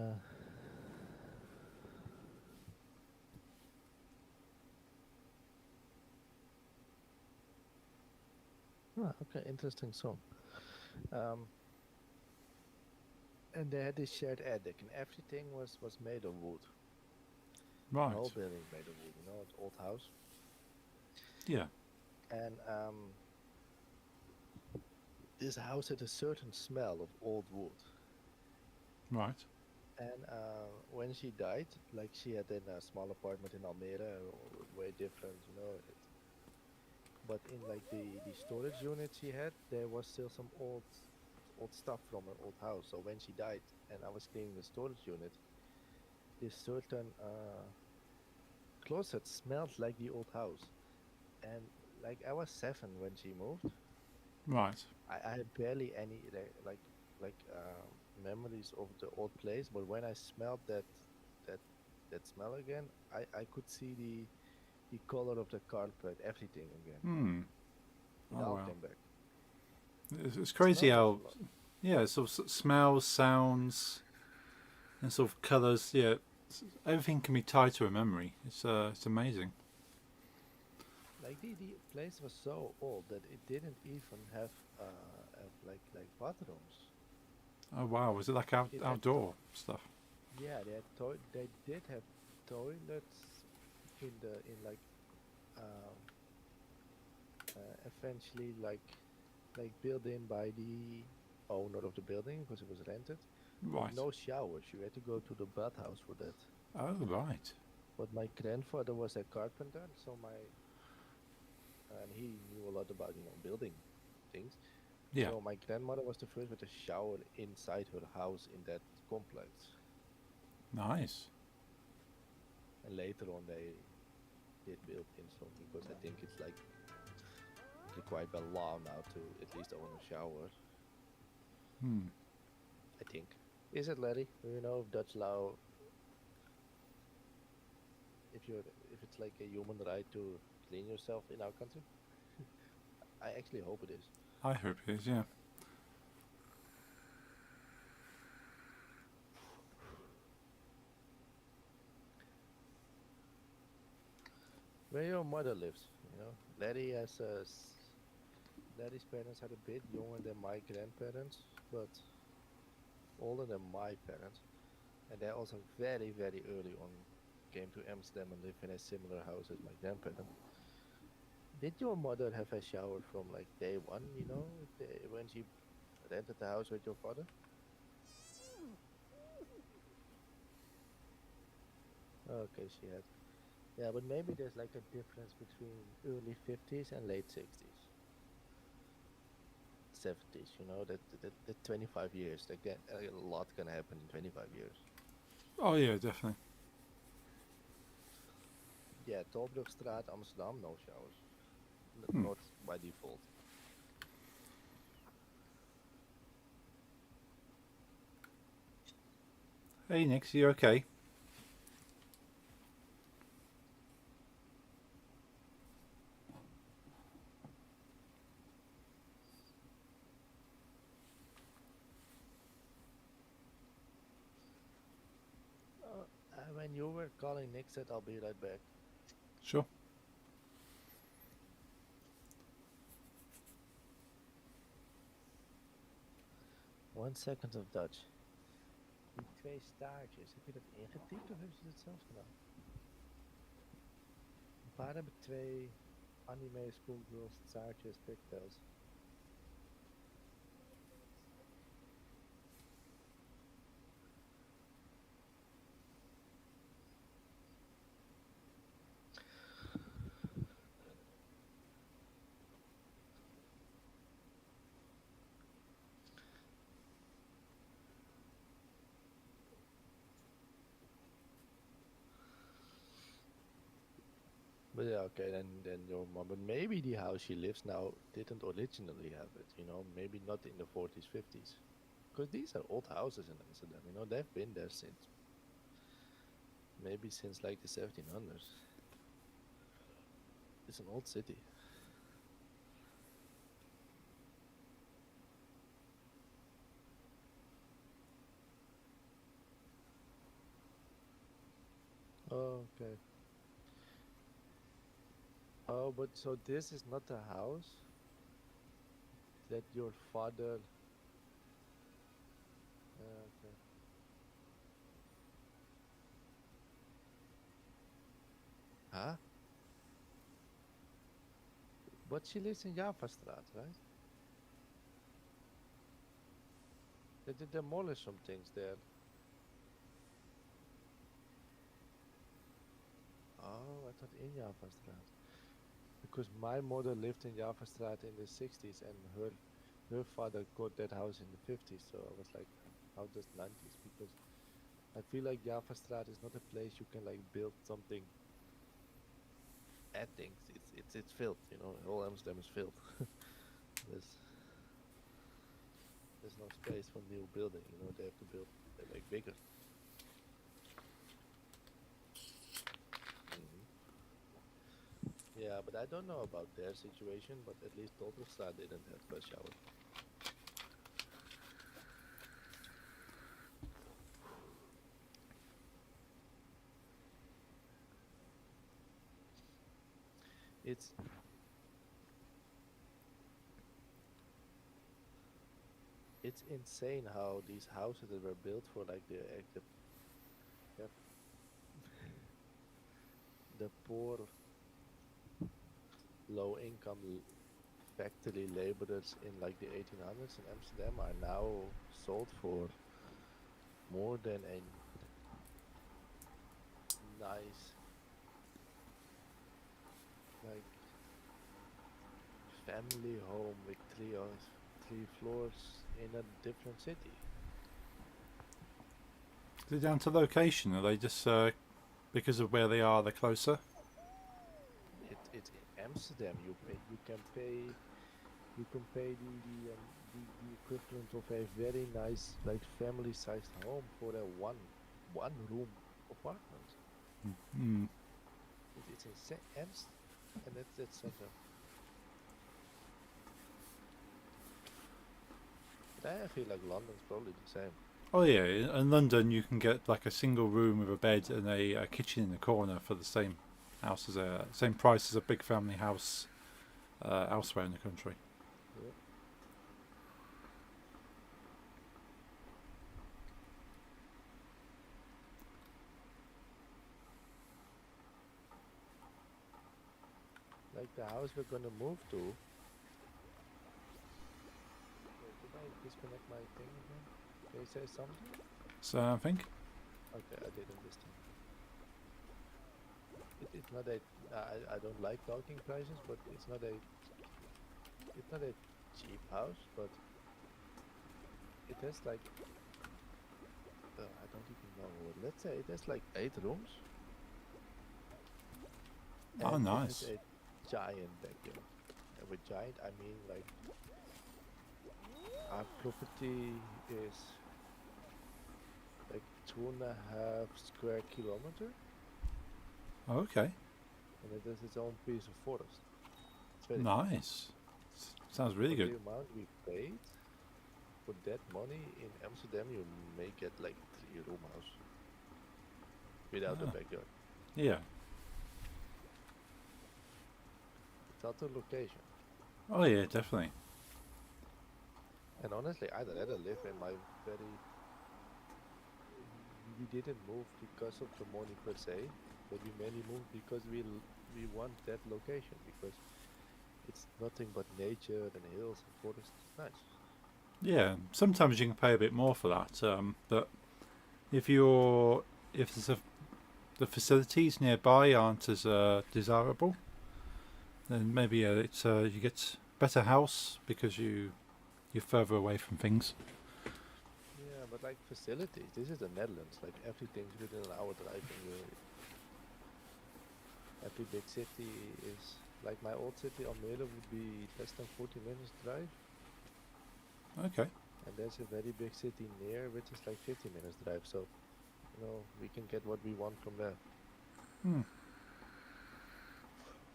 okay, interesting song. And they had this shared attic, and everything was made of wood. The Right. whole building made of wood, it's old house. Yeah. And this house had a certain smell of old wood. Right. And when she died, like she had in a small apartment in Almere, way different, But in like the storage unit she had, there was still some old stuff from her old house. So when she died, and I was cleaning the storage unit, this certain closet smelled like the old house. And like I was 7 when she moved. Right. I had barely any memories of the old place, but when I smelled that smell again, I could see the color of the carpet, everything again. Hmm. It Oh, all wow. came back. It's crazy Smells how, a lot. yeah, sort of smells, sounds, and sort of colours. Yeah, everything can be tied to a memory. It's amazing. Like the place was so old that it didn't even have like bathrooms. Oh wow, was it like It had outdoor stuff? Yeah, they did have toilets in like eventually like like built in by the owner of the building because it was rented. Right. No showers. You had to go to the bathhouse for that. Oh, right. But my grandfather was a carpenter, so and he knew a lot about building things. Yeah. So my grandmother was the first with a shower inside her house in that complex. Nice. And later on they did build in something because I think it's like required by law now to at least own a shower. Hmm. I think. Is it, Larry? Do you know if Dutch law, if it's like a human right to clean yourself in our country? I actually hope it is. I hope it is, yeah. Where your mother lives, Larry Larry's parents are a bit younger than my grandparents, but older than my parents, and they also very, very early on came to Amsterdam and live in a similar house as my grandparents. Did your mother have a shower from like day one, when she rented the house with your father? Okay, she had. Yeah, but maybe there's like a difference between early 50s and late 60s, 70s, that 25 years. A lot can happen in 25 years. Oh, yeah, definitely. Yeah, Tolbrugstraat, Amsterdam, no showers. Hmm. Not by default. Hey, Nix, you okay? When you were calling, Nick said, I'll be right back. Sure. One second of Dutch. Die twee staartjes, heb je dat ingetypt of hebben ze het zelf gedaan? Een paar hebben twee anime schoolgirls staartjes pigtails. But yeah, okay, then your mom. But maybe the house she lives now didn't originally have it. Maybe not in the 40s, 50s, because these are old houses in Amsterdam. They've been there since like the 1700s. It's an old city. Oh, okay. Oh, but so this is not a house that your father. Okay. Huh? But she lives in Javastraat, right? They did demolish some things there. Oh, I thought in Javastraat. Because my mother lived in Javastraat in the 60s and her father got that house in the 50s. So I was like, how does 90s? Because I feel like Javastraat is not a place you can like build something, add things. It's filled, All Amsterdam is filled. there's there's no space for new building, They have to build, they make bigger. Mhm. Yeah, but I don't know about their situation, but at least Tolbrugstraat didn't have a shower. It's it's insane how these houses that were built for like the, the poor, low income factory laborers in like the 1800s in Amsterdam are now sold for more than a nice like family home with three floors in a different city. Is it down to location? Are they just because of where they are, they're closer? It's in Amsterdam. You can pay the equivalent of a very nice like family-sized home for a one room apartment. Hmm. It's insane, and that's such a. But I feel like London's probably the same. Oh yeah, in London you can get like a single room with a bed and a kitchen in the corner for the same house as a same price as a big family house elsewhere in the country. Yeah. Like the house we're gonna move to. Wait, did I disconnect my thing again? Can you say something? So I think. Okay, I didn't this time. It's not a. I don't like talking prices, but it's not a cheap house, but it has like I don't even know. Let's say it has like 8 rooms. Oh, And nice. it has a giant backyard. And with giant, I mean like our property is like 2.5 square kilometer, Okay, and it has its own piece of forest. It's very nice. Sounds really for good. the amount we paid for that money in Amsterdam, you may get like 3-room house without a Ah. backyard. Yeah. It's out of location. Oh yeah, definitely. And honestly, I'd rather live in my very. We didn't move because of the money per se, but we mainly moved because we want that location because it's nothing but nature and hills and forests. It's nice. Yeah. Sometimes you can pay a bit more for that, but if the facilities nearby aren't as desirable, then maybe it's you get better house because you're further away from things. Yeah, but like facilities, this is the Netherlands. Like everything's within an hour drive, and every big city is like my old city, Almere, would be less than 40 minutes drive, Okay. and there's a very big city near, which is like 50 minutes drive. So, we can get what we want from there. Hmm.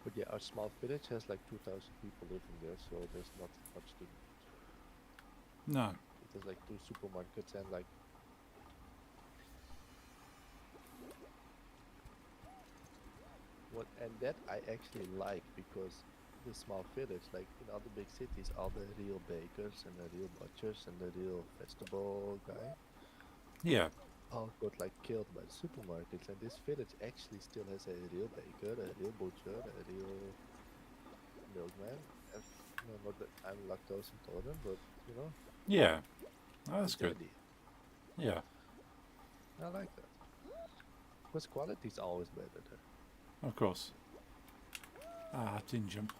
But yeah, our small village has like 2,000 people living there, so there's not much to. No. It has like 2 supermarkets and like. And that I actually like because the small village, like in other big cities, all the real bakers and the real butchers and the real vegetable guy Yeah. all got like killed by the supermarkets, and this village actually still has a real baker, a real butcher, a real milkman. Not that I'm lactose intolerant, but Yeah. Oh, that's it's the good. idea. Yeah. I like that because quality is always better there. Of course. Ah, didn't jump.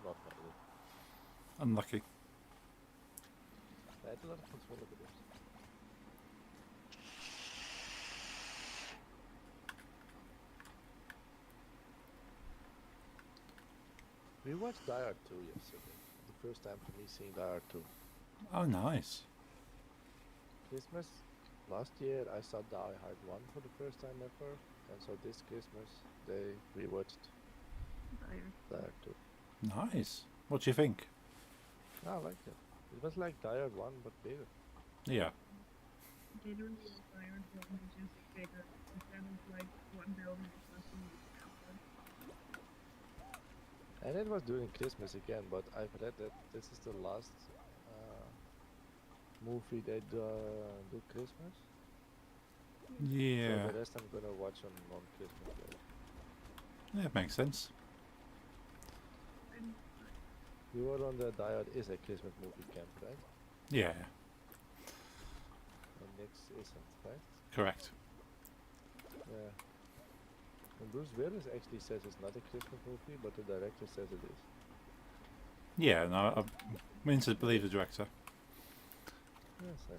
not made it. Unlucky. Hij had er controle bedoeld. We watched Die Hard 2 yesterday. The first time for me seeing Die Hard 2. Oh, nice. Christmas, last year I saw Die Hard 1 for the first time ever. And so this Christmas, they rewatched Die Hard 2. Nice. What do you think? I liked it. It was like Die Hard 1 but bigger. Yeah. Generally, Iron One is just bigger instead of like one building or something. And it was during Christmas again, but I've read that this is the last movie they do Christmas. Yeah. So the rest I'm gonna watch on Christmas Day. Yeah, it makes sense. You were on the Die Hard is a Christmas movie camp, right? Yeah, And Nix isn't, right? correct. Yeah. And Bruce Willis actually says it's not a Christmas movie, but the director says it is. Yeah, no, I'm meant to believe the director. Yes, sir.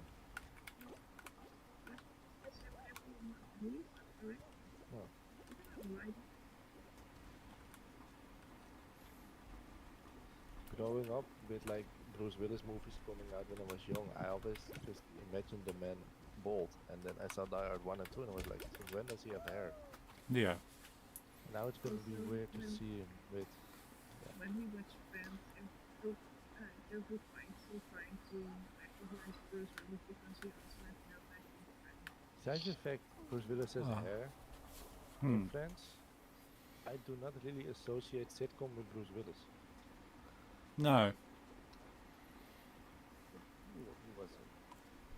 Growing up with like Bruce Willis movies coming out when I was young, I always just imagined the man bald, and then I saw Die Hard 1 and 2 and I was like, since when does he have hair? Yeah. Now it's gonna be weird to see him with. When we watch Friends, every fight still trying to recognize Bruce Willis because he also has no acting friends. Besides the fact Bruce Willis has Ah. hair Hmm. in Friends, I do not really associate sitcom with Bruce Willis. No. He was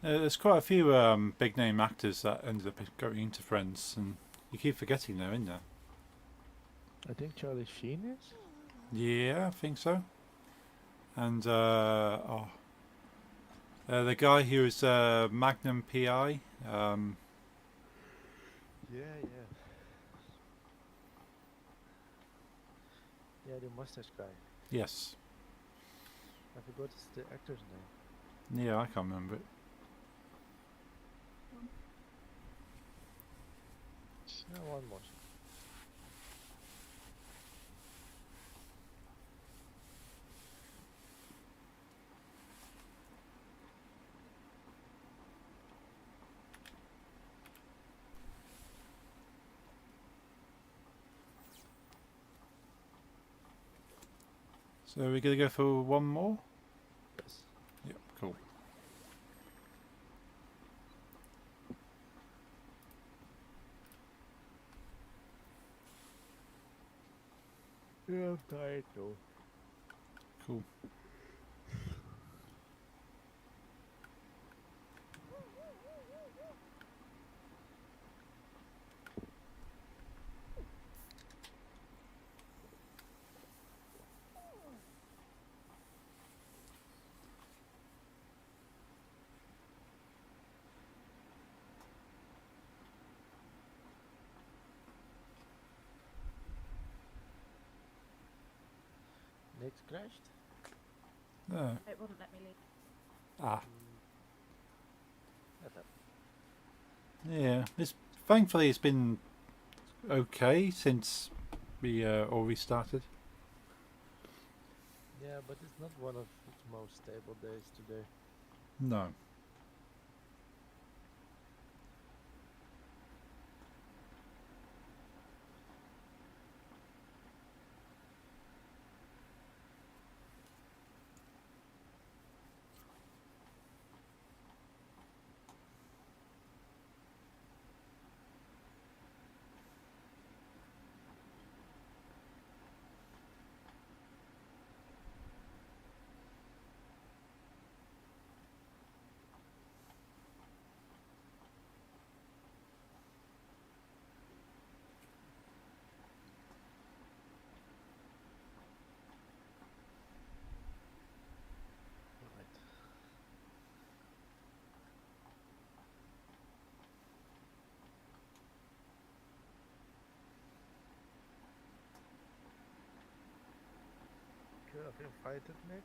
There's quite a few big name actors that ended up going into Friends, and you keep forgetting they're in there. I think Charlie Sheen is? Yeah, I think so. And the guy who was Magnum PI. Yeah. Yeah, the mustache guy. Yes. I forgot the actor's name. Yeah, I can't remember it. Yeah, one more. So we're gonna go for one more. Yes. Yep, cool. Yeah, I'm tired though. Cool. Nick's crashed? It wouldn't let me leave. Ah, That happened. yeah. Thankfully it's been okay since we all restarted. Yeah, but it's not one of its most stable days today. No. should have invited Nick.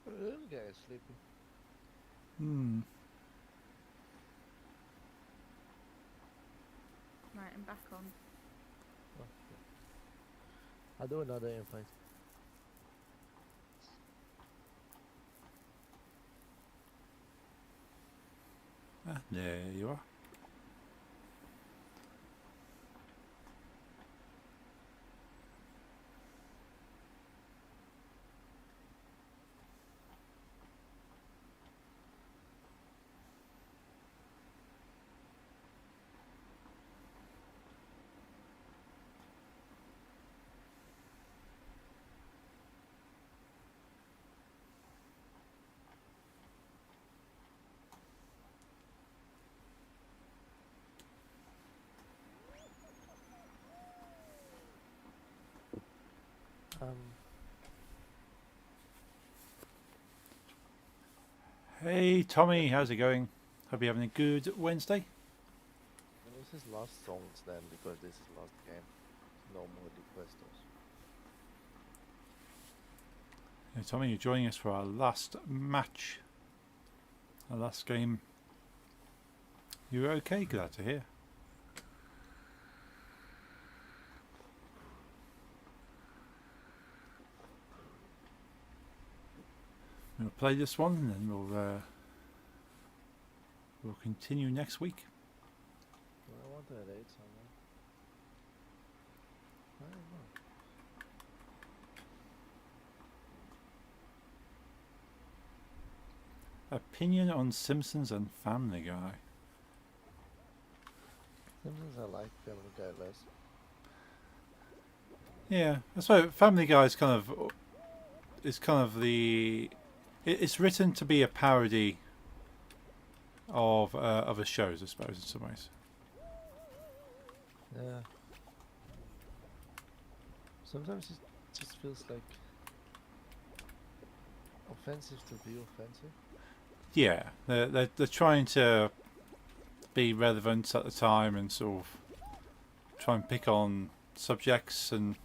The little guy is sleeping. Hmm. Right, I'm back on. Oh, okay. I'll do another invite. Ah, there you are. Um, Hey Tommy, how's it going? Hope you're having a good Wednesday. this is last songs then, because this is last game. No more requesters. Hey Tommy, you're joining us for our last match. Our last game. You okay? Glad to hear. We'll play this one and then we'll continue next week. Do I want to raid someone? I don't know. Opinion on Simpsons and Family Guy. Simpsons I like, Family Guy less. Yeah, that's why Family Guy is kind of the. It's written to be a parody of other shows, I suppose, in some ways. Yeah. Sometimes it just feels like offensive to be offensive. Yeah, they're trying to be relevant at the time and sort of try and pick on subjects and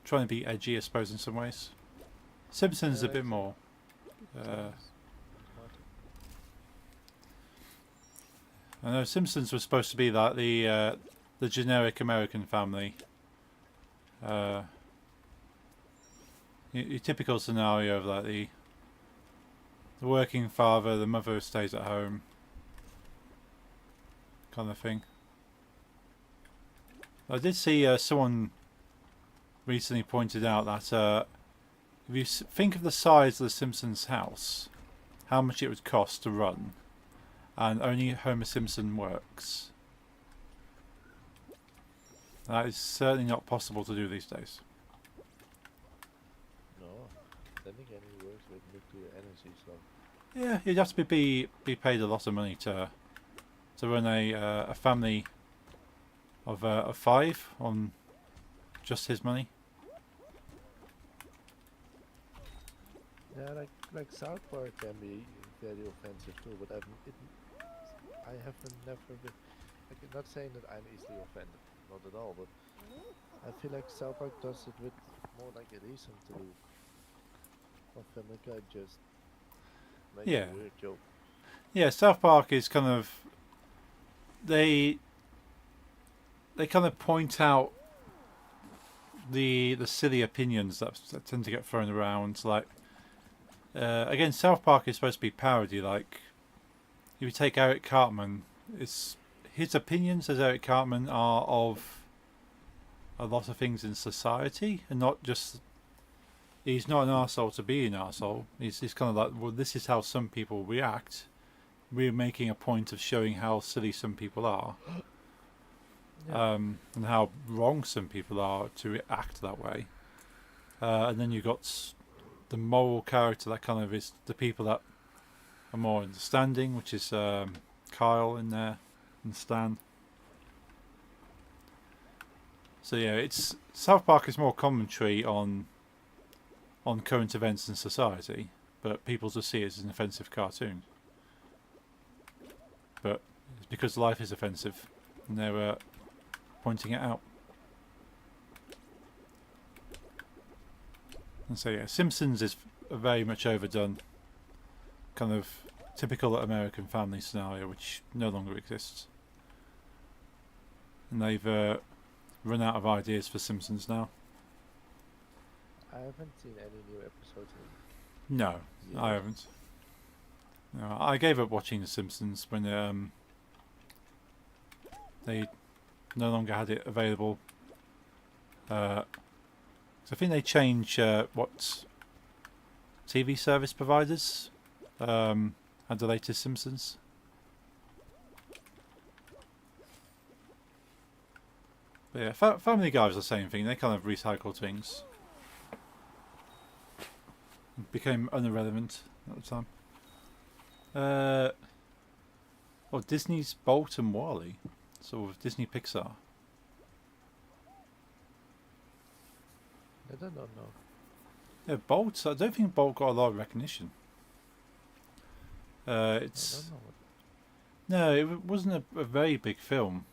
trying to be edgy, I suppose, in some ways. Simpsons a bit more. I know Simpsons was supposed to be like the generic American family. Your typical scenario of like the working father, the mother stays at home, kind of thing. I did see someone recently pointed out that if you think of the size of the Simpsons house, how much it would cost to run, and only Homer Simpson works. That is certainly not possible to do these days. No. Then again, he works with nuclear energy, so. Yeah, you'd have to be paid a lot of money to run a family of 5 on just his money. Yeah, like South Park can be very offensive too, but I haven't never been. Like, I'm not saying that I'm easily offended, not at all, but I feel like South Park does it with more like a reason to do. Or Family Guy just make Yeah. a weird joke. Yeah, South Park is kind of they kind of point out the silly opinions that tend to get thrown around. Like again, South Park is supposed to be parody. Like if you take Eric Cartman, it's his opinions as Eric Cartman are of a lot of things in society, and not just. He's not an arsehole to be an arsehole. He's kind of like, well, this is how some people react. We're making a point of showing how silly some people are. Yeah. And how wrong some people are to act that way. And then you've got the moral character that kind of is the people that are more understanding, which is Kyle in there and Stan. So yeah, it's South Park is more commentary on current events in society, but people just see it as an offensive cartoon. but it's because life is offensive, and they're pointing it out. And so yeah, Simpsons is very much overdone, kind of typical American family scenario, which no longer exists. And they've run out of ideas for Simpsons now. I haven't seen any new episodes No, in I years. haven't. No, I gave up watching The Simpsons when they no longer had it available. So I think they changed what TV service providers had the latest Simpsons. But yeah, Family Guy was the same thing. They kind of recycled things. It became irrelevant at the time. Disney's Bolt and Wall-E, sort of Disney Pixar. I don't know. Yeah, Bolt. I don't think Bolt got a lot of recognition. I It's don't know. no, it wasn't a very big film.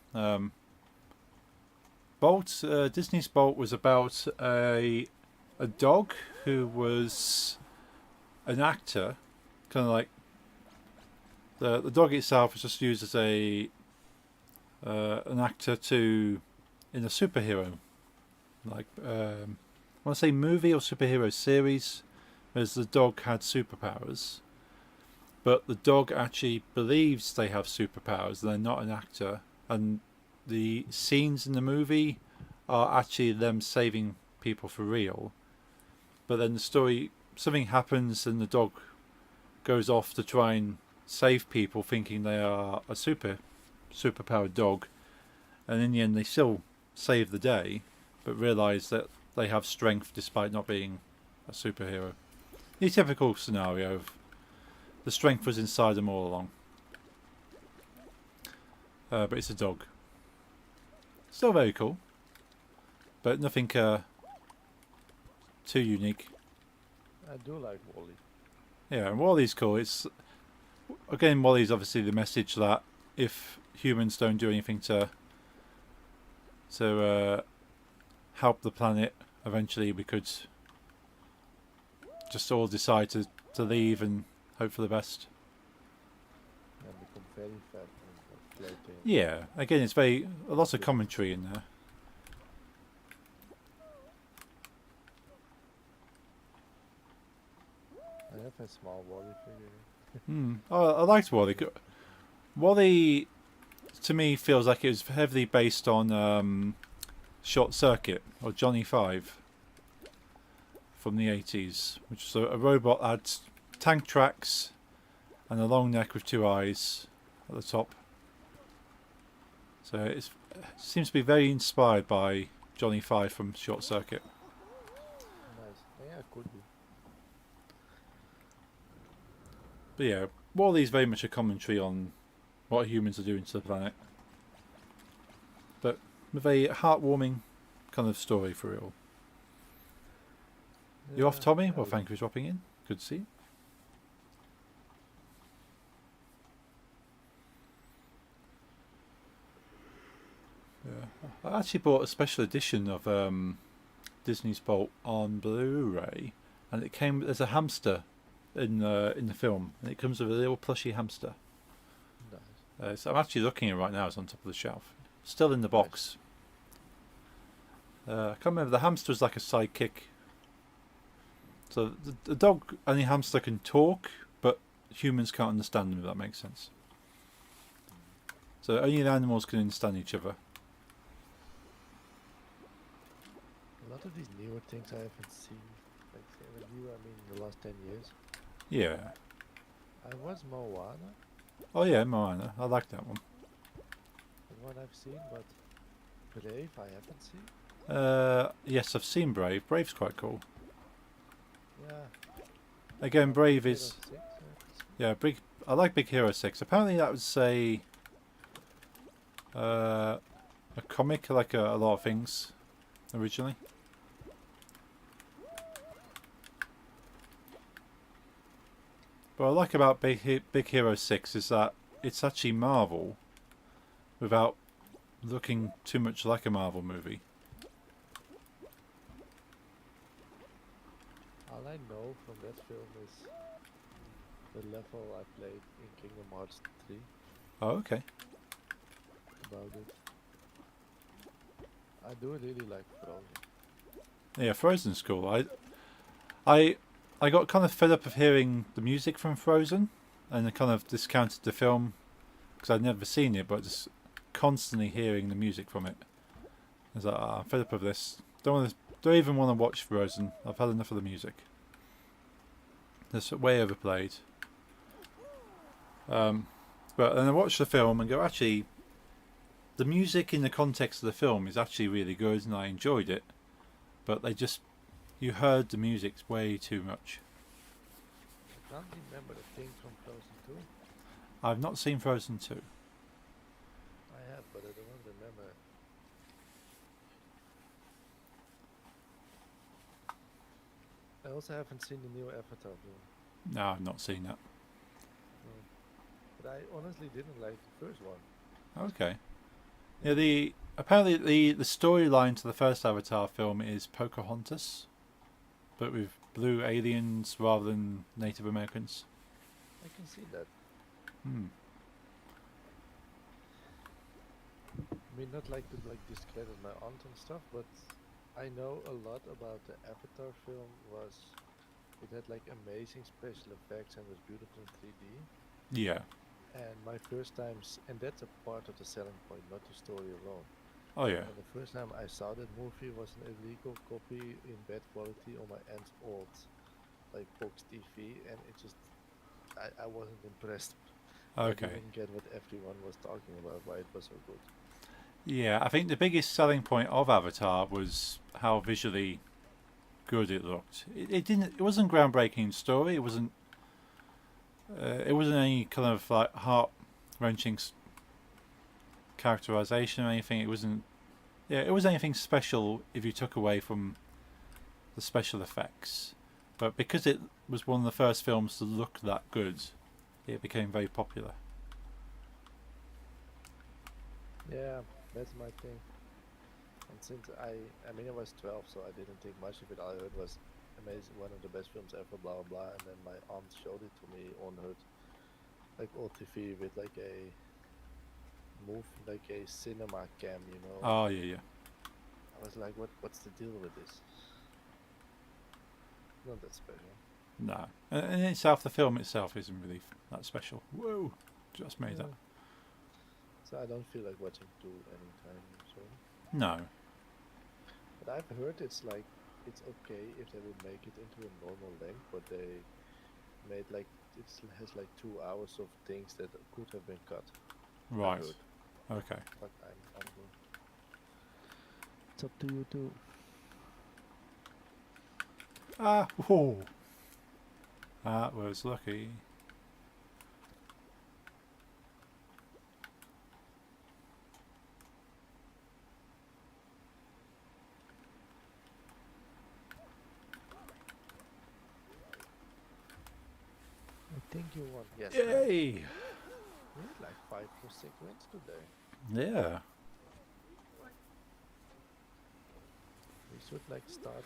Bolt, Disney's Bolt was about a dog who was an actor, kind of like the dog itself was just used as a an actor in a superhero, like I want to say movie or superhero series, whereas the dog had superpowers, but the dog actually believes they have superpowers. They're not an actor, and the scenes in the movie are actually them saving people for real. But then the story, something happens and the dog goes off to try and save people, thinking they are a superpowered dog, and in the end they still save the day, but realise that they have strength despite not being a superhero. The typical scenario of the strength was inside them all along. But it's a dog. Still very cool, but nothing too unique. I do like Wall-E. Yeah, and Wall-E's cool. It's again, Wall-E's obviously the message that if humans don't do anything to help the planet, eventually we could just all decide to leave and hope for the best. And become very fat and floating. Yeah, again, it's a lot of commentary in there. I have a small Wall-E figure. Oh, I liked Wall-E. Wall-E, to me, feels like it was heavily based on Short Circuit or Johnny Five from the 80s, which was a robot that had tank tracks and a long neck with two eyes at the top. So it seems to be very inspired by Johnny Five from Short Circuit. Nice. Yeah, could be. But yeah, Wall-E is very much a commentary on what humans are doing to the planet. But with a heartwarming kind of story for it all. You off, Tommy? Yeah, Well, thank you for dropping in. Good to see you. Yeah. I actually bought a special edition of Disney's Bolt on Blu-ray, and it came. There's a hamster in the film, and it comes with a little plushy hamster. Nice. So I'm actually looking at it right now. It's on top of the shelf, still in the box. I can't remember. The hamster was like a sidekick. So the dog and the hamster can talk, but humans can't understand them. If that makes sense. So only the animals can understand each other. A lot of these newer things I haven't seen. Like newer, I mean the last 10 years. Yeah. I was Moana, Oh yeah, Moana. I like that one. the one I've seen, but Brave I haven't seen. Yes, I've seen Brave. Brave's quite cool. Yeah. Again, Brave Hero is 6 I haven't seen. yeah. I like Big Hero 6. Apparently, that was a comic, like a lot of things, originally. What I like about Big Hero 6 is that it's actually Marvel without looking too much like a Marvel movie. All I know from that film is the level I played in Kingdom Hearts 3 Oh, okay. about it. I do really like Frozen. Yeah, Frozen's cool. I got kind of fed up of hearing the music from Frozen, and I kind of discounted the film because I'd never seen it, but just constantly hearing the music from it. I was like, I'm fed up of this. Don't even want to watch Frozen. I've had enough of the music. It's way overplayed. But then I watched the film and go, actually, the music in the context of the film is actually really good, and I enjoyed it. But you heard the music way too much. I can't remember the thing from Frozen 2. I've not seen Frozen 2. I have, but I don't remember. I also haven't seen the new Avatar film. No, I've not seen that. But I honestly didn't like the first one. Okay. Yeah, apparently the storyline to the first Avatar film is Pocahontas, but with blue aliens rather than Native Americans. I can see that. I mean, not like to discredit my aunt and stuff, but I know a lot about the Avatar film. It had like amazing special effects and was beautiful in 3D. Yeah. And my first times, and that's a part of the selling point, not the story alone. Oh yeah. And the first time I saw that movie was an illegal copy in bad quality on my aunt's old, like box TV, and it just, I wasn't impressed. I Okay. didn't get what everyone was talking about, why it was so good. Yeah, I think the biggest selling point of Avatar was how visually good it looked. It wasn't groundbreaking story. It wasn't any kind of like heart wrenching characterization or anything. It wasn't anything special if you took away from the special effects. But because it was one of the first films to look that good, it became very popular. Yeah, that's my thing. And since I mean I was 12, so I didn't think much of it. All I heard was amazing, one of the best films ever, blah blah blah. And then my aunt showed it to me on her like old TV with like a cinema cam, you know. Oh yeah. I was like, what's the deal with this? Not that special. No, and in itself, the film itself isn't really that special. Whoa, just made that. So I don't feel like watching 2 anytime soon. No. But I've heard it's okay if they would make it into a normal length, but they made like it has like 2 hours of things that could have been cut. Right. Good. Okay. But I'm good. It's up to you too. Whoa. That was lucky. I think you won. Yes. Yay! We had like 5 or 6 wins today. Yeah. We should like start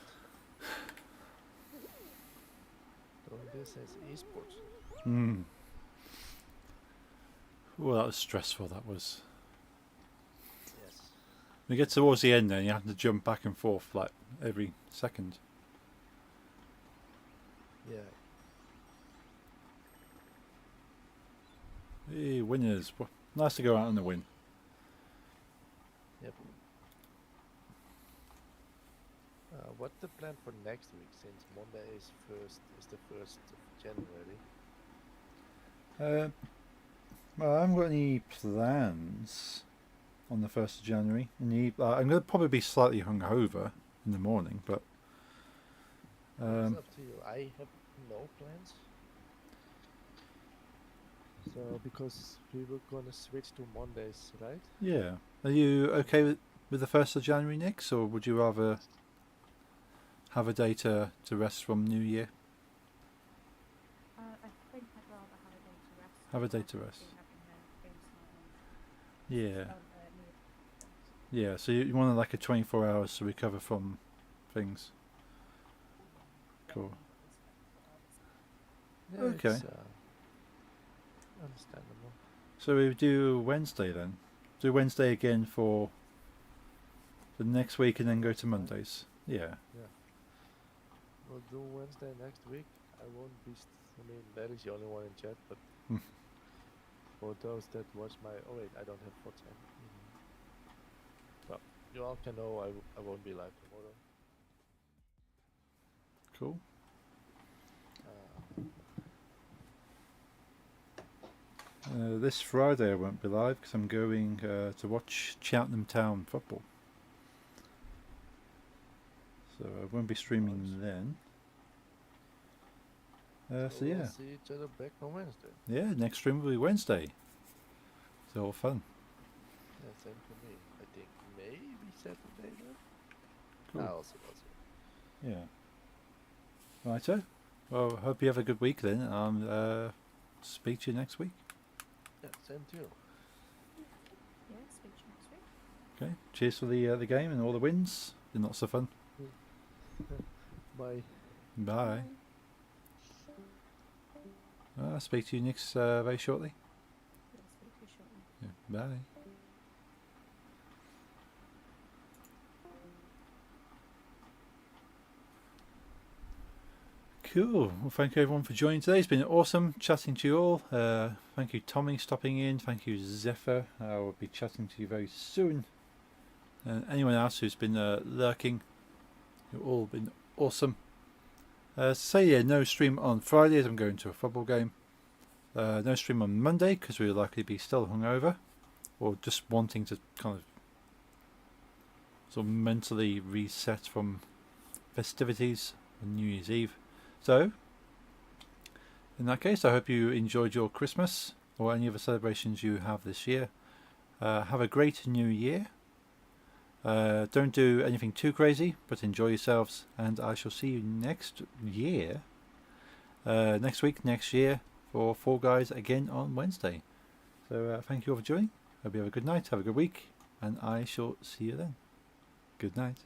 doing this as esports. Well, that was stressful. That was. Yes. When you get towards the end, then you have to jump back and forth like every second. Yeah. Hey, winners! Nice to go out on the win. Yep. What's the plan for next week? Since Monday is the 1st of January. Well, I haven't got any plans on the 1st of January. I'm going to probably be slightly hungover in the morning, but It's up to you. I have no plans. So because we were gonna switch to Mondays, right? yeah. Are you okay with the 1st of January, Nix, or would you rather have a day to rest from New Year? I think I'd rather have a day to rest. Have a day I've to been rest. having Yeah. Near. Yeah, so you want like a 24 hours to recover from things. Cool. Yeah, Okay. It's, understandable. So we do Wednesday then. Do Wednesday again for the next week and then go to Mondays. Yeah. Yeah. We'll do Wednesday next week. I won't be. I mean, Larry's the only one in chat, but Hmm. for those that watch my. Oh wait, I don't have WhatsApp. Well, you all can know I won't be live tomorrow. Cool. This Friday I won't be live because I'm going to watch Cheltenham Town football. So I won't be streaming then. So yeah. We'll see each other back on Wednesday. Yeah, next stream will be Wednesday. It's all fun. Yeah, same for me. I think maybe Saturday then. Cool. I'll see. Yeah. Righto. Well, hope you have a good week then. Speak to you next week. Yeah, same to you. Yeah, speak to you next week. Okay. Cheers for the game and all the wins. And lots of fun. Bye. Bye. I'll speak to you next very shortly. Yeah, speak to you shortly. Yeah. Bye. Cool. Well, thank you everyone for joining today. It's been awesome chatting to you all. Thank you, Tommy, stopping in. Thank you, Zephyr. I will be chatting to you very soon. And anyone else who's been lurking, you've all been awesome. Yeah, no stream on Friday as I'm going to a football game. No stream on Monday because we'll likely be still hungover, or just wanting to kind of sort of mentally reset from festivities on New Year's Eve. So, in that case, I hope you enjoyed your Christmas or any other celebrations you have this year. Have a great new year. Don't do anything too crazy, but enjoy yourselves, and I shall see you next year. Next week, next year, for Fall Guys again on Wednesday. So thank you all for joining. Hope you have a good night, have a good week, and I shall see you then. Good night.